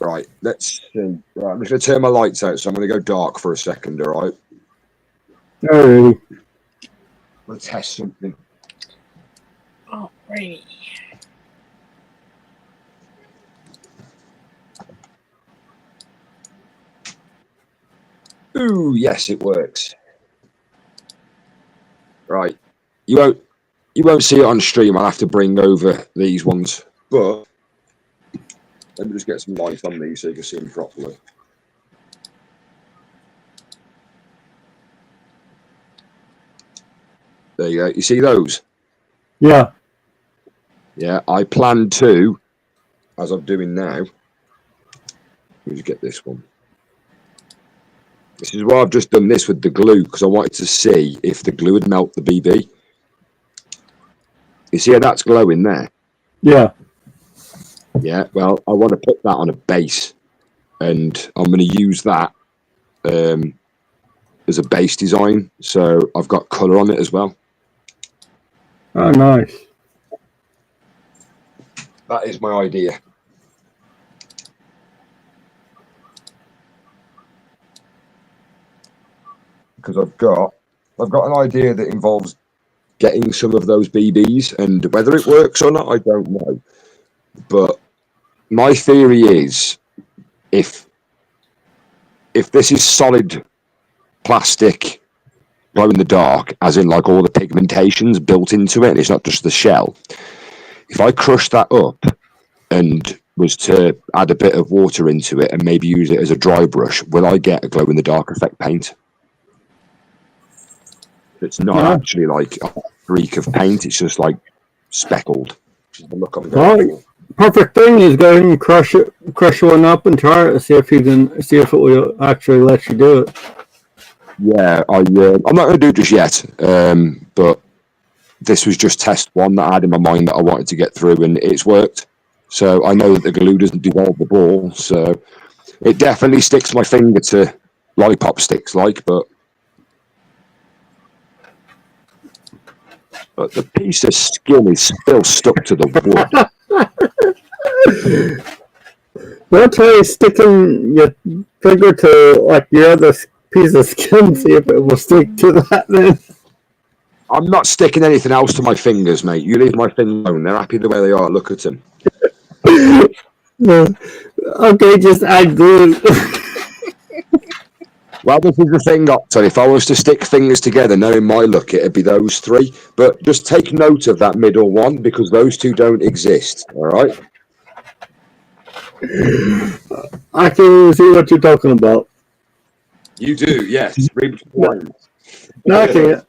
Right, let's see. Right, I'm just going to turn my lights out, so I'm going to go dark for a second, all right?
Alrighty.
Let's test something.
Alrighty.
Ooh, yes, it works. Right, you won't see it on stream. I'll have to bring over these ones, but let me just get some light on these so you can see them properly. There you go. You see those?
Yeah.
Yeah, I plan to, as I'm doing now. Let me just get this one. This is why I've just done this with the glue, because I wanted to see if the glue would melt the BB. You see how that's glowing there?
Yeah.
Yeah, well, I want to put that on a base, and I'm going to use that as a base design. So I've got colour on it as well.
Oh, nice.
That is my idea. Because I've got an idea that involves getting some of those BBs, and whether it works or not, I don't know. But my theory is, if this is solid plastic glow in the dark, as in like all the pigmentations built into it, and it's not just the shell, if I crush that up and was to add a bit of water into it and maybe use it as a dry brush, will I get a glow in the dark effect paint? It's not actually like a streak of paint, it's just like speckled, which is the look I'm going for.
Perfect thing is go ahead and crush one up and try it and see if it will actually let you do it.
Yeah, I'm not going to do it just yet, but this was just test one that I had in my mind that I wanted to get through, and it's worked. So I know that the glue doesn't dissolve the ball, so it definitely sticks my finger to lollipop sticks, but the piece of skin is still stuck to the wood.
Don't try sticking your finger to like your other piece of skin, see if it will stick to that then.
I'm not sticking anything else to my fingers, mate. You leave my fingers alone. They're happy the way they are. Look at them.
Okay, just add glue.
Well, this is the thing, Octo. If I was to stick fingers together, knowing my luck, it'd be those three. But just take note of that middle one, because those two don't exist. All right?
I can see what you're talking about.
You do, yes. Read between the lines.
No, I can't.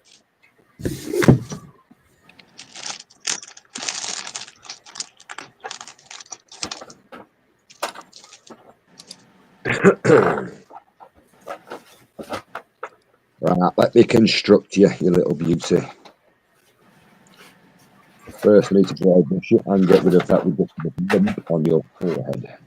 Right, let me construct you, you little beauty. First, I need to dry brush it and get rid of that ridiculous lump on your forehead.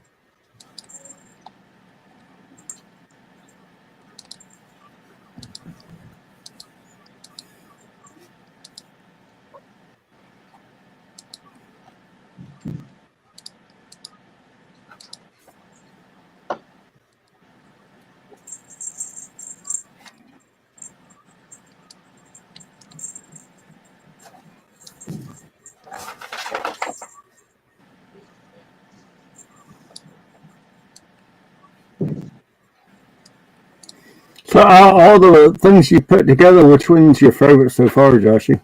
So all the things you put together, which one's your favorite so far, Joshy?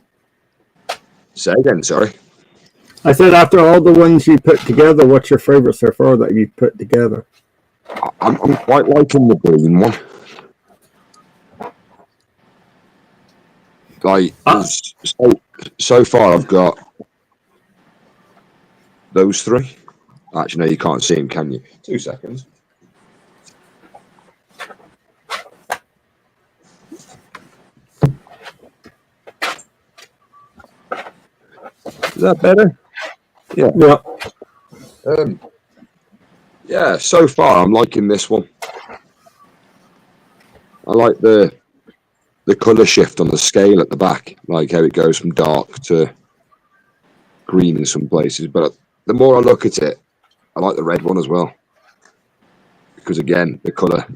Say again, sorry.
I said after all the ones you put together, what's your favorite so far that you put together?
I'm quite liking the green one. Like, so far I've got those three. Actually, no, you can't see them, can you? 2 seconds. Is that better? Yeah. Yeah, so far I'm liking this one. I like the colour shift on the scale at the back, like how it goes from dark to green in some places. But the more I look at it, I like the red one as well. Because again, the colour,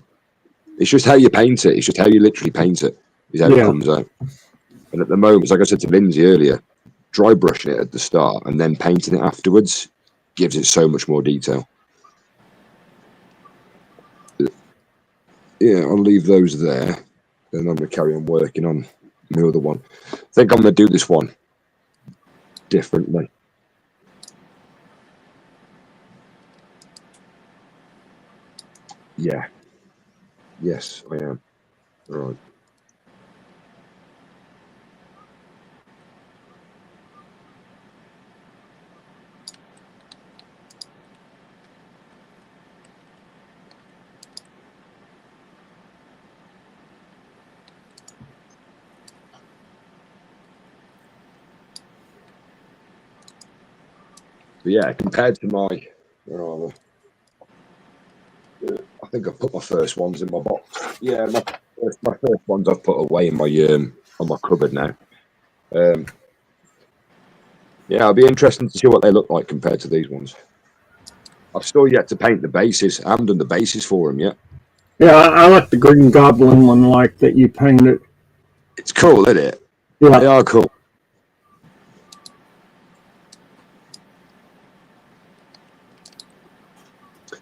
it's just how you paint it. It's just how you literally paint it, is how it comes out. And at the moment, like I said to Lindsay earlier, dry brushing it at the start and then painting it afterwards gives it so much more detail. Yeah, I'll leave those there. Then I'm going to carry on working on the other one. I think I'm going to do this one differently. Yeah. Yes, I am. All right. But yeah, compared to my, I think I've put my first ones in my box. Yeah, my first ones I've put away in my on my cupboard now. Yeah, it'll be interesting to see what they look like compared to these ones. I've still yet to paint the bases. I haven't done the bases for them yet.
Yeah, I like the Green Goblin one, like that you painted.
It's cool, isn't it?
Yeah,
They are cool.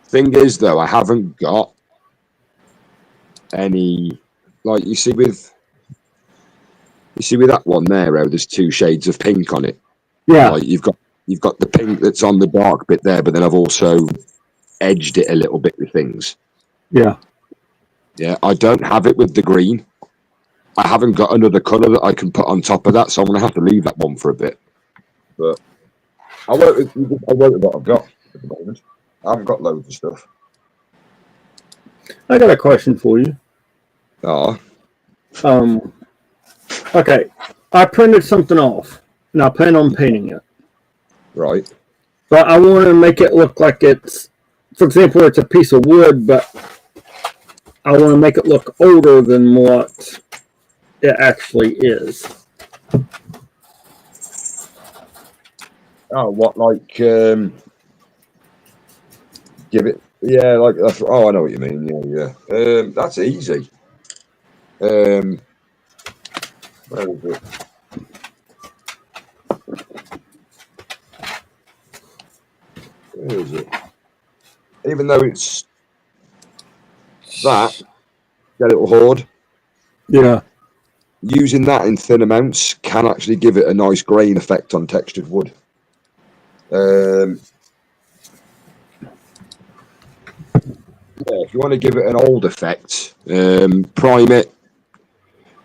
Thing is, though, I haven't got any, like you see with that one there, how there's 2 shades of pink on it.
yeah,
Like you've got the pink that's on the dark bit there, but then I've also edged it a little bit with things.
yeah.
Yeah, I don't have it with the green. I haven't got another colour that I can put on top of that, so I'm gonna have to leave that one for a bit. But I work with what I've got at the moment. I haven't got loads of stuff.
I got a question for you.
Oh,
Okay, I printed something off, and I plan on painting it.
right.
But I want to make it look like it's, for example, it's a piece of wood, but I want to make it look older than what it actually is.
Oh, what, like, give it, yeah, like, oh, I know what you mean, yeah. That's easy. Where is it? Where is it? Even though it's that little hoard,
Yeah,
using that in thin amounts can actually give it a nice grain effect on textured wood. Yeah, if you want to give it an old effect, prime it,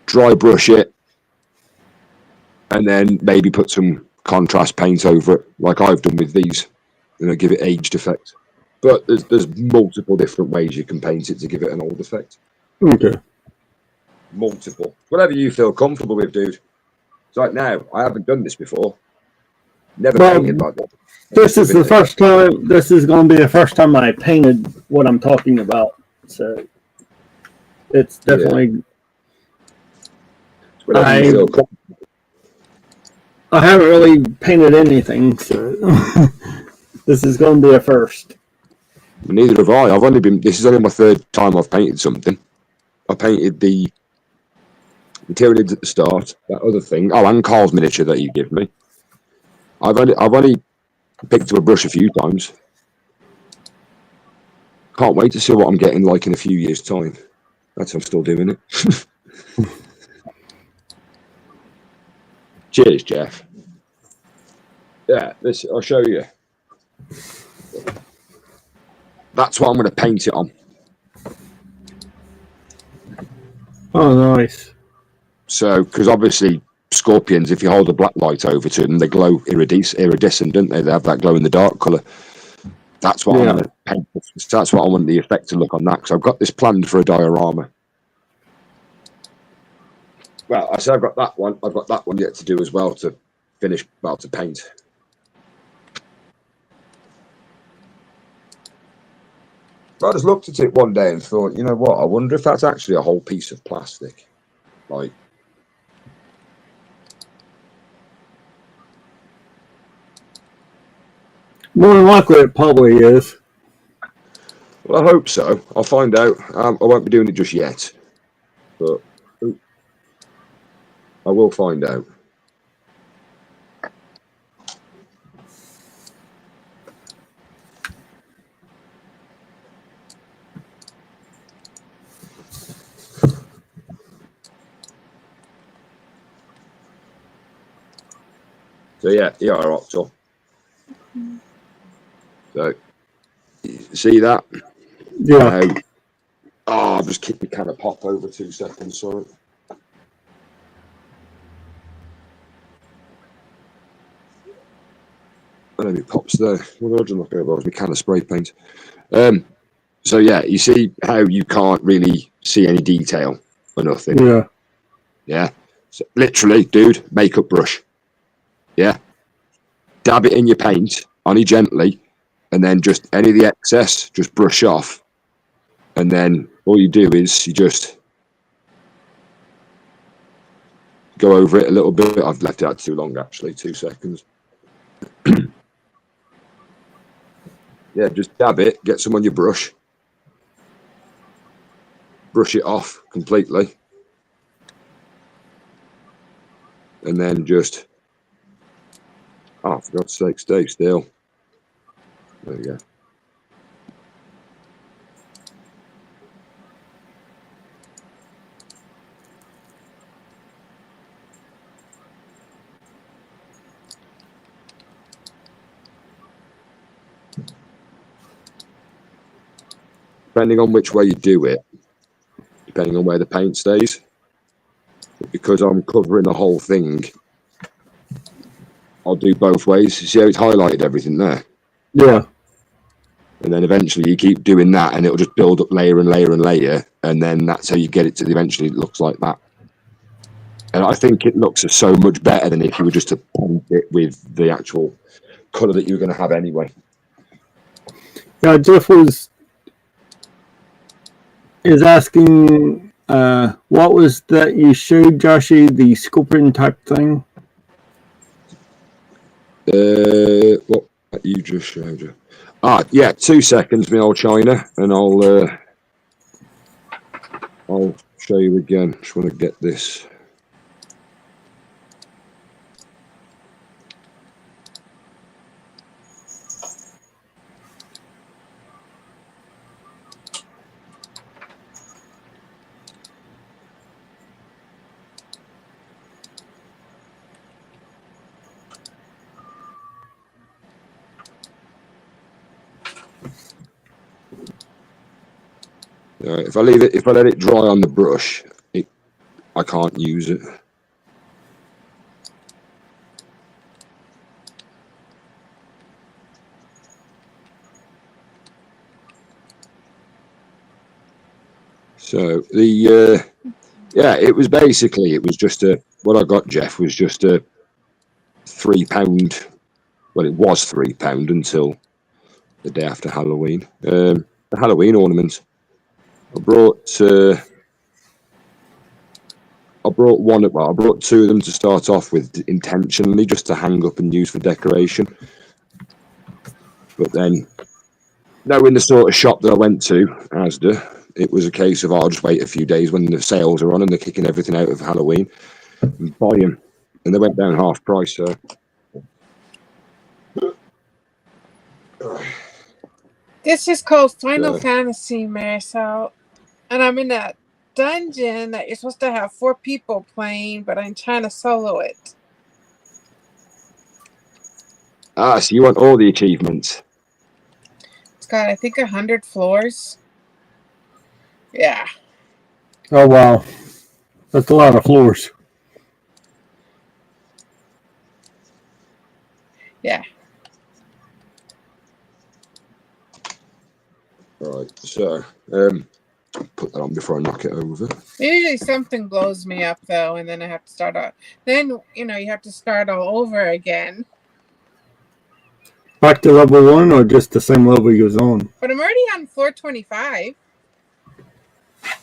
dry brush it, and then maybe put some contrast paint over it, like I've done with these, and give it aged effect. But there's multiple different ways you can paint it to give it an old effect.
okay.
Multiple. Whatever you feel comfortable with, dude. It's like now, I haven't done this before. Never painted like that.
This is the first time, this is going to be the first time I painted what I'm talking about. So it's definitely,
Whatever you feel comfortable.
I haven't really painted anything, so this is going to be a first.
Neither have I. This is only my 3rd time I've painted something. I painted the Tyranids at the start, that other thing. Oh, and Carl's miniature that you give me. I've only picked up a brush a few times. Can't wait to see what I'm getting like in a few years' time. That's how I'm still doing it. Cheers, Jeff. Yeah, this I'll show you. That's what I'm going to paint it on.
Oh, nice.
So, because obviously scorpions, if you hold a black light over to them, they glow iridescent, don't they? They have that glow in the dark colour. That's what I'm going to paint. That's what I want the effect to look on that. Because I've got this planned for a diorama. Well, I said I've got that one. I've got that one yet to do as well to finish, well, to paint. I just looked at it one day and thought, you know what? I wonder if that's actually a whole piece of plastic. Like,
more than likely it probably is.
well, I hope so. I'll find out. I won't be doing it just yet, but I will find out. So yeah, you are Octo. So see that?
Yeah.
Oh, I've just kicked the can of pop over 2 seconds, sorry. I don't know, it pops there. What did I look over? My can of spray paint. So yeah, you see how you can't really see any detail or nothing.
Yeah.
Yeah. So literally, dude, makeup brush. Yeah. Dab it in your paint, only gently, and then just any of the excess, just brush off. And then all you do is you just go over it a little bit. I've left it out too long, actually, 2 seconds. Yeah, just dab it, get some on your brush, brush it off completely, and then just, oh, for God's sake, stay still. There you go. Depending on which way you do it, depending on where the paint stays, because I'm covering the whole thing, I'll do both ways. You see how it's highlighted everything there?
Yeah.
And then eventually you keep doing that and it'll just build up layer and layer and layer, and then that's how you get it to eventually it looks like that. And I think it looks so much better than if you were just to paint it with the actual colour that you were going to have anyway.
Yeah, Jeff is asking, what was that you showed, Joshy, the sculpting type thing?
What you just showed you? Ah, yeah, 2 seconds, my old China, and I'll show you again. Just want to get this. If I let it dry on the brush, I can't use it. So it was just what I got, Jeff, was just a £3. Well, it was £3 until the day after Halloween. The Halloween ornaments. I brought 2 of them to start off with intentionally, just to hang up and use for decoration. But then, knowing the sort of shop that I went to, Asda, it was a case of I'll just wait a few days when the sales are on and they're kicking everything out of Halloween and buy them. And they went down half price, so.
This is called Final Fantasy, Marisol. And I'm in a dungeon that you're supposed to have 4 people playing, but I'm trying to solo it.
Ah, so you want all the achievements?
It's got, I think, 100 floors. Yeah.
Oh, wow. That's a lot of floors.
Yeah.
Right, so put that on before I knock it over.
Usually something blows me up, though, and then I have to start out. Then, you have to start all over again.
Back to level 1 or just the same level you was on?
But I'm already on floor 25.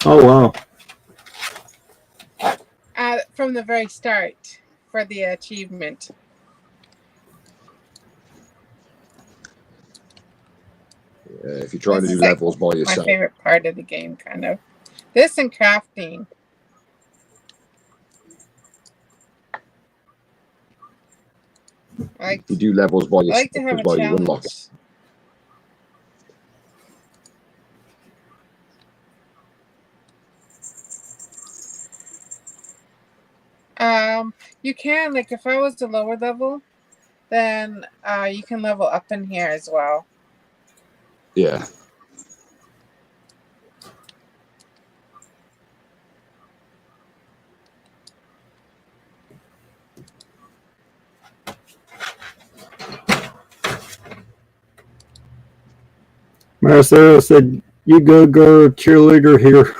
Oh, wow.
From the very start for the achievement.
If you're trying to do levels by yourself.
My favorite part of the game, kind of. This and crafting.
You do levels by yourself.
I like to have a challenge. You can, like, if I was the lower level, then you can level up in here as well.
Yeah.
Marcelo said, "You go cheerleader here."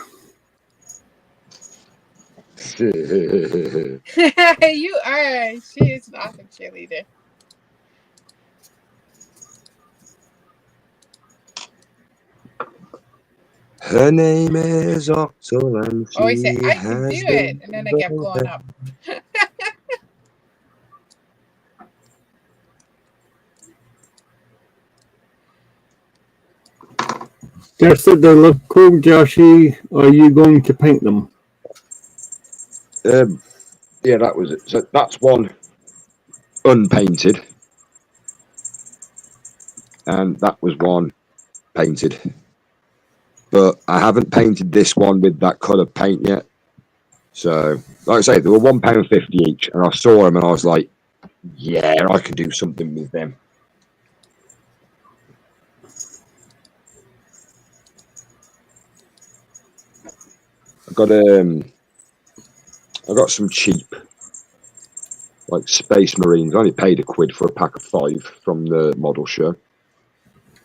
You are. She is an awesome cheerleader.
Her name is Octal, and she
I say, I can do it, and then I get blown up.
Jeff said they look cool, Joshy. Are you going to paint them?
Yeah, that was it. So that's one unpainted, and that was one painted. But I haven't painted this one with that colour paint yet. So, like I say, they were £1.50 each, and I saw them and I was like, yeah, I can do something with them. I got some cheap, like Space Marines. I only paid £1 for a pack of 5 from the model show.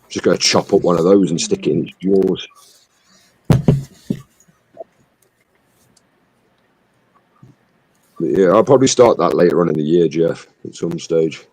Just going to chop up one of those and stick it in its jaws. But yeah, I'll probably start that later on in the year, Jeff, at some stage.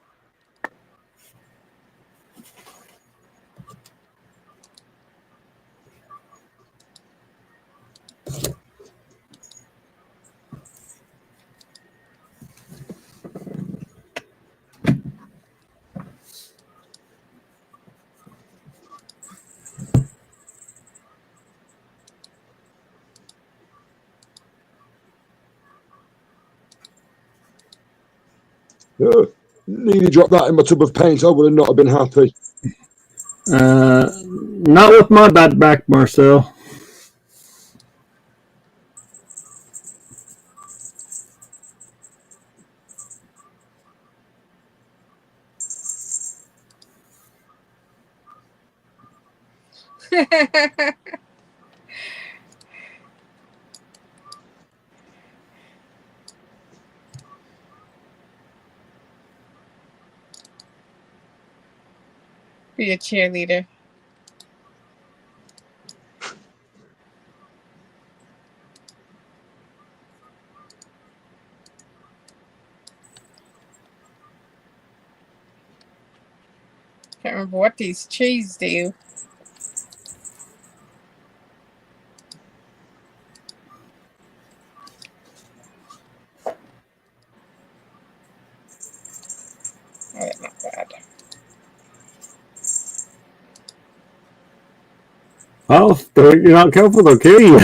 Oh, nearly dropped that in my tub of paint. I would have not have been happy.
Not with my bad back, Marcel.
Be a cheerleader. Can't remember what these trees do. Oh, that's not bad.
Well, if you're not careful, they'll kill you.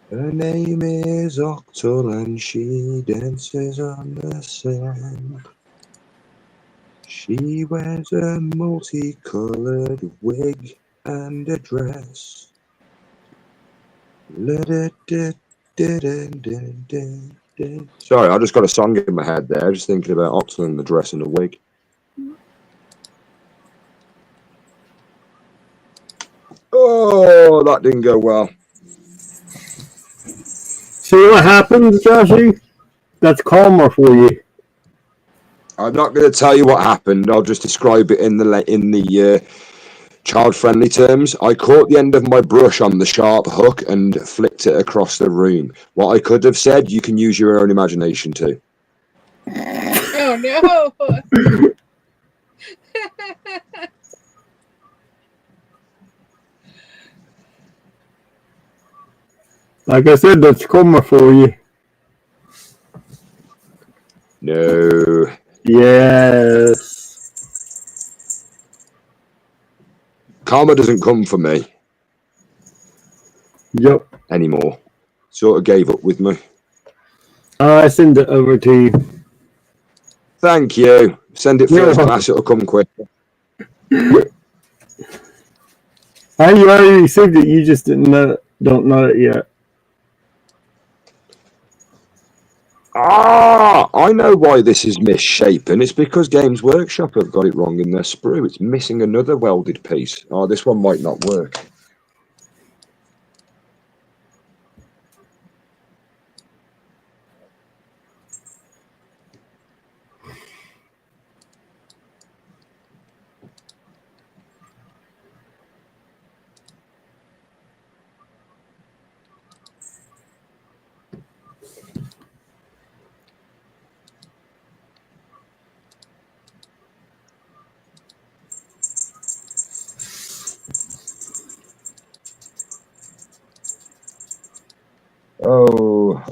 Her name is Octal and she dances on the sand. She wears a multicolored wig and a dress. Sorry, I just got a song in my head there, just thinking about Octal and the dress and the wig. Oh, that didn't go well.
See what happens, Joshy? That's karma for you.
I'm not going to tell you what happened. I'll just describe it in the child-friendly terms. I caught the end of my brush on the sharp hook and flicked it across the room. What I could have said, you can use your own imagination too.
Oh no!
Like I said, that's karma for you.
No.
Yes.
Karma doesn't come for me
Yep.
anymore. Sort of gave up with me.
I send it over to you.
Thank you. Send it
You're
first
welcome.
class, it'll come quick.
I already received it. You just don't know it yet.
Ah, I know why this is misshapen. It's because Games Workshop have got it wrong in their sprue. It's missing another welded piece. Oh, this one might not work.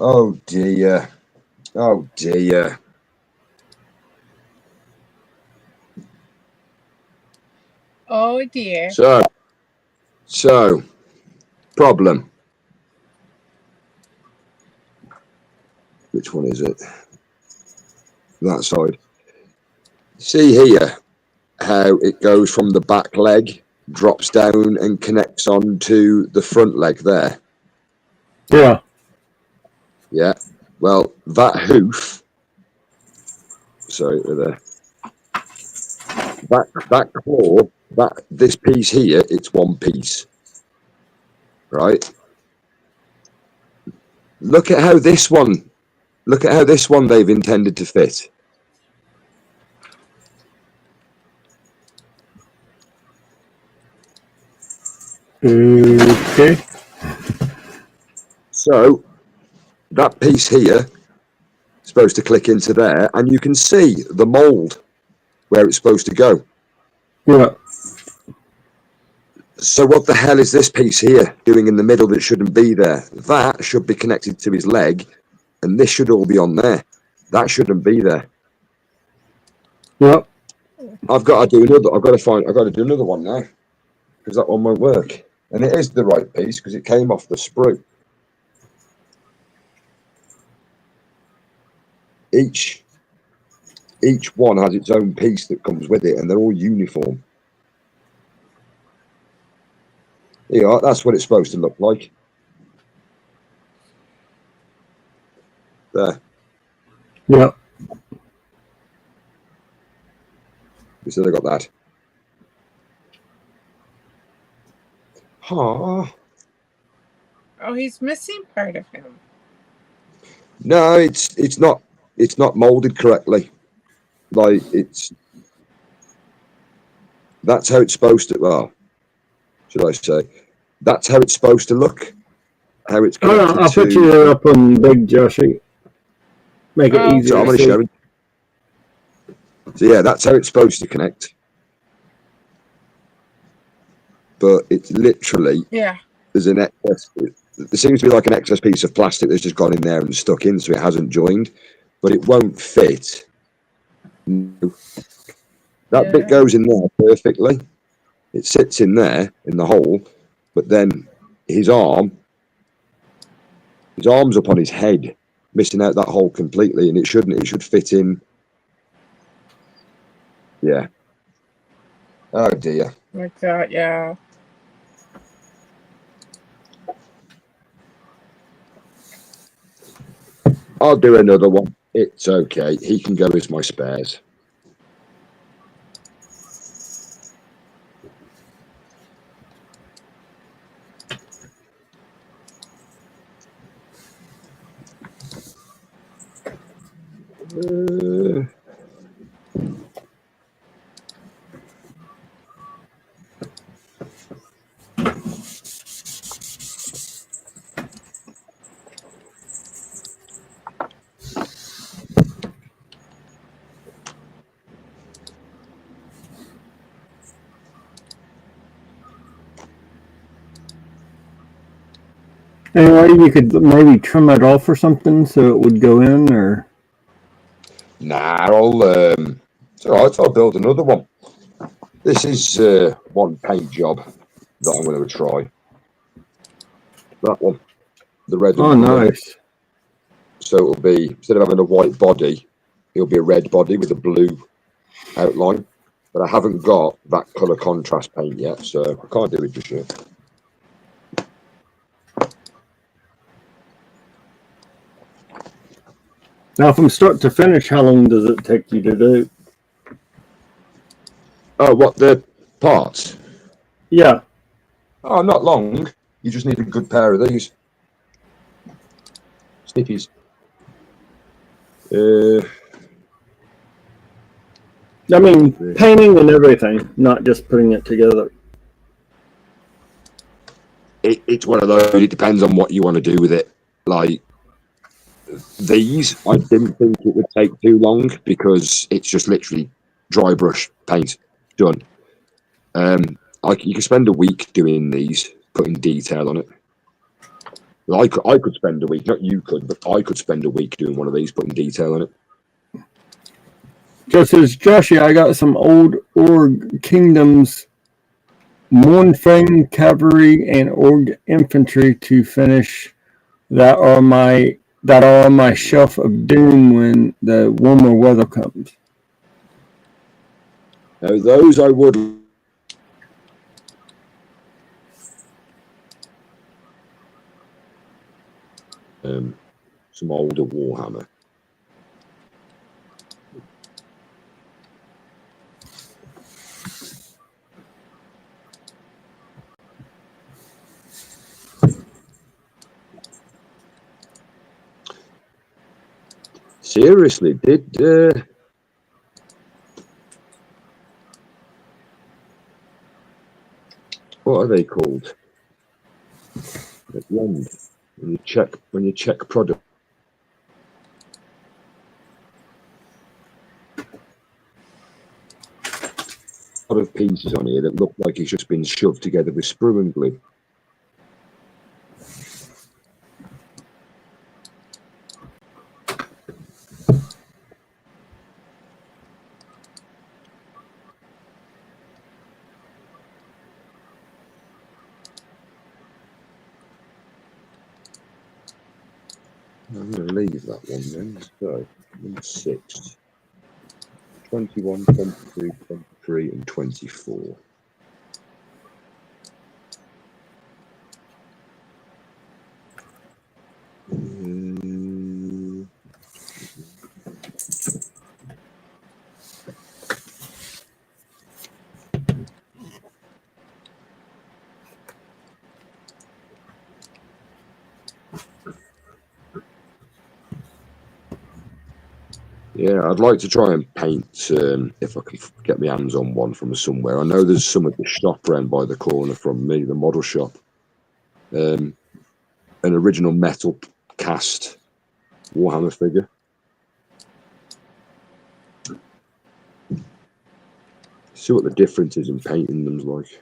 Oh dear. Oh dear.
Oh dear.
So, problem. Which one is it? That side. See here how it goes from the back leg, drops down and connects onto the front leg there.
Yeah.
Yeah. Well, that hoof. Sorry, there. That claw, this piece here, it's one piece. Right? Look at how this one they've intended to fit.
Okay.
So that piece here is supposed to click into there, and you can see the mold where it's supposed to go.
Yeah.
So what the hell is this piece here doing in the middle that shouldn't be there? That should be connected to his leg, and this should all be on there. That shouldn't be there.
Yep.
I've got to do another one now, because that one won't work. And it is the right piece because it came off the sprue. Each one has its own piece that comes with it, and they're all uniform. Yeah, that's what it's supposed to look like. There.
Yep.
We still got that. Oh.
Oh, he's missing part of him.
No, it's not molded correctly. Like that's how it's supposed to. Well, should I say? That's how it's supposed to look. How it's connected
I'll put you up on Big Joshy. Make it
Oh.
easier.
So I'm
to
going to
see.
show you. So yeah, that's how it's supposed to connect. But it's literally there's an excess. There seems to be like an excess piece of plastic that's just gone in there and stuck in, so it hasn't joined. But it won't fit. No. That bit goes in there perfectly. It sits in there in the hole, but then his arm's up on his head, missing out that hole completely, and it shouldn't. It should fit in. Yeah. Oh dear.
Like that, yeah.
I'll do another one. It's okay. He can go as my spares.
Anyway, you could maybe trim it off or something so it would go in, or.
Nah, it's all right. I'll build another one. This is one paint job that I'm going to try. That one, the red.
Oh, nice.
So it'll be, instead of having a white body, it'll be a red body with a blue outline. But I haven't got that colour contrast paint yet, so I can't do it just yet.
Now, from start to finish, how long does it take you to do?
Oh, what, the parts?
Yeah.
Oh, not long. You just need a good pair of these. Snippies.
I mean, painting and everything, not just putting it together.
It's one of those, it depends on what you want to do with it. Like, these, I didn't think it would take too long because it's just literally dry brush paint done. You can spend a week doing these, putting detail on it. I could spend a week, not you could, but I could spend a week doing one of these, putting detail in it.
Just as Joshy, I got some old Org Kingdoms Mournfang Cavalry and Org Infantry to finish that are on my shelf of doom when the warmer weather comes.
Now those I would some older Warhammer. Seriously, what are they called? At the end, when you check product. A lot of pieces on here that look like it's just been shoved together with sprue and glue. I'm going to leave that one then. So, number 6, 21, 22, 23, and 24. Yeah, I'd like to try and paint, if I can get my hands on one from somewhere. I know there's some at the shop round by the corner from me, the model shop. An original metal cast Warhammer figure. See what the difference is in painting them's like.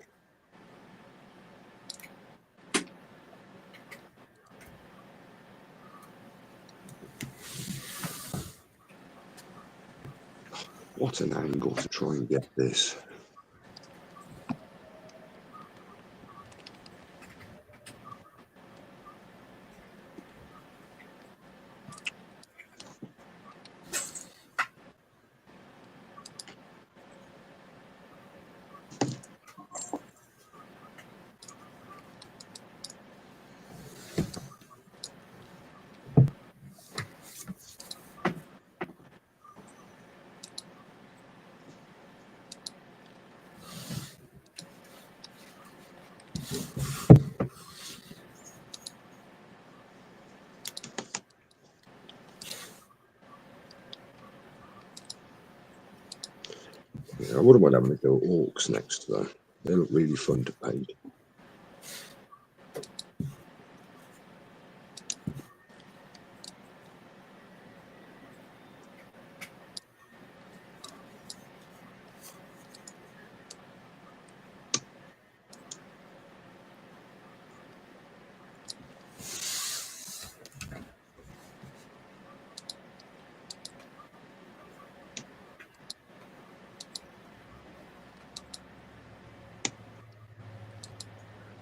What an angle to try and get this. Yeah, I wouldn't mind having a go at orcs next though. They look really fun to paint.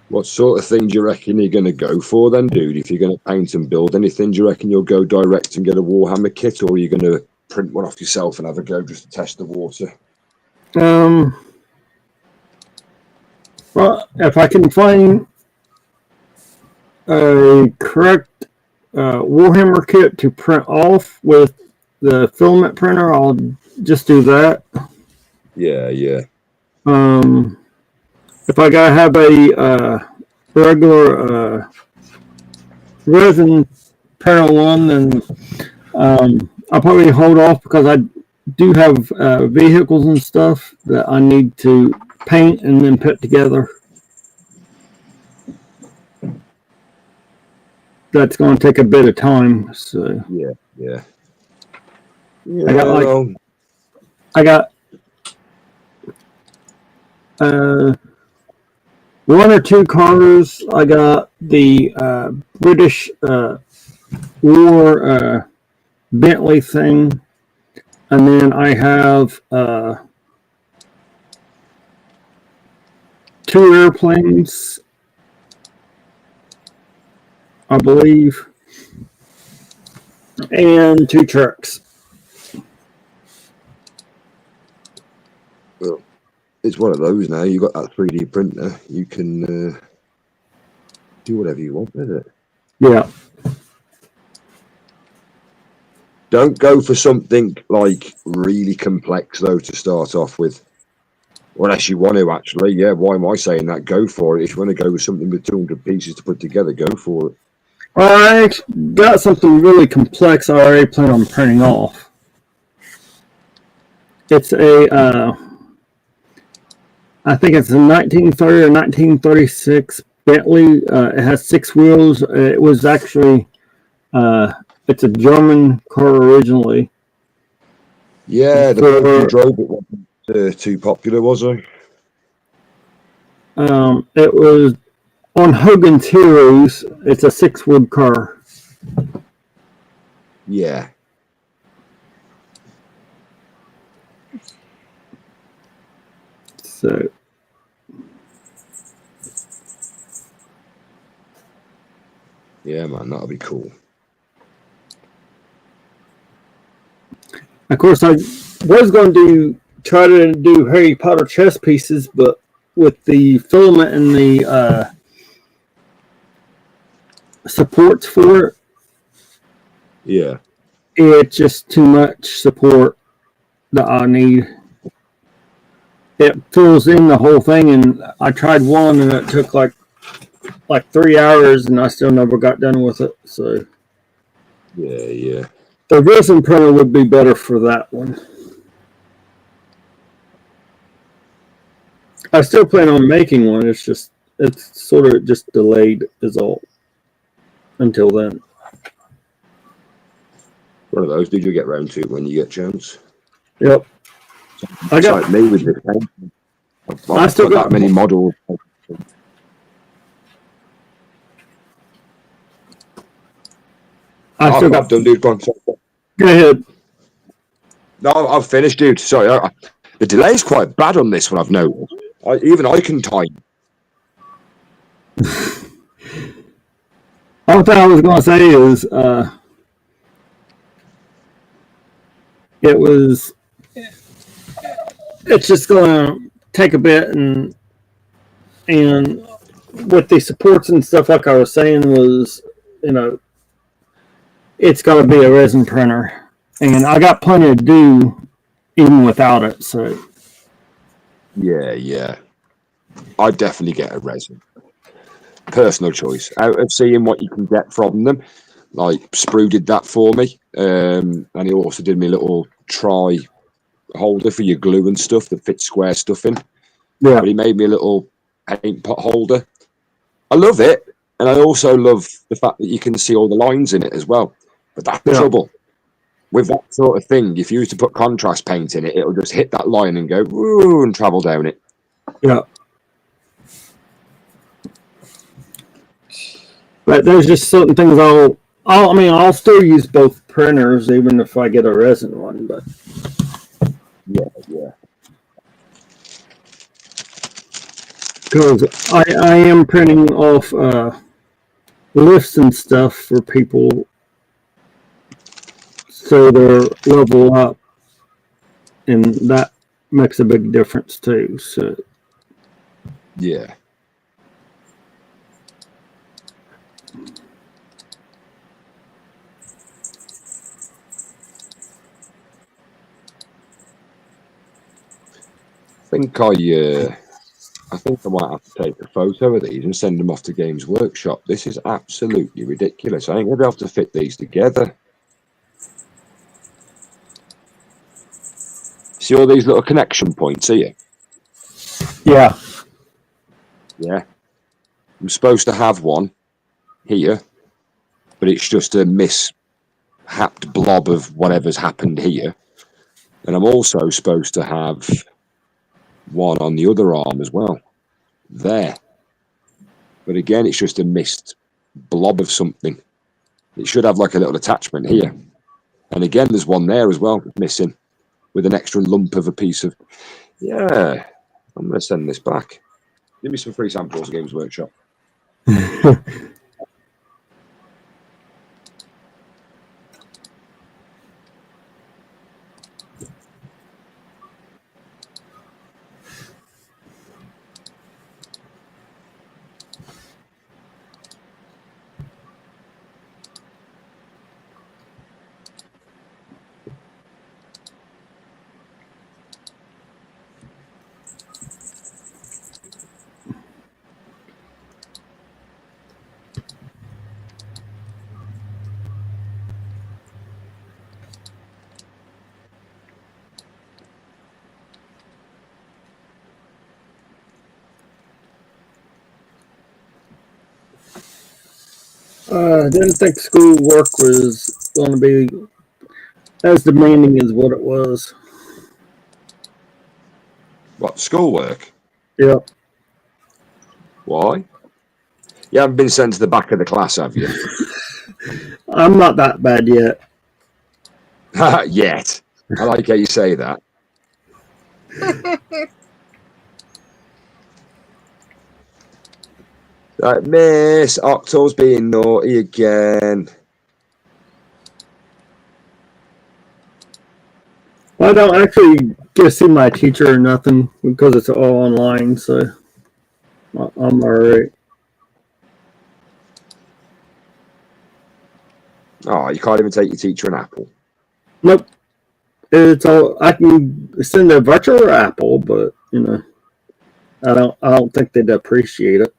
What sort of thing do you reckon you're going to go for then, dude? If you're going to paint and build anything, do you reckon you'll go direct and get a Warhammer kit, or are you going to print one off yourself and have a go just to test the water?
Well, if I can find a correct Warhammer kit to print off with the filament printer, I'll just do that.
Yeah, yeah.
If I gotta have a regular resin printer one, then I'll probably hold off because I do have vehicles and stuff that I need to paint and then put together. That's going to take a bit of time. So
yeah.
I got one or two cars. I got the British War Bentley thing, and then I have 2 airplanes, I believe, and 2 trucks.
Well, it's one of those now. You've got that 3D printer. You can do whatever you want with it.
Yeah.
Don't go for something like really complex though to start off with. Unless you want to, actually. Yeah, why am I saying that? Go for it. If you want to go with something with 200 pieces to put together, go for it.
Well, I got something really complex I already plan on printing off. It's a, I think it's a 1930 or 1936 Bentley. It has 6 wheels. It was actually, it's a German car originally.
Yeah, the person who drove it wasn't too popular, was he?
It was on Hogan's Heroes. It's a 6-wood car.
Yeah.
So,
yeah, man, that'll be cool.
of course, I was going to try to do Harry Potter chess pieces, but with the filament and the supports for it,
Yeah.
it's just too much support that I need. It fills in the whole thing, and I tried one, and it took like 3 hours, and I still never got done with it. So
Yeah.
the resin printer would be better for that one. I still plan on making one. It's sort of just delayed is all until then.
One of those. Did you get round to it when you get a chance?
Yep.
It's like me with this painting.
I still got
that many models.
I still got
done, dude. Go on.
Go ahead.
No, I've finished, dude. Sorry, the delay's quite bad on this one. I've noticed. Even I can time.
All thing I was going to say is, it's just going to take a bit, and with the supports and stuff, like I was saying, was, it's got to be a resin printer, and I got plenty to do even without it. So
yeah, I'd definitely get a resin. Personal choice. Out of seeing what you can get from them, like Sprue did that for me, and he also did me a little try holder for your glue and stuff that fits square stuff in.
yeah,
But he made me a little paint pot holder. I love it, and I also love the fact that you can see all the lines in it as well. But that's the trouble with that sort of thing. If you used to put contrast paint in it, it'll just hit that line and go woo and travel down it.
yeah. But there's just certain things I'll still use both printers even if I get a resin one. But
Yeah.
because I am printing off lifts and stuff for people, so they're level up, and that makes a big difference too. So
Yeah. I think I might have to take a photo of these and send them off to Games Workshop. This is absolutely ridiculous. I ain't gonna be able to fit these together. See all these little connection points here?
yeah,
Yeah. I'm supposed to have one here, but it's just a mishapped blob of whatever's happened here. And I'm also supposed to have one on the other arm as well. There. But again, it's just a missed blob of something. It should have like a little attachment here. And again, there's one there as well, missing, with an extra lump of a piece of... Yeah, I'm going to send this back. Give me some free samples, Games Workshop.
I didn't think schoolwork was going to be as demanding as what it was.
What, schoolwork?
Yep.
Why? You haven't been sent to the back of the class, have you?
I'm not that bad yet.
Yet. I like how you say that. Like, Miss, Octo's being naughty again.
I don't actually get to see my teacher or nothing because it's all online, so I'm alright.
Oh, you can't even take your teacher an apple.
Nope. It's all I can send a virtual apple, but you know, I don't think they'd appreciate it.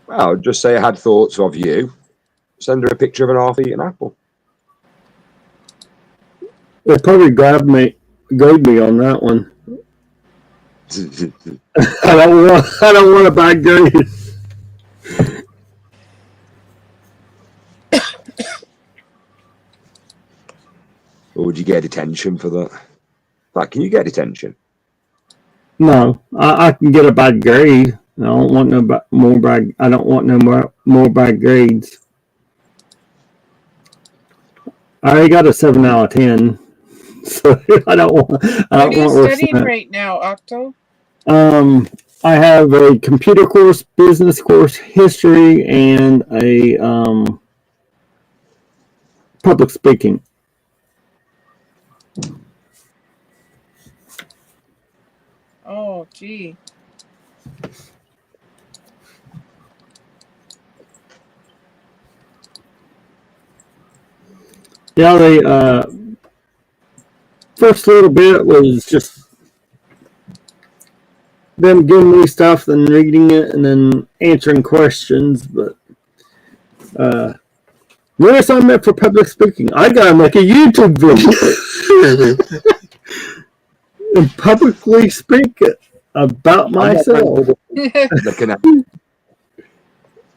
Well, just say I had thoughts of you. Send her a picture of an half-eaten apple.
They probably goad me on that one. I don't want a bad grade.
Or would you get detention for that? Like, can you get detention?
No, I can get a bad grade. I don't want no more bad. I don't want no more bad grades. I already got a 7 out of 10, so I don't want.
What are you studying right now, Octo?
I have a computer course, business course, history, and a public speaking.
Oh, gee.
Yeah, the first little bit was just them giving me stuff, then reading it, and then answering questions. But your assignment for public speaking, I gotta make a YouTube video and publicly speak about myself.
Looking at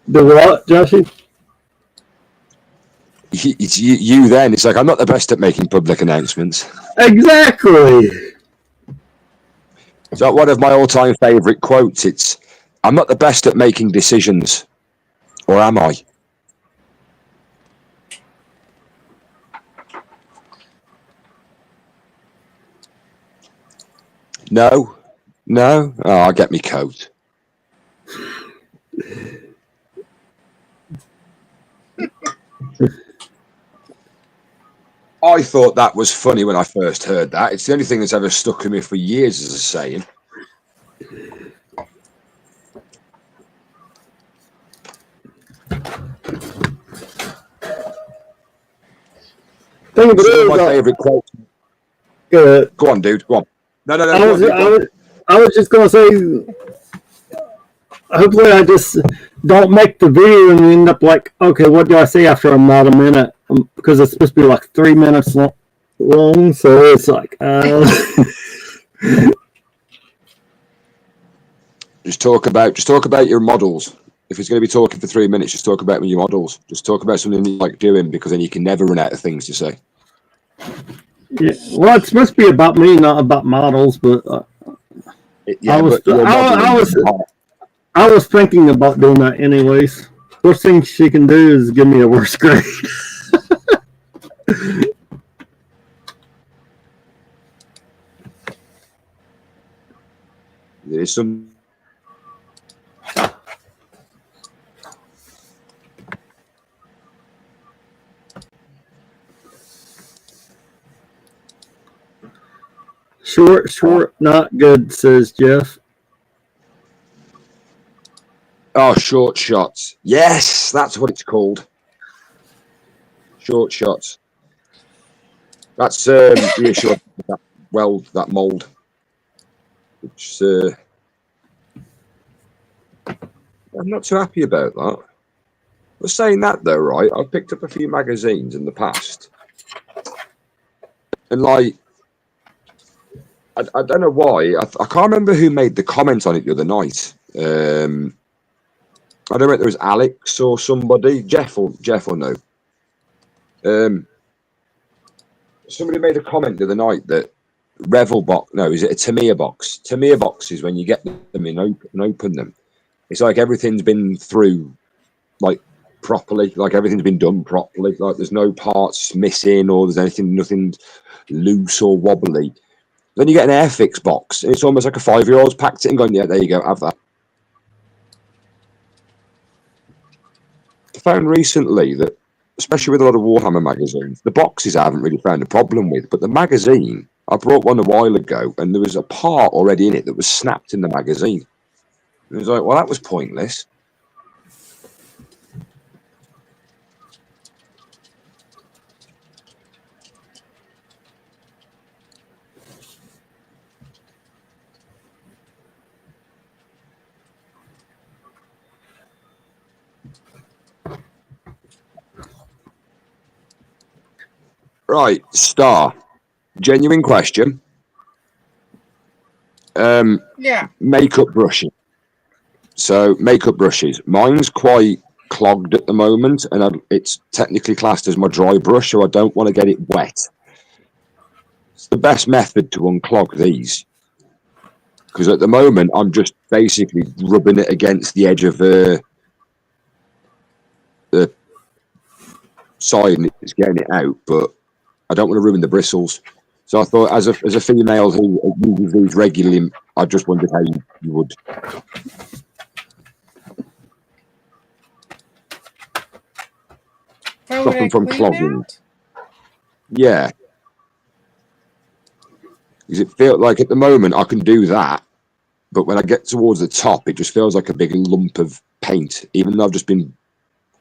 The what, Joshy?
it's you then. It's like, I'm not the best at making public announcements.
Exactly.
It's like one of my all-time favourite quotes. It's, I'm not the best at making decisions. Or am I? No. No? Oh, I'll get me coat. I thought that was funny when I first heard that. It's the only thing that's ever stuck with me for years as a saying.
Thing of it is,
My favourite quote. Go on, dude. Go on. No.
I was just gonna say. Hopefully, I just don't make the video and end up like, okay, what do I say after about a minute? Because it's supposed to be like 3 minutes long, so it's like.
Just talk about your models. If it's going to be talking for 3 minutes, just talk about your models. Just talk about something you like doing, because then you can never run out of things to say.
Yeah, well, it's supposed to be about me, not about models. But I was thinking about doing that anyways. Worst thing she can do is give me a worse grade.
There's some.
Short, not good, says Jeff.
Oh, short shots. Yes, that's what it's called. Short shots. That's reassured that weld, that mold. Which I'm not too happy about that. But saying that though, right? I've picked up a few magazines in the past, and like, I don't know why. I can't remember who made the comment on it the other night. I don't know if it was Alex or somebody. Jeff will know. Somebody made a comment the other night that Revel box. No, is it a Tamiya box? Tamiya box is when you get them in and open them. It's like everything's been through, like properly. Like everything's been done properly. Like there's no parts missing or there's nothing loose or wobbly. Then you get an Airfix box, and it's almost like a 5-year-old's packed it and gone, yeah, there you go, have that. I found recently that, especially with a lot of Warhammer magazines, the boxes I haven't really found a problem with, but the magazine, I brought one a while ago, and there was a part already in it that was snapped in the magazine. And it was like, well, that was pointless. Right, Star. Genuine question.
Yeah.
Makeup brushing. So, makeup brushes. Mine's quite clogged at the moment, and it's technically classed as my dry brush, so I don't want to get it wet. It's the best method to unclog these. Because at the moment, I'm just basically rubbing it against the edge of the side and it's getting it out, but I don't want to ruin the bristles. So I thought, as a female who uses these regularly, I just wondered how you would.
How
Stop
would I
them from
clean
clogging.
that?
Yeah. Because it feels like at the moment I can do that, but when I get towards the top, it just feels like a big lump of paint. Even though I've just been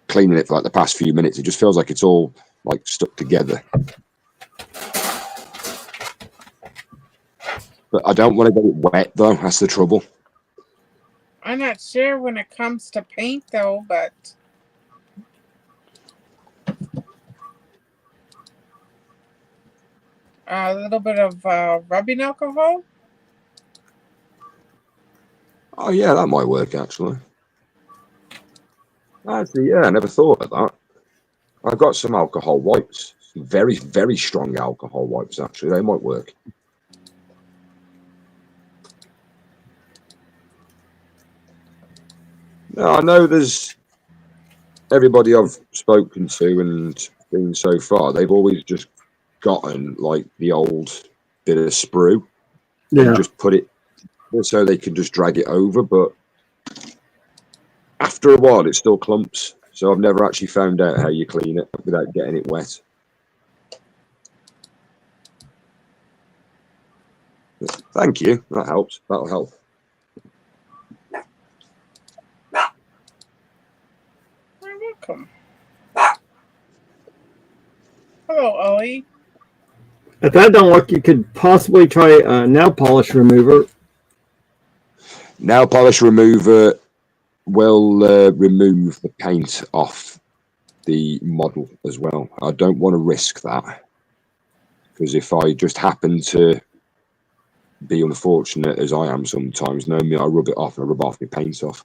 cleaning it for like the past few minutes, it just feels like it's all like stuck together. But I don't want to get it wet though. That's the trouble.
I'm not sure when it comes to paint though, but a little bit of rubbing alcohol.
Oh yeah, that might work actually. Actually, yeah, I never thought of that. I've got some alcohol wipes. Very, very strong alcohol wipes, actually. They might work. No, I know there's everybody I've spoken to and been so far, they've always just gotten like the old bit of sprue and just put it so they can just drag it over. But after a while, it still clumps. So I've never actually found out how you clean it without getting it wet. Thank you. That helps. That'll help.
You're welcome. Hello, Ollie.
If that don't work, you could possibly try a nail polish remover.
Nail polish remover will remove the paint off the model as well. I don't want to risk that, because if I just happen to be unfortunate, as I am sometimes, know me, I rub it off and I rub off my paint off.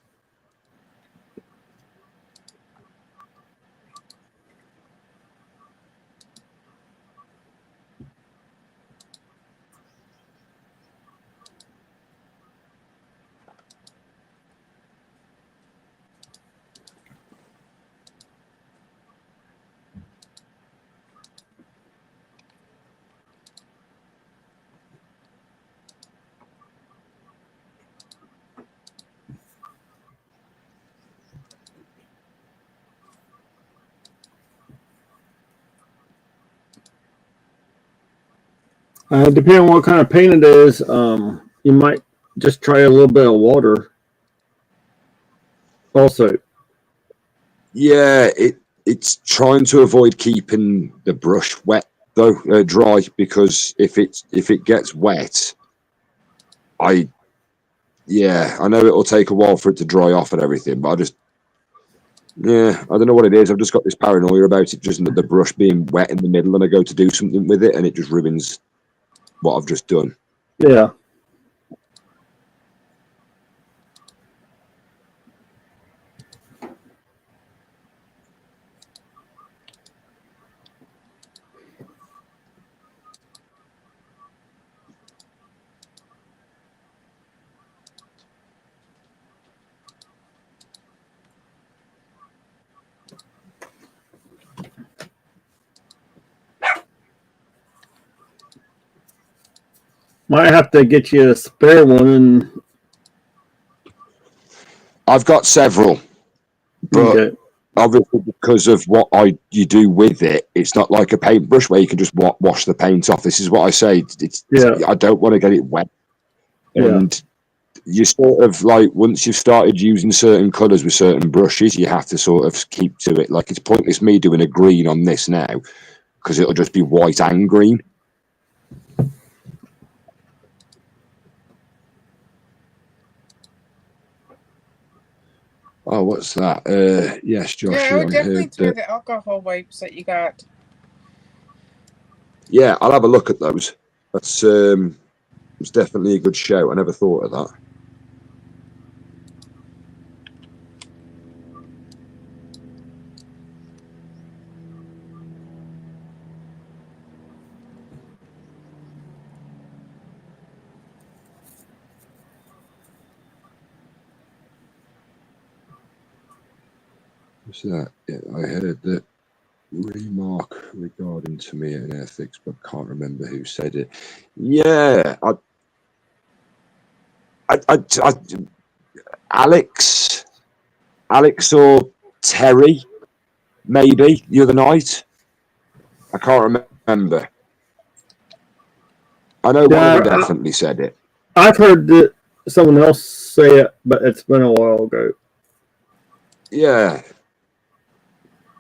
Depending on what kind of paint it is, you might just try a little bit of water. Also,
Yeah, it's trying to avoid keeping the brush wet though, dry, because if it gets wet, I know it'll take a while for it to dry off and everything, but I don't know what it is. I've just got this paranoia about it, just the brush being wet in the middle, and I go to do something with it, and it just ruins what I've just done.
yeah. Might have to get you a spare one. And
I've got several, but
okay.
obviously because of what you do with it, it's not like a paintbrush where you can just wash the paint off. This is what I say. I don't want to get it wet, and you sort of like, once you've started using certain colours with certain brushes, you have to sort of keep to it. Like, it's pointless me doing a green on this now, because it'll just be white and green. Oh, what's that? Yes, Josh.
Yeah, I would definitely try the alcohol wipes that you got.
Yeah, I'll have a look at those. That's it's definitely a good show. I never thought of that. What's that? Yeah, I heard that remark regarding to me and ethics, but can't remember who said it. Yeah, Alex or Terry, maybe the other night. I can't remember. I know one of them definitely said it.
I've heard that someone else say it, but it's been a while ago.
Yeah.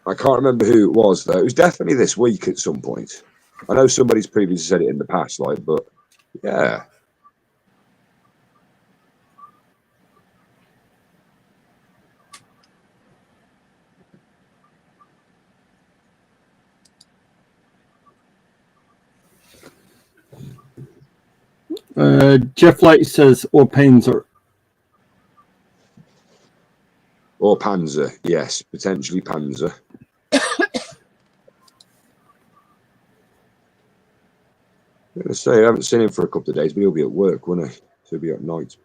I can't remember who it was, though. It was definitely this week at some point. I know somebody's previously said it in the past, like, but yeah.
Jeff Light says, or Panzer.
Or Panzer, yes, potentially Panzer. I'm going to say, I haven't seen him for a couple of days, but he'll be at work, won't he? So he'll be at night.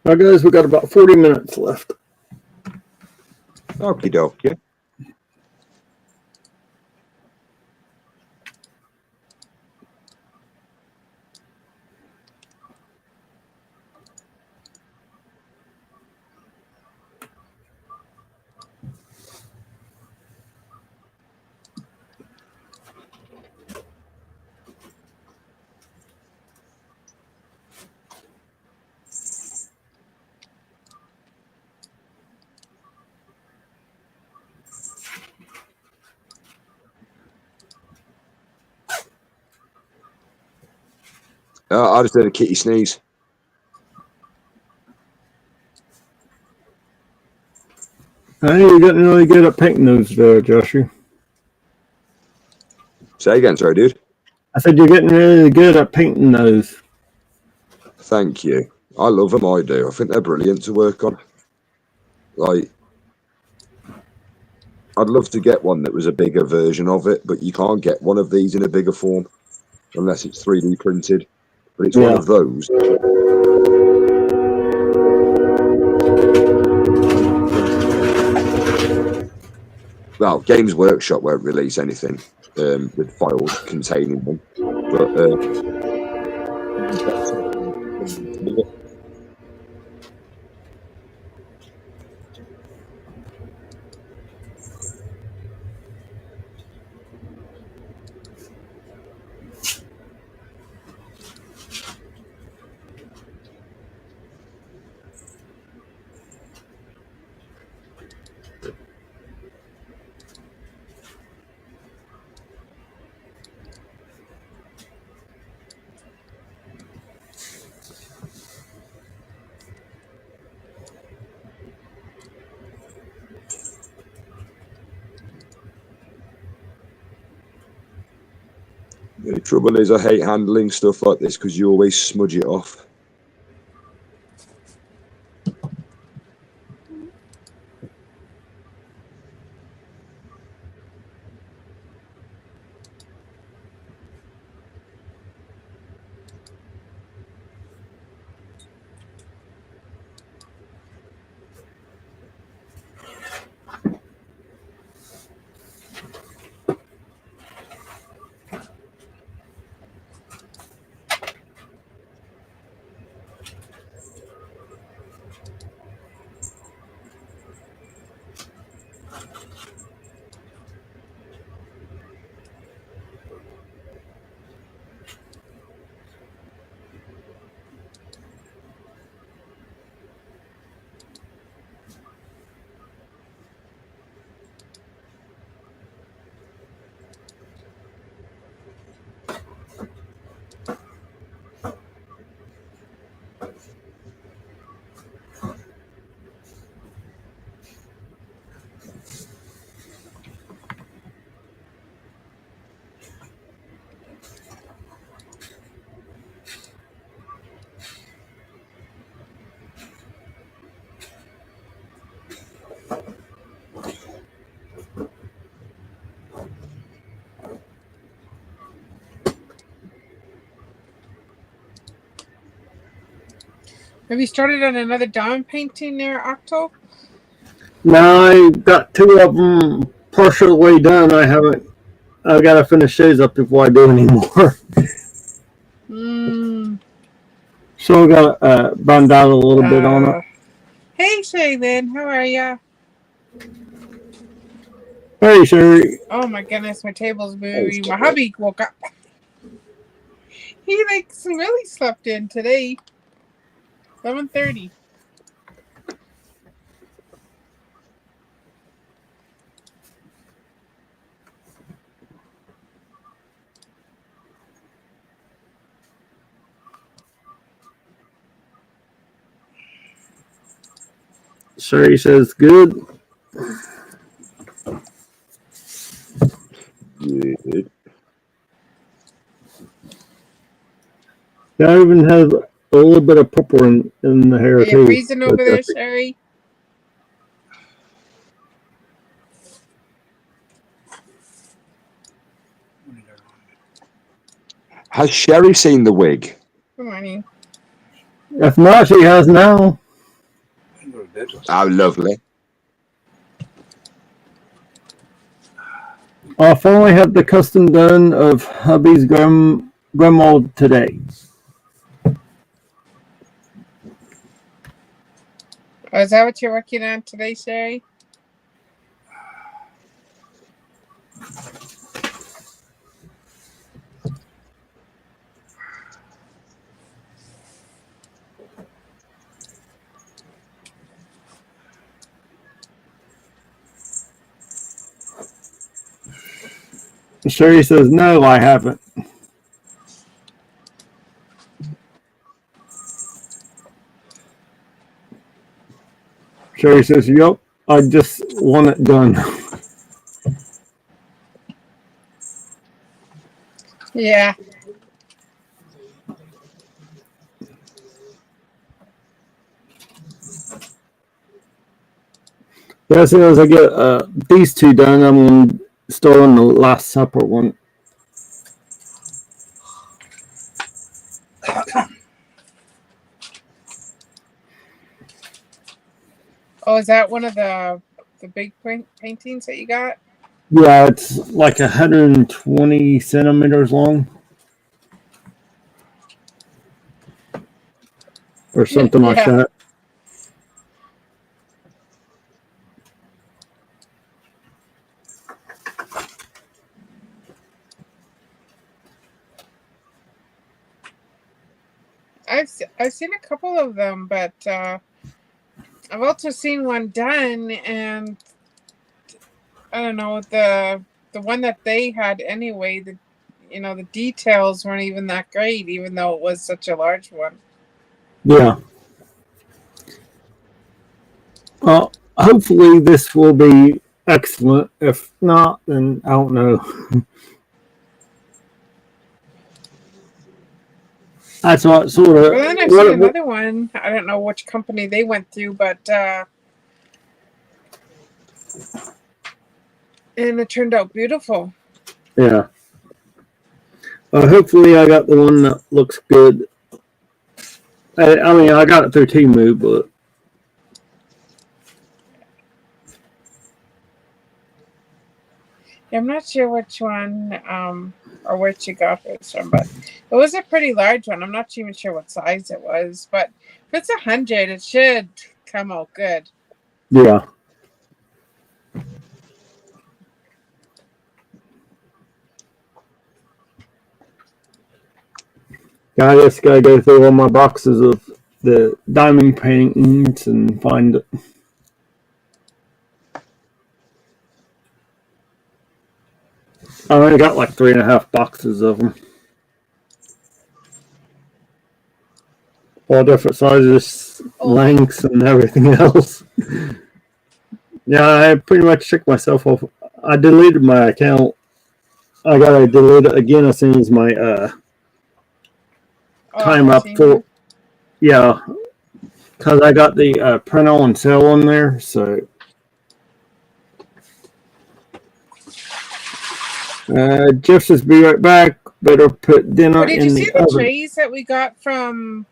Now, guys, we got about 40 minutes left.
Okie dokie. I just did a kitty sneeze.
Hey, you're getting really good at painting those, Joshua.
Say again, sorry, dude.
I said you're getting really good at painting those.
Thank you. I love them, I do. I think they're brilliant to work on. Like, I'd love to get one that was a bigger version of it, but you can't get one of these in a bigger form. unless it's 3D printed. But it's one
Yeah.
of those. Well, Games Workshop won't release anything with files containing them, but the trouble is I hate handling stuff like this because you always smudge it off.
Have you started on another diamond painting there, Octo?
Now I got 2 of them partially done. I gotta finish those up before I do any more. So I gotta burn down a little bit on it.
Hey, Shaylin, how are ya?
Hey, Sherry.
Oh my goodness, my table's moving. My hubby woke up. He really slept in today. 11:30.
Sherry says good.
Good.
I even have a little bit of purple in the hair
Are you
too.
freezing over there, Sherry?
Has Sherry seen the wig?
Good morning.
If not, she has now.
How lovely.
I finally had the custom done of hubby's grandma today.
Oh, is that what you're working on today, Sherry?
Sherry says, no, I haven't. Sherry says, yep, I just want it done.
Yeah.
As soon as I get these 2 done, I'm going to start on the Last Supper one.
Oh, is that one of the big paintings that you got?
Yeah, it's like 120 centimeters long. Or something like
Yeah.
that.
I've seen a couple of them, but I've also seen one done, and I don't know, the one that they had anyway. The details weren't even that great, even though it was such a large one.
Yeah. Well, hopefully this will be excellent. If not, then I don't know. That's what sort of.
But then I've seen another one. I don't know which company they went through, but and it turned out beautiful.
Yeah. Hopefully I got the one that looks good. I mean, I got it through Temu, but
I'm not sure which one or where you got this from, but it was a pretty large one. I'm not even sure what size it was, but if it's 100, it should come out good.
yeah. I just gotta go through all my boxes of the diamond paintings and find it. I only got like 3.5 boxes of them. All different sizes, lengths, and everything else. Yeah, I pretty much checked myself off. I deleted my account. I gotta delete it again as soon as my time up for. Yeah, because I got the print on sale on there, so. Just as be right back. Better put dinner
Did
in
you see
the
the
oven.
trays that we got from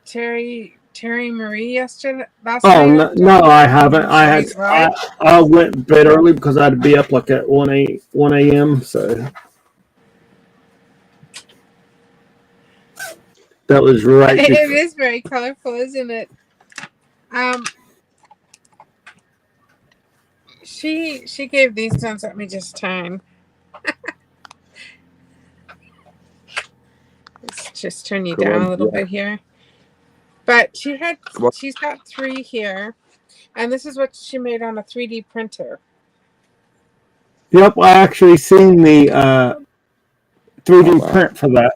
Terry Marie last
Oh
night?
no, I haven't. I went to bed early because I had to be up like at 1 a.m. So that was right.
It is very colorful, isn't it? She gave these ones. Let me just turn. Let's just turn you down a little bit here. But she's got 3 here, and this is what she made on a 3D printer.
Yep, I actually seen the 3D print for that.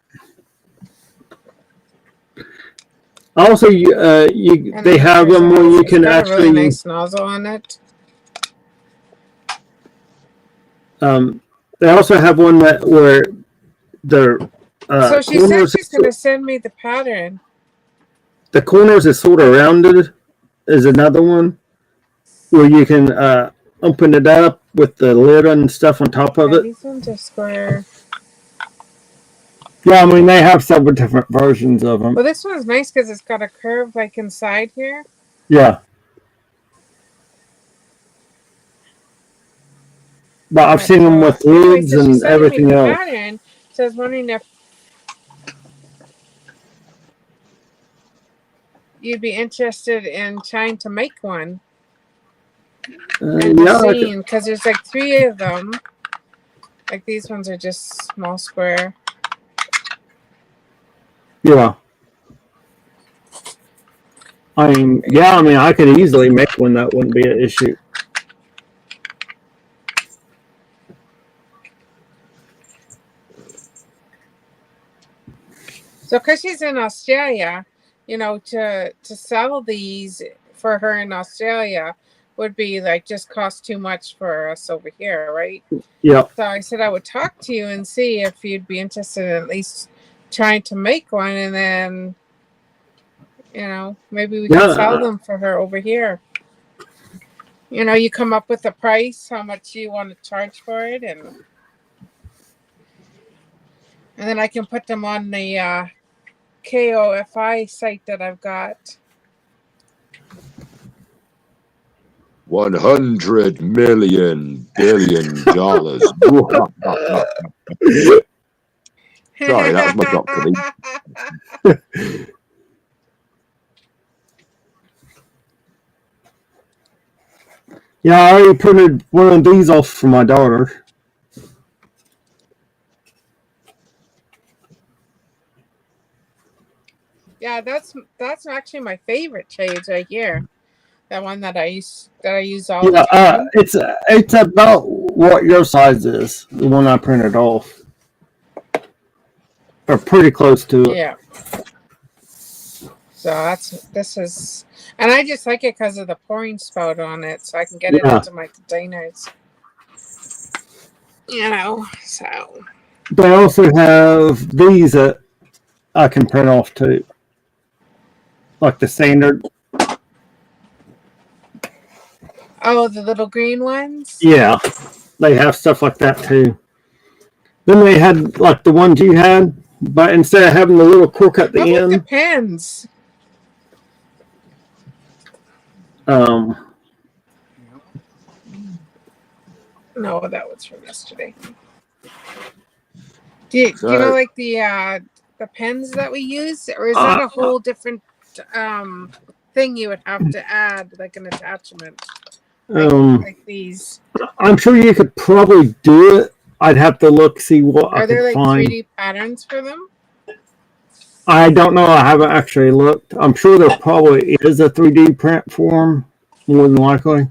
Also, they have them where you can actually.
A really nice nozzle on it.
They also have one where the.
So she said she's going to send me the pattern.
The corners is sort of rounded. Is another one where you can open it up with the lid and stuff on top of it.
These ones are square.
Yeah, I mean they have several different versions of them.
Well, this one's nice because it's got a curve like inside here.
Yeah. But I've seen them with lids and everything else.
Pattern, so I was wondering if you'd be interested in trying to make one.
Yeah,
because there's like 3 of them. Like these ones are just small square.
Yeah. I mean, I could easily make one. That wouldn't be an issue.
So, because she's in Australia, to sell these for her in Australia would be like just cost too much for us over here, right?
Yeah.
So I said I would talk to you and see if you'd be interested in at least trying to make one, and then maybe we can sell them for her over here. You come up with a price, how much you want to charge for it, and then I can put them on the KOFI site that I've got.
100 million billion dollars. Sorry, that was my doctor.
Yeah, I already printed one of these off for my daughter.
Yeah, that's actually my favorite shades right here. That one that I use all the
Yeah,
time.
it's about what your size is. The one I printed off, or pretty close to it.
Yeah. So this is, and I just like it because of the pouring spout on it, so I can get it
Yeah.
into my containers. You know, so
They also have these that I can print off too, like the standard.
oh, the little green ones.
Yeah, they have stuff like that too. Then they had like the ones you had, but instead of having the little cork at the
How about the
end,
pens? No, that was from yesterday. Do you know like the pens that we use, or is that a whole different thing you would have to add, like an attachment, like these?
I'm sure you could probably do it. I'd have to see what I
Are there
could
like
find.
3D patterns for them?
I don't know. I haven't actually looked. I'm sure there probably is a 3D print for them, more than likely.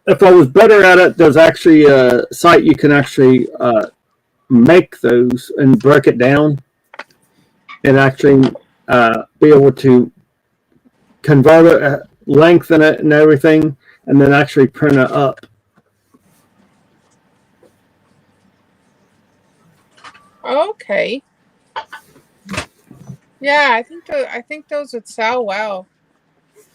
If I was better at it, there's actually a site you can actually make those and break it down, and actually be able to convert it, lengthen it, and everything, and then actually print it up.
Okay. Yeah, I think those would sell well.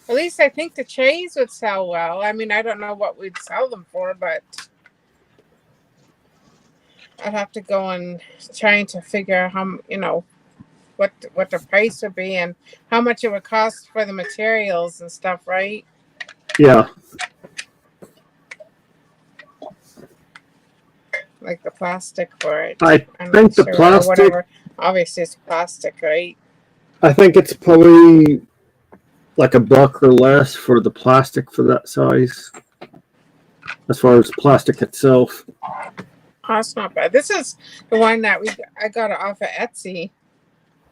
At least I think the trays would sell well. I mean, I don't know what we'd sell them for, but I'd have to go and trying to figure how, what the price would be and how much it would cost for the materials and stuff, right?
Yeah.
Like the plastic for it.
I
I'm
think
not
the
sure, or
plastic.
whatever. Obviously, it's plastic, right?
I think it's probably like $1 or less for the plastic for that size, as far as plastic itself.
Oh, it's not bad. This is the one that I got it off of Etsy.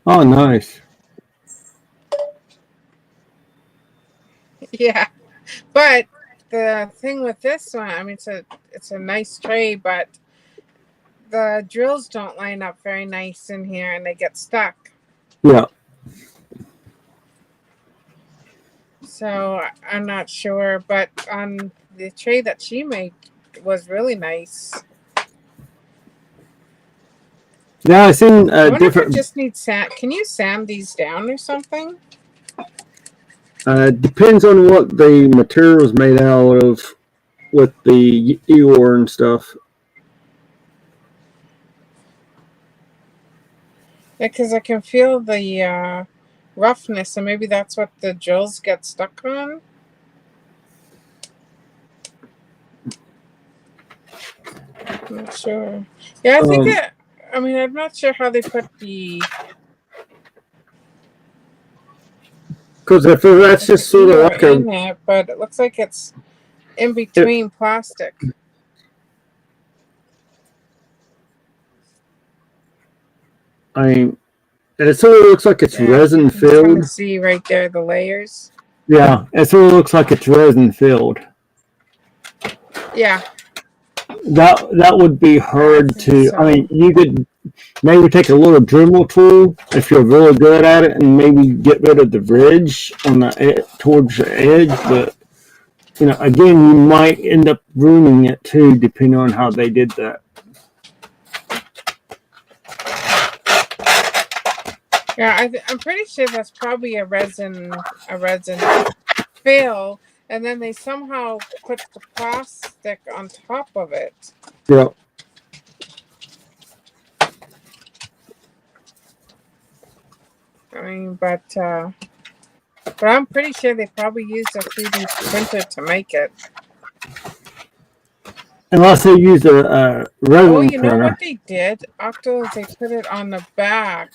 Oh, nice.
Yeah, but the thing with this one, I mean, it's a nice tray, but the drills don't line up very nice in here, and they get stuck.
Yeah.
So I'm not sure, but on the tray that she made was really nice.
Yeah, I seen
I wonder
different.
if it just needs sand. Can you sand these down or something?
Depends on what the material is made out of, with the Eeyore and stuff.
Yeah, because I can feel the roughness, and maybe that's what the drills get stuck on. I'm not sure. Yeah, I think I mean, I'm not sure how they put the.
Because if that's just sort of like
in it, but it looks like it's in between plastic.
I mean, it sort of looks like it's resin
You
filled.
can see right there the layers.
Yeah, it sort of looks like it's resin filled.
Yeah.
That would be hard to.
So.
I mean, you could maybe take a little Dremel tool if you're really good at it, and maybe get rid of the ridge on towards the edge. But again, you might end up ruining it too, depending on how they did that.
Yeah, I'm pretty sure that's probably a resin fill, and then they somehow put the plastic on top of it.
Yeah.
I mean, but I'm pretty sure they probably used a 3D printer to make it.
Unless they use a resin
Oh, you know
printer.
what they did, Octo, is they put it on the back.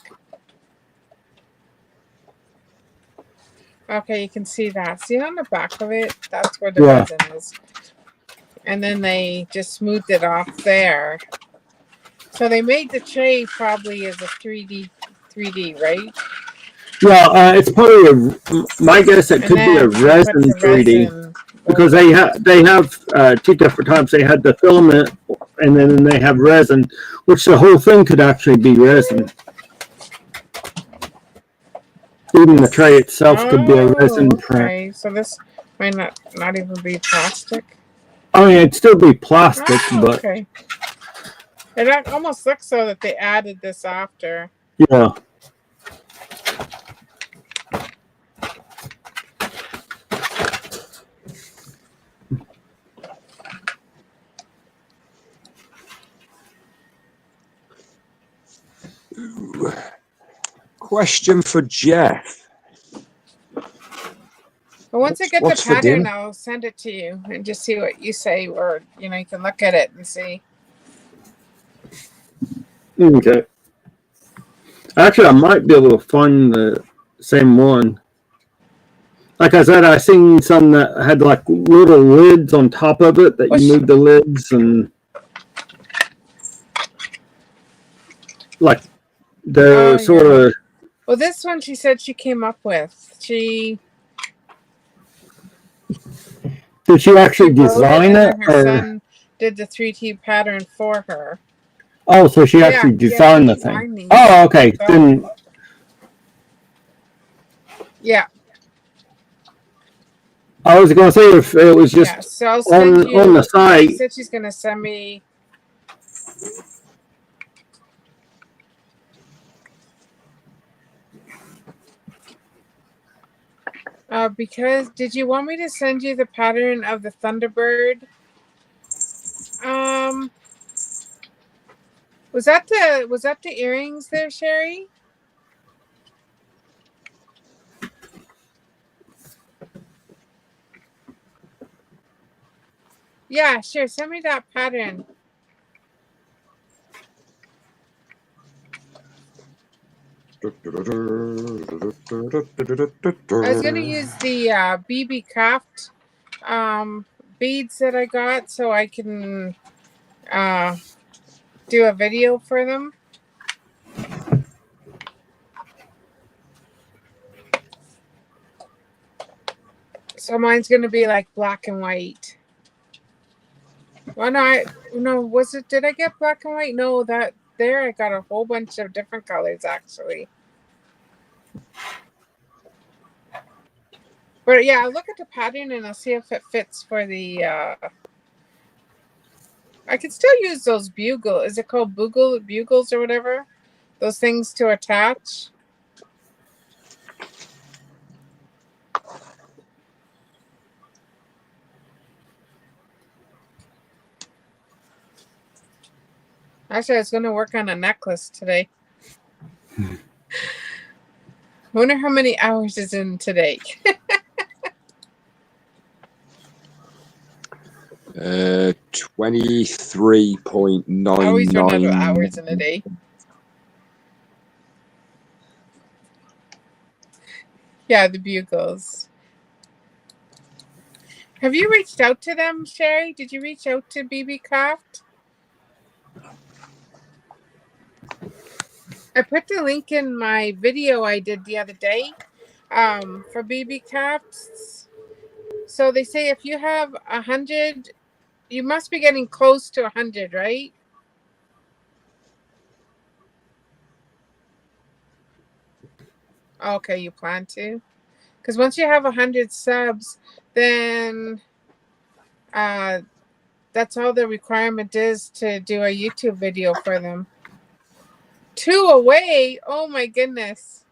Okay, you can see that. See on the back of it? That's where the
Yeah.
resin is. And then they just smoothed it off there. So they made the tray probably as a 3D, right?
Yeah, it's probably my guess. It
And
could be a
then they put
resin
the
3D
resin
because
over.
they have two different types. They had the filament, and then they have resin, which the whole thing could actually be resin. Even the tray itself could be a resin print.
Okay, so this might not even be plastic.
I mean, it'd still be plastic, but
Okay. It almost looks so that they added this after.
yeah.
Question for Jeff.
But once I get
What's
the
for
pattern,
dinner?
I'll send it to you and just see what you say, or you can look at it and see.
Okay. Actually, I might be able to find the same one. Like I said, I seen some that had like little lids on top of it that you move the lids and like the sort of.
Well, this one she said she came up with.
Did she actually design it?
And her son did the 3D pattern for her.
Oh, so she actually designed the thing.
These.
Oh, okay.
So,
then,
yeah.
I was going to say if it was just
so I'll send
on the site.
She said she's going to send me. Because did you want me to send you the pattern of the Thunderbird? Was that the earrings there, Sherry? Yeah, sure. Send me that pattern. I was gonna use the BB Craft beads that I got so I can do a video for them. So mine's gonna be like black and white. Well, did I get black and white? No, I got a whole bunch of different colors actually. But yeah, I'll look at the pattern and I'll see if it fits for the I can still use those bugle. Is it called bugles or whatever? Those things to attach. Actually, I was going to work on a necklace today. I wonder how many hours is in today.
23.99.
I always run out of hours in a day. Yeah, the bugles. Have you reached out to them, Sherry? Did you reach out to BB Craft? I put the link in my video I did the other day for BB Crafts. So they say if you have 100, you must be getting close to 100, right? Okay, you plan to? Because once you have 100 subs, then that's all the requirement is to do a YouTube video for them. 2 away? Oh my goodness.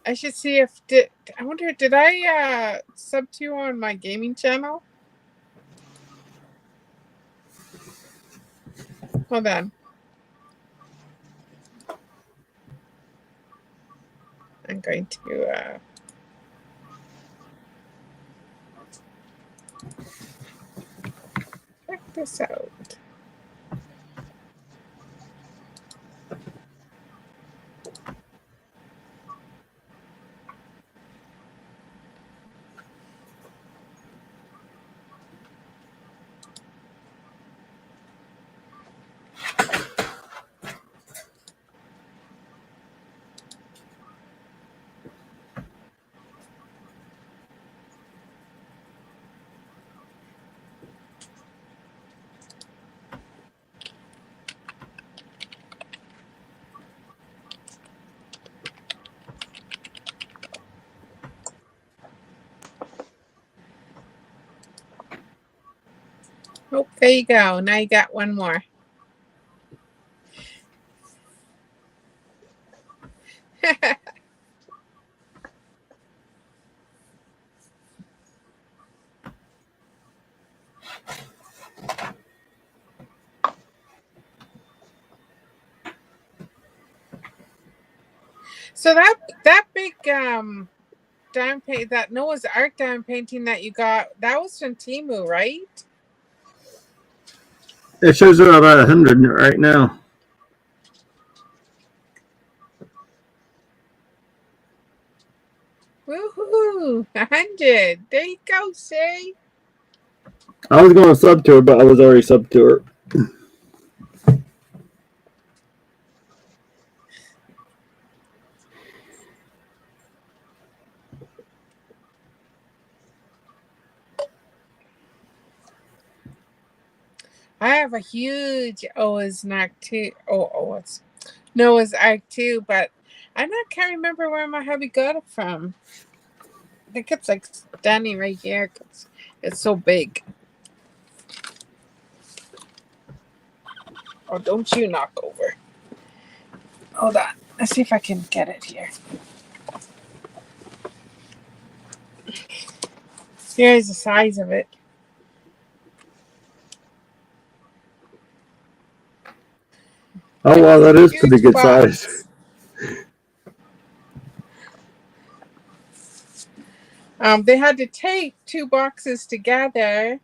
I should see I wonder, did I sub to you on my gaming channel? Hold on. I'm going to check this out. Oh, there you go. Now you got one more. So that big diamond paint, that Noah's Ark diamond painting that you got, that was from Temu, right?
It shows about 100 right now.
Woohoo! 100. There you go, see?
I was going to sub to her, but I was already sub to her.
I have a huge Noah's Ark too. It's Noah's Ark too, but can't remember where my hubby got it from. I think it's like standing right here because it's so big. Oh, don't you knock over. Hold on. Let's see if I can get it here. Here's the size of it.
Oh, wow, that is pretty
Huge
good
box.
size.
They had to tape 2 boxes together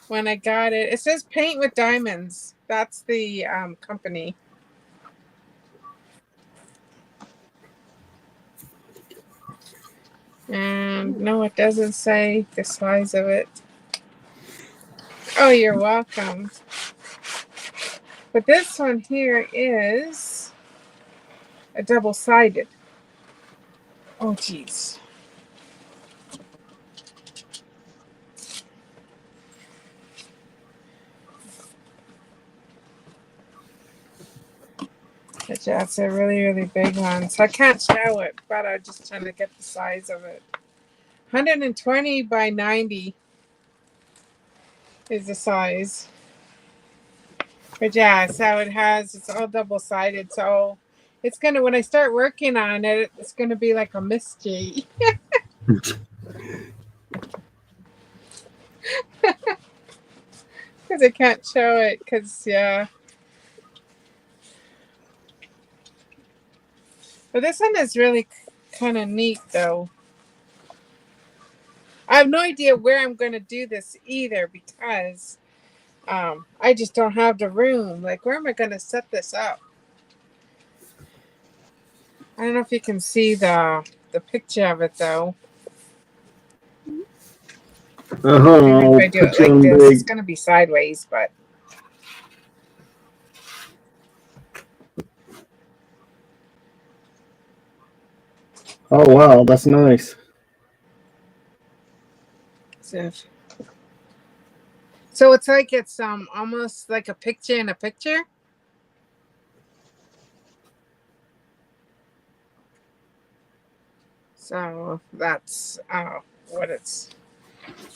when I got it. It says Paint with Diamonds. That's the company. And no, it doesn't say the size of it. Oh, you're welcome. But this one here is a double-sided. Oh, geez. But yeah, it's a really, really big one. So I can't show it, but I'm just trying to get the size of it. 120 by 90 is the size. But yeah, so it's all double-sided. So it's going to, when I start working on it, it's going to be like a mystery. Because I can't show it, because, yeah. But this one is really kind of neat, though. I have no idea where I'm going to do this either, because I just don't have the room. Like, where am I going to set this up? I don't know if you can see the picture of it, though. Maybe if I do it like this, it's going to be sideways, but.
Oh, wow, that's nice.
So it's like it's almost like a picture in a picture. So that's what it's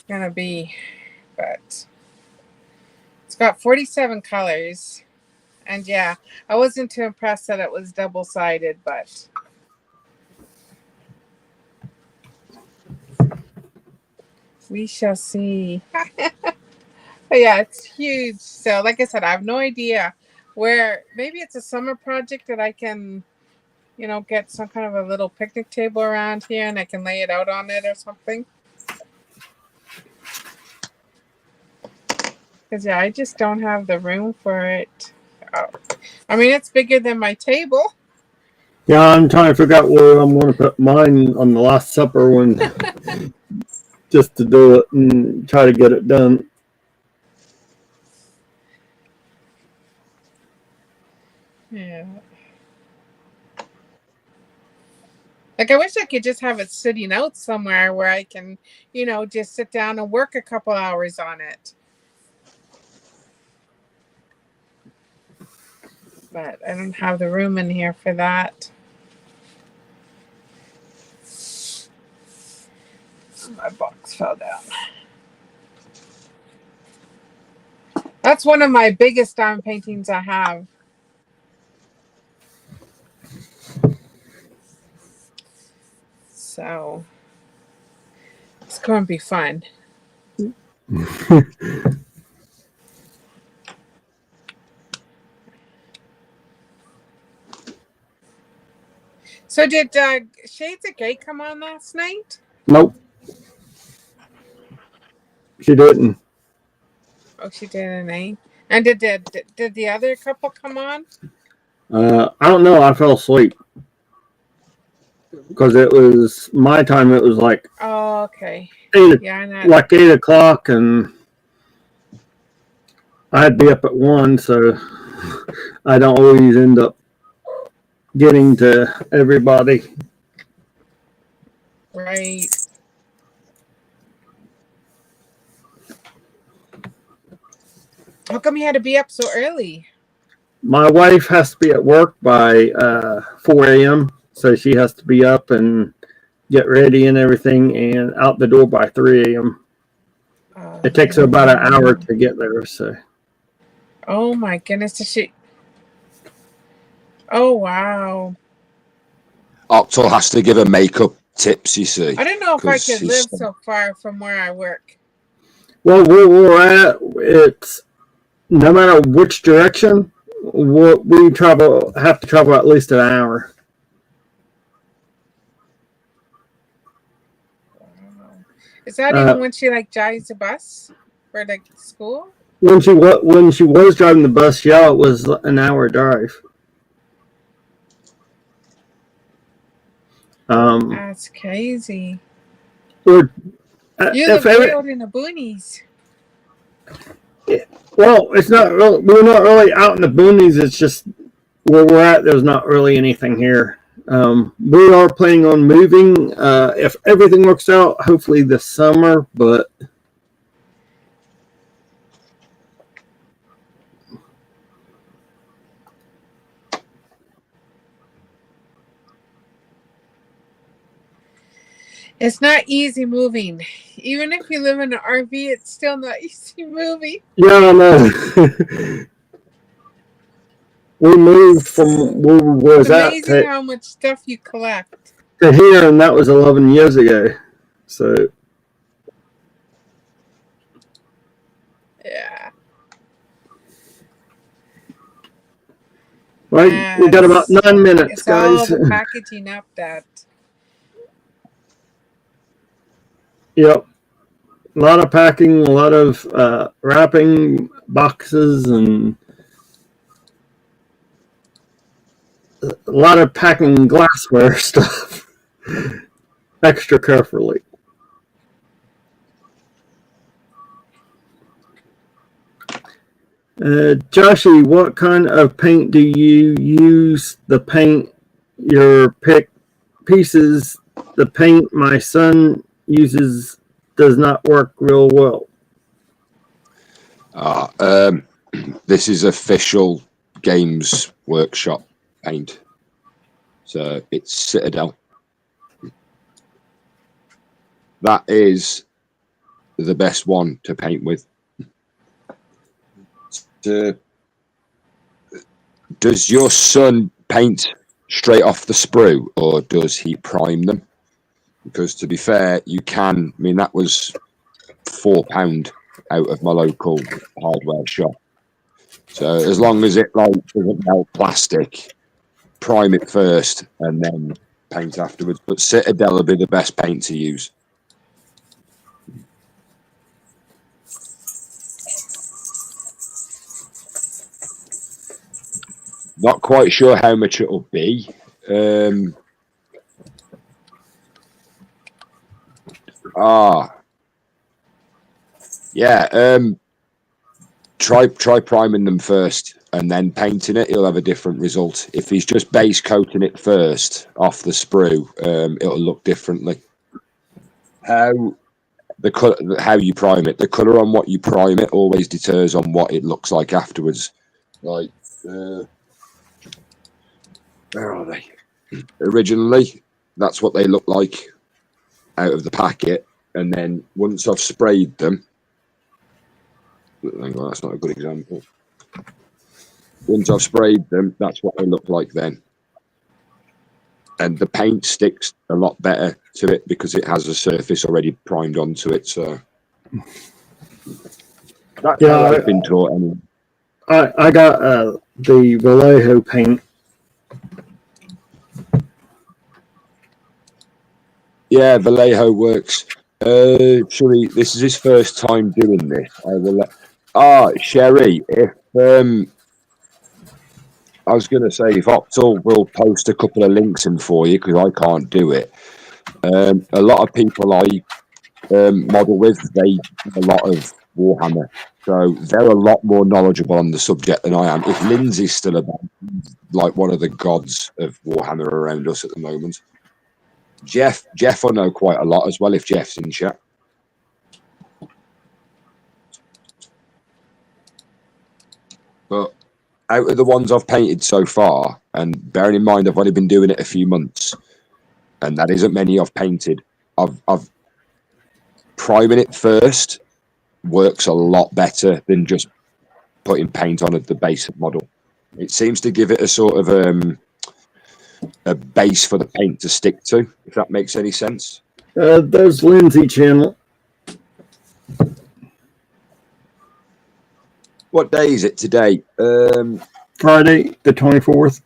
gonna be, but it's got 47 colors, and yeah, I wasn't too impressed that it was double-sided, but we shall see. But yeah, it's huge. So like I said, I have no idea where. Maybe it's a summer project that I can you know, get some kind of a little picnic table around here and I can lay it out on it or something. Because, yeah, I just don't have the room for it. Oh. I mean, it's bigger than my table.
Yeah, I'm trying to figure out where I'm going to put mine on the Last Supper one, just to do it and try to get it done.
Yeah. Like, I wish I could just have it sitting out somewhere where I can, you know, just sit down and work a couple hours on it. But I don't have the room in here for that. My box fell down. That's one of my biggest diamond paintings I have. So it's going to be fun. So did Shades of Grey come on last night?
Nope. She didn't.
Oh, she didn't, eh? And did the other couple come on?
I don't know. I fell asleep. Because it was my time, it was like
Oh, okay.
8
Yeah, I know.
like 8 o'clock, and I'd be up at 1, so I don't always end up getting to everybody.
Right. How come you had to be up so early?
My wife has to be at work by 4 a.m., so she has to be up and get ready and everything and out the door by 3 a.m. It takes her about an hour to get there, so.
Oh my goodness, does she? Oh wow.
Octal has to give her makeup tips, you see.
I don't know if I
'cause
could
she's-
live so far from where I work.
Well, where we're at, it's no matter which direction, we have to travel at least an hour.
Is that even when she like drives the bus for like school?
When she was driving the bus, yeah, it was an hour drive.
That's crazy.
We're,
You live way out in the boonies.
Well, it's not really. We're not really out in the boonies. It's just where we're at. There's not really anything here. We are planning on moving if everything works out. Hopefully this summer, but
It's not easy moving. Even if you live in an RV, it's still not easy moving.
yeah, I know. We moved from where we was
It's
at
amazing how much stuff you collect.
to here, and that was 11 years ago. So
Yeah.
right, we got about 9 minutes,
It's all
guys.
the packaging up that.
Yep. A lot of packing, a lot of wrapping boxes, and a lot of packing glassware stuff extra carefully. Joshy, what kind of paint do you use? The paint your pick pieces, the paint my son uses does not work real well.
This is official Games Workshop paint. So it's Citadel. That is the best one to paint with. Does your son paint straight off the sprue, or does he prime them? Because to be fair, you can. I mean, that was £4 out of my local hardware shop. So as long as it like doesn't melt plastic, prime it first and then paint afterwards. But Citadel will be the best paint to use. Not quite sure how much it'll be. Try priming them first and then painting it. You'll have a different result. If he's just base coating it first off the sprue, it'll look differently. How you prime it, the color on what you prime it always deters on what it looks like afterwards. Like, where are they? Originally, that's what they look like out of the packet, and then once I've sprayed them, hang on, that's not a good example. Once I've sprayed them, that's what they look like then. And the paint sticks a lot better to it because it has a surface already primed onto it. So that's how I've been taught. Anyway.
I got the Vallejo paint.
Yeah, Vallejo works. Actually, this is his first time doing this. I will let. Sherry, if I was going to say, if Octal will post a couple of links in for you because I can't do it. A lot of people I model with, they do a lot of Warhammer, so they're a lot more knowledgeable on the subject than I am. If Lindsay's still about, like one of the gods of Warhammer around us at the moment. Jeff will know quite a lot as well if Jeff's in chat. But out of the ones I've painted so far, and bearing in mind I've only been doing it a few months, and that isn't many I've painted, I've priming it first works a lot better than just putting paint on the basic model. It seems to give it a sort of a base for the paint to stick to, if that makes any sense.
There's Lindsay channel.
What day is it today?
Friday, the 24th.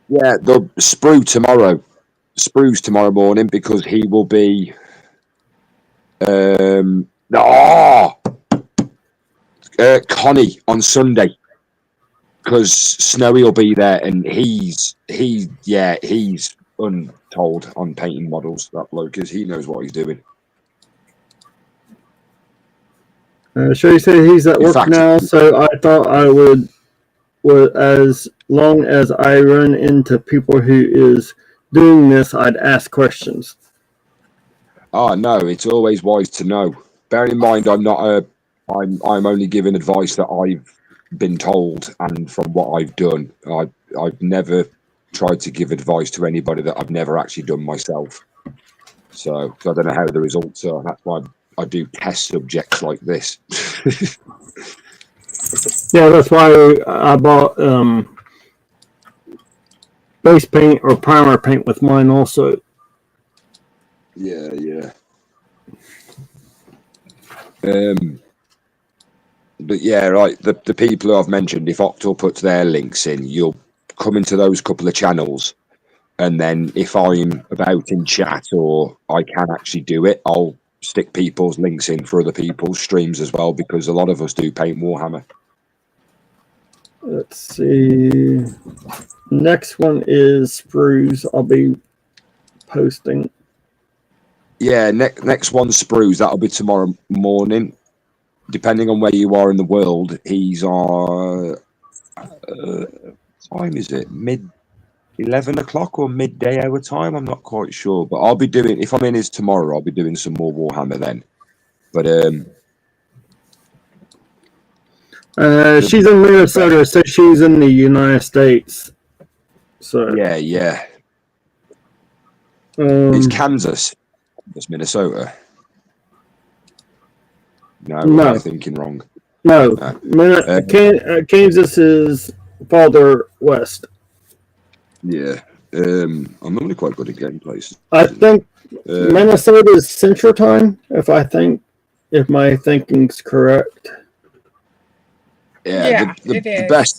Yeah, the sprue tomorrow. Sprue's tomorrow morning because he will be. Connie on Sunday because Snowy will be there and he's untold on painting models. That bloke is. He knows what he's doing.
Sherry said he's at work now, so I thought I would, as long as I run into people who is doing this, I'd ask questions.
Oh no, it's always wise to know. Bearing in mind, I'm only giving advice that I've been told and from what I've done. I've never tried to give advice to anybody that I've never actually done myself. So I don't know how the results are. That's why I do test subjects like this.
Yeah, that's why I bought base paint or primer paint with mine also.
Yeah. But yeah, right. The people who I've mentioned, if Octal puts their links in, you'll come into those couple of channels, and then if I'm about in chat or I can actually do it, I'll stick people's links in for other people's streams as well, because a lot of us do paint Warhammer.
Let's see. Next one is sprues. I'll be posting.
Yeah, next one's sprues. That'll be tomorrow morning. Depending on where you are in the world, he's on. Time is it? 11 o'clock or midday our time? I'm not quite sure, but I'll be doing. If I'm in his tomorrow, I'll be doing some more Warhammer then. But
she's in Minnesota, so she's in the United States. So
yeah. It's Kansas. It's Minnesota. No, I'm thinking wrong.
No. Kansas is farther west.
Yeah. I'm normally quite good at getting places.
I think Minnesota is Central Time, if my thinking's correct.
Yeah, the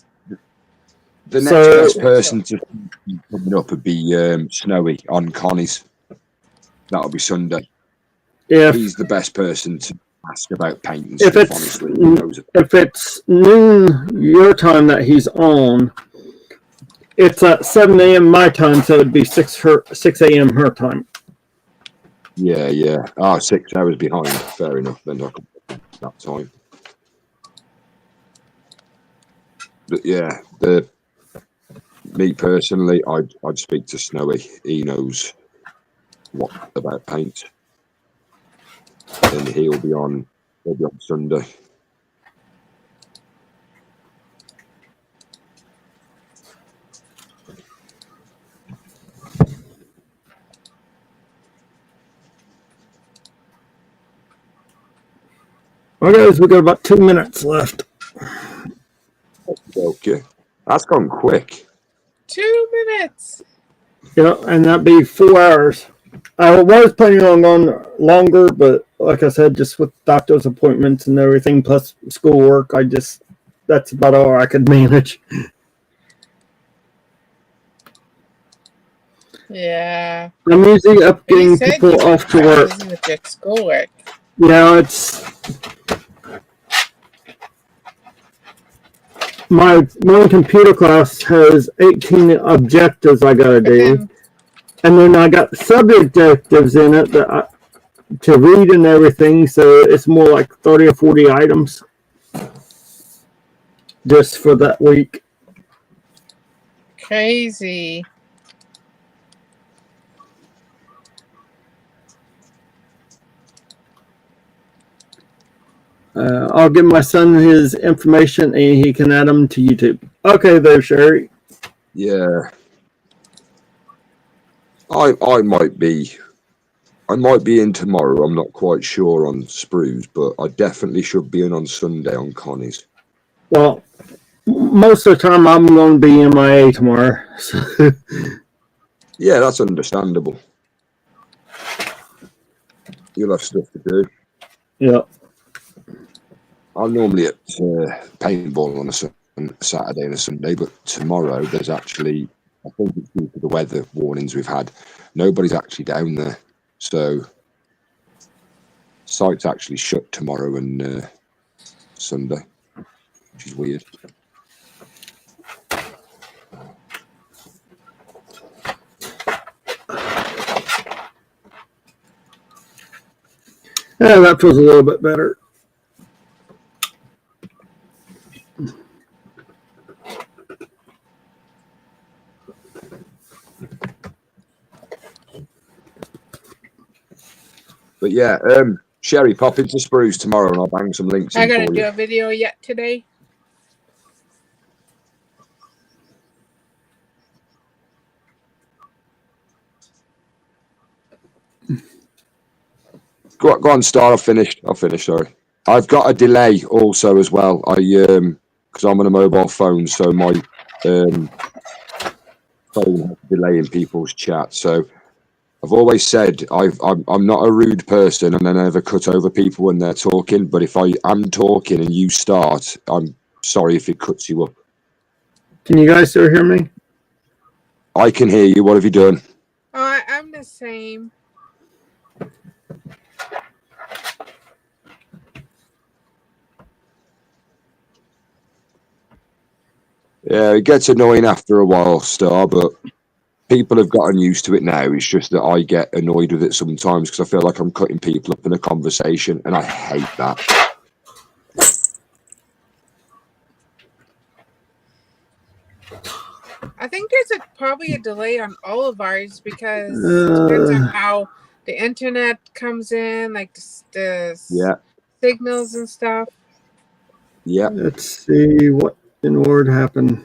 The next
So-
best person to be coming up would be Snowy on Connie's. That'll be Sunday.
if
He's the best person to ask about paint and
If
stuff,
it's-
honestly. He knows it.
if it's noon your time that he's on, it's at 7 a.m. my time, so it'd be 6 a.m. her time.
Yeah. Oh, 6 hours behind. Fair enough. Then I can that time. But yeah, me personally, I'd speak to Snowy. He knows what about paint, and he'll be on Sunday.
Well, guys, we got about 2 minutes left.
Okay, that's gone quick.
2 minutes.
Yeah, and that'd be 4 hours. I was planning on going longer, but like I said, just with doctor's appointments and everything, plus schoolwork, that's about all I could manage.
Yeah.
I'm usually up
But you
getting
said
people
you
off to
were
work.
busy with your schoolwork.
Yeah, it's my one computer class has 18 objectives I gotta
But
do,
then,
and then I got sub-objectives in it to read and everything, so it's more like 30 or 40 items just for that week.
crazy.
I'll give my son his information and he can add them to YouTube. Okay, there, Sherry.
Yeah, I might be in tomorrow. I'm not quite sure on Sprues, but I definitely should be in on Sunday on Connie's.
Well, most of the time I'm going to be MIA tomorrow. So.
Yeah, that's understandable. You'll have stuff to do.
Yeah.
I'm normally at paintball on a Saturday and a Sunday, but tomorrow there's actually, I think it's due to the weather warnings we've had, nobody's actually down there. So site's actually shut tomorrow and Sunday, which is weird.
Yeah, that feels a little bit better.
But yeah, Sherry, pop into Sprues tomorrow and I'll bang some links
I
in
gotta
for
do
you.
a video yet today.
Go on, Star. I've finished. Sorry. I've got a delay also as well. Because I'm on a mobile phone, so my phone has a delay in people's chat. So I've always said I'm not a rude person, and I never cut over people when they're talking. But if I am talking and you start, I'm sorry if it cuts you up.
Can you guys still hear me?
I can hear you. What have you done?
Oh, I'm the same.
Yeah, it gets annoying after a while, Star, but people have gotten used to it now. It's just that I get annoyed with it sometimes because I feel like I'm cutting people up in a conversation, and I hate that.
I think there's probably a delay on all of ours because it depends on how the internet comes in, like the
Yeah,
signals and stuff.
yeah.
Let's see what in Word happened.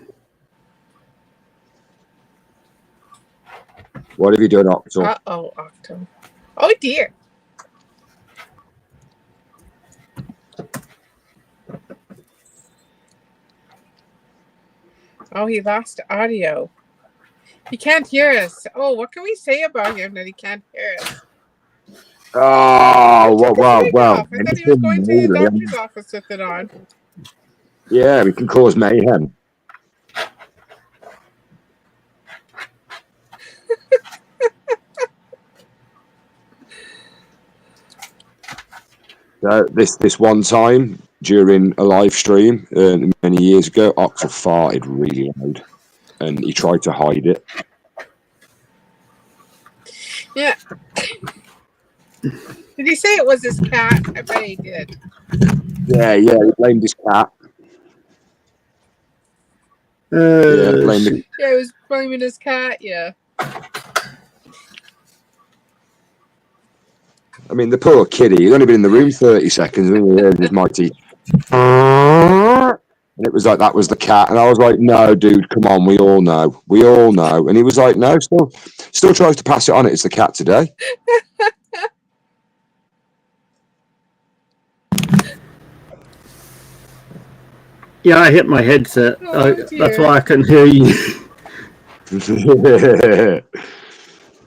What have you done, Octo?
Uh-oh, Octo. Oh, dear. Oh, he lost audio. He can't hear us. Oh, what can we say about him that he can't hear us?
Oh,
Took his
wow.
wig off. I thought he was going to the doctor's office with it on.
Yeah, we can cause mayhem. This one time during a live stream many years ago, Oxel farted really loud, and he tried to hide it.
Yeah. Did he say it was his cat? I bet he did.
Yeah, he blamed his cat. Blamed the
Yeah, he was blaming his cat. Yeah.
I mean, the poor kiddie, he'd only been in the room 30 seconds and he heard his mighty. And it was like, that was the cat. And I was like, no, dude, come on, we all know. We all know. And he was like, no, still tries to pass it on. It's the cat today.
Yeah, I hit my headset.
Oh,
That's
dear.
why I couldn't hear you.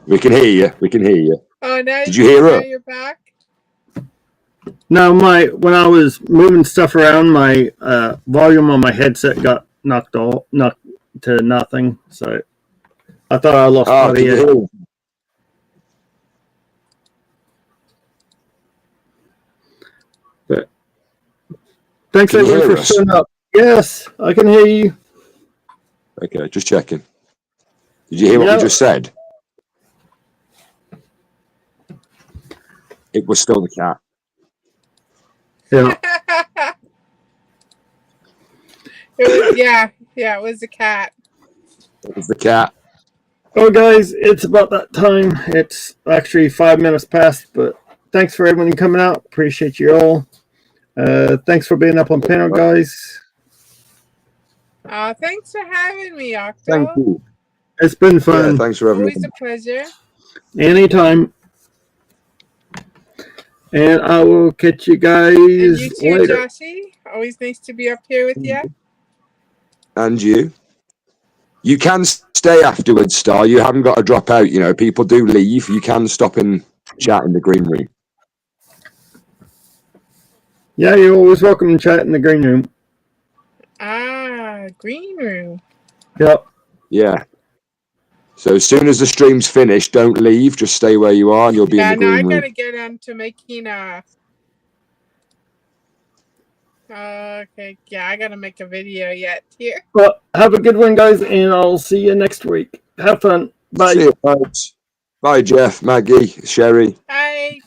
We can hear you. We can hear you.
Oh, now
Did you hear
now
her?
you're back.
No, when I was moving stuff around, my volume on my headset got knocked to nothing. So I thought I lost
Oh, can you
audio.
hear him?
But thanks
Can you
everyone
hear
for
us?
showing up. Yes, I can hear you.
Okay, just checking. Did you hear what
Yeah.
you just said? It was still the cat.
Yeah.
It was a cat.
It was the cat.
Oh, guys, it's about that time. It's actually 5 minutes past, but thanks for everyone coming out. Appreciate you all. Thanks for being up on panel, guys.
Thanks for having me, Octo.
Thank you.
It's been
Yeah,
fun.
thanks for having me.
Always a pleasure.
Anytime. And I will catch you guys
And you too,
later.
Joshy. Always nice to be up here with you.
And you. You can stay afterwards, Star. You haven't got to drop out. You know, people do leave. You can stop and chat in the green room.
Yeah, you're always welcome to chat in the green room.
Green room.
Yep.
Yeah. So as soon as the stream's finished, don't leave. Just stay where you are. You'll be in the
I
green room.
gotta get on to making okay, yeah, I gotta make a video yet here.
Well, have a good one, guys, and I'll see you next week. Have fun. Bye.
See you, folks. Bye, Jeff, Maggie, Sherry.
Bye.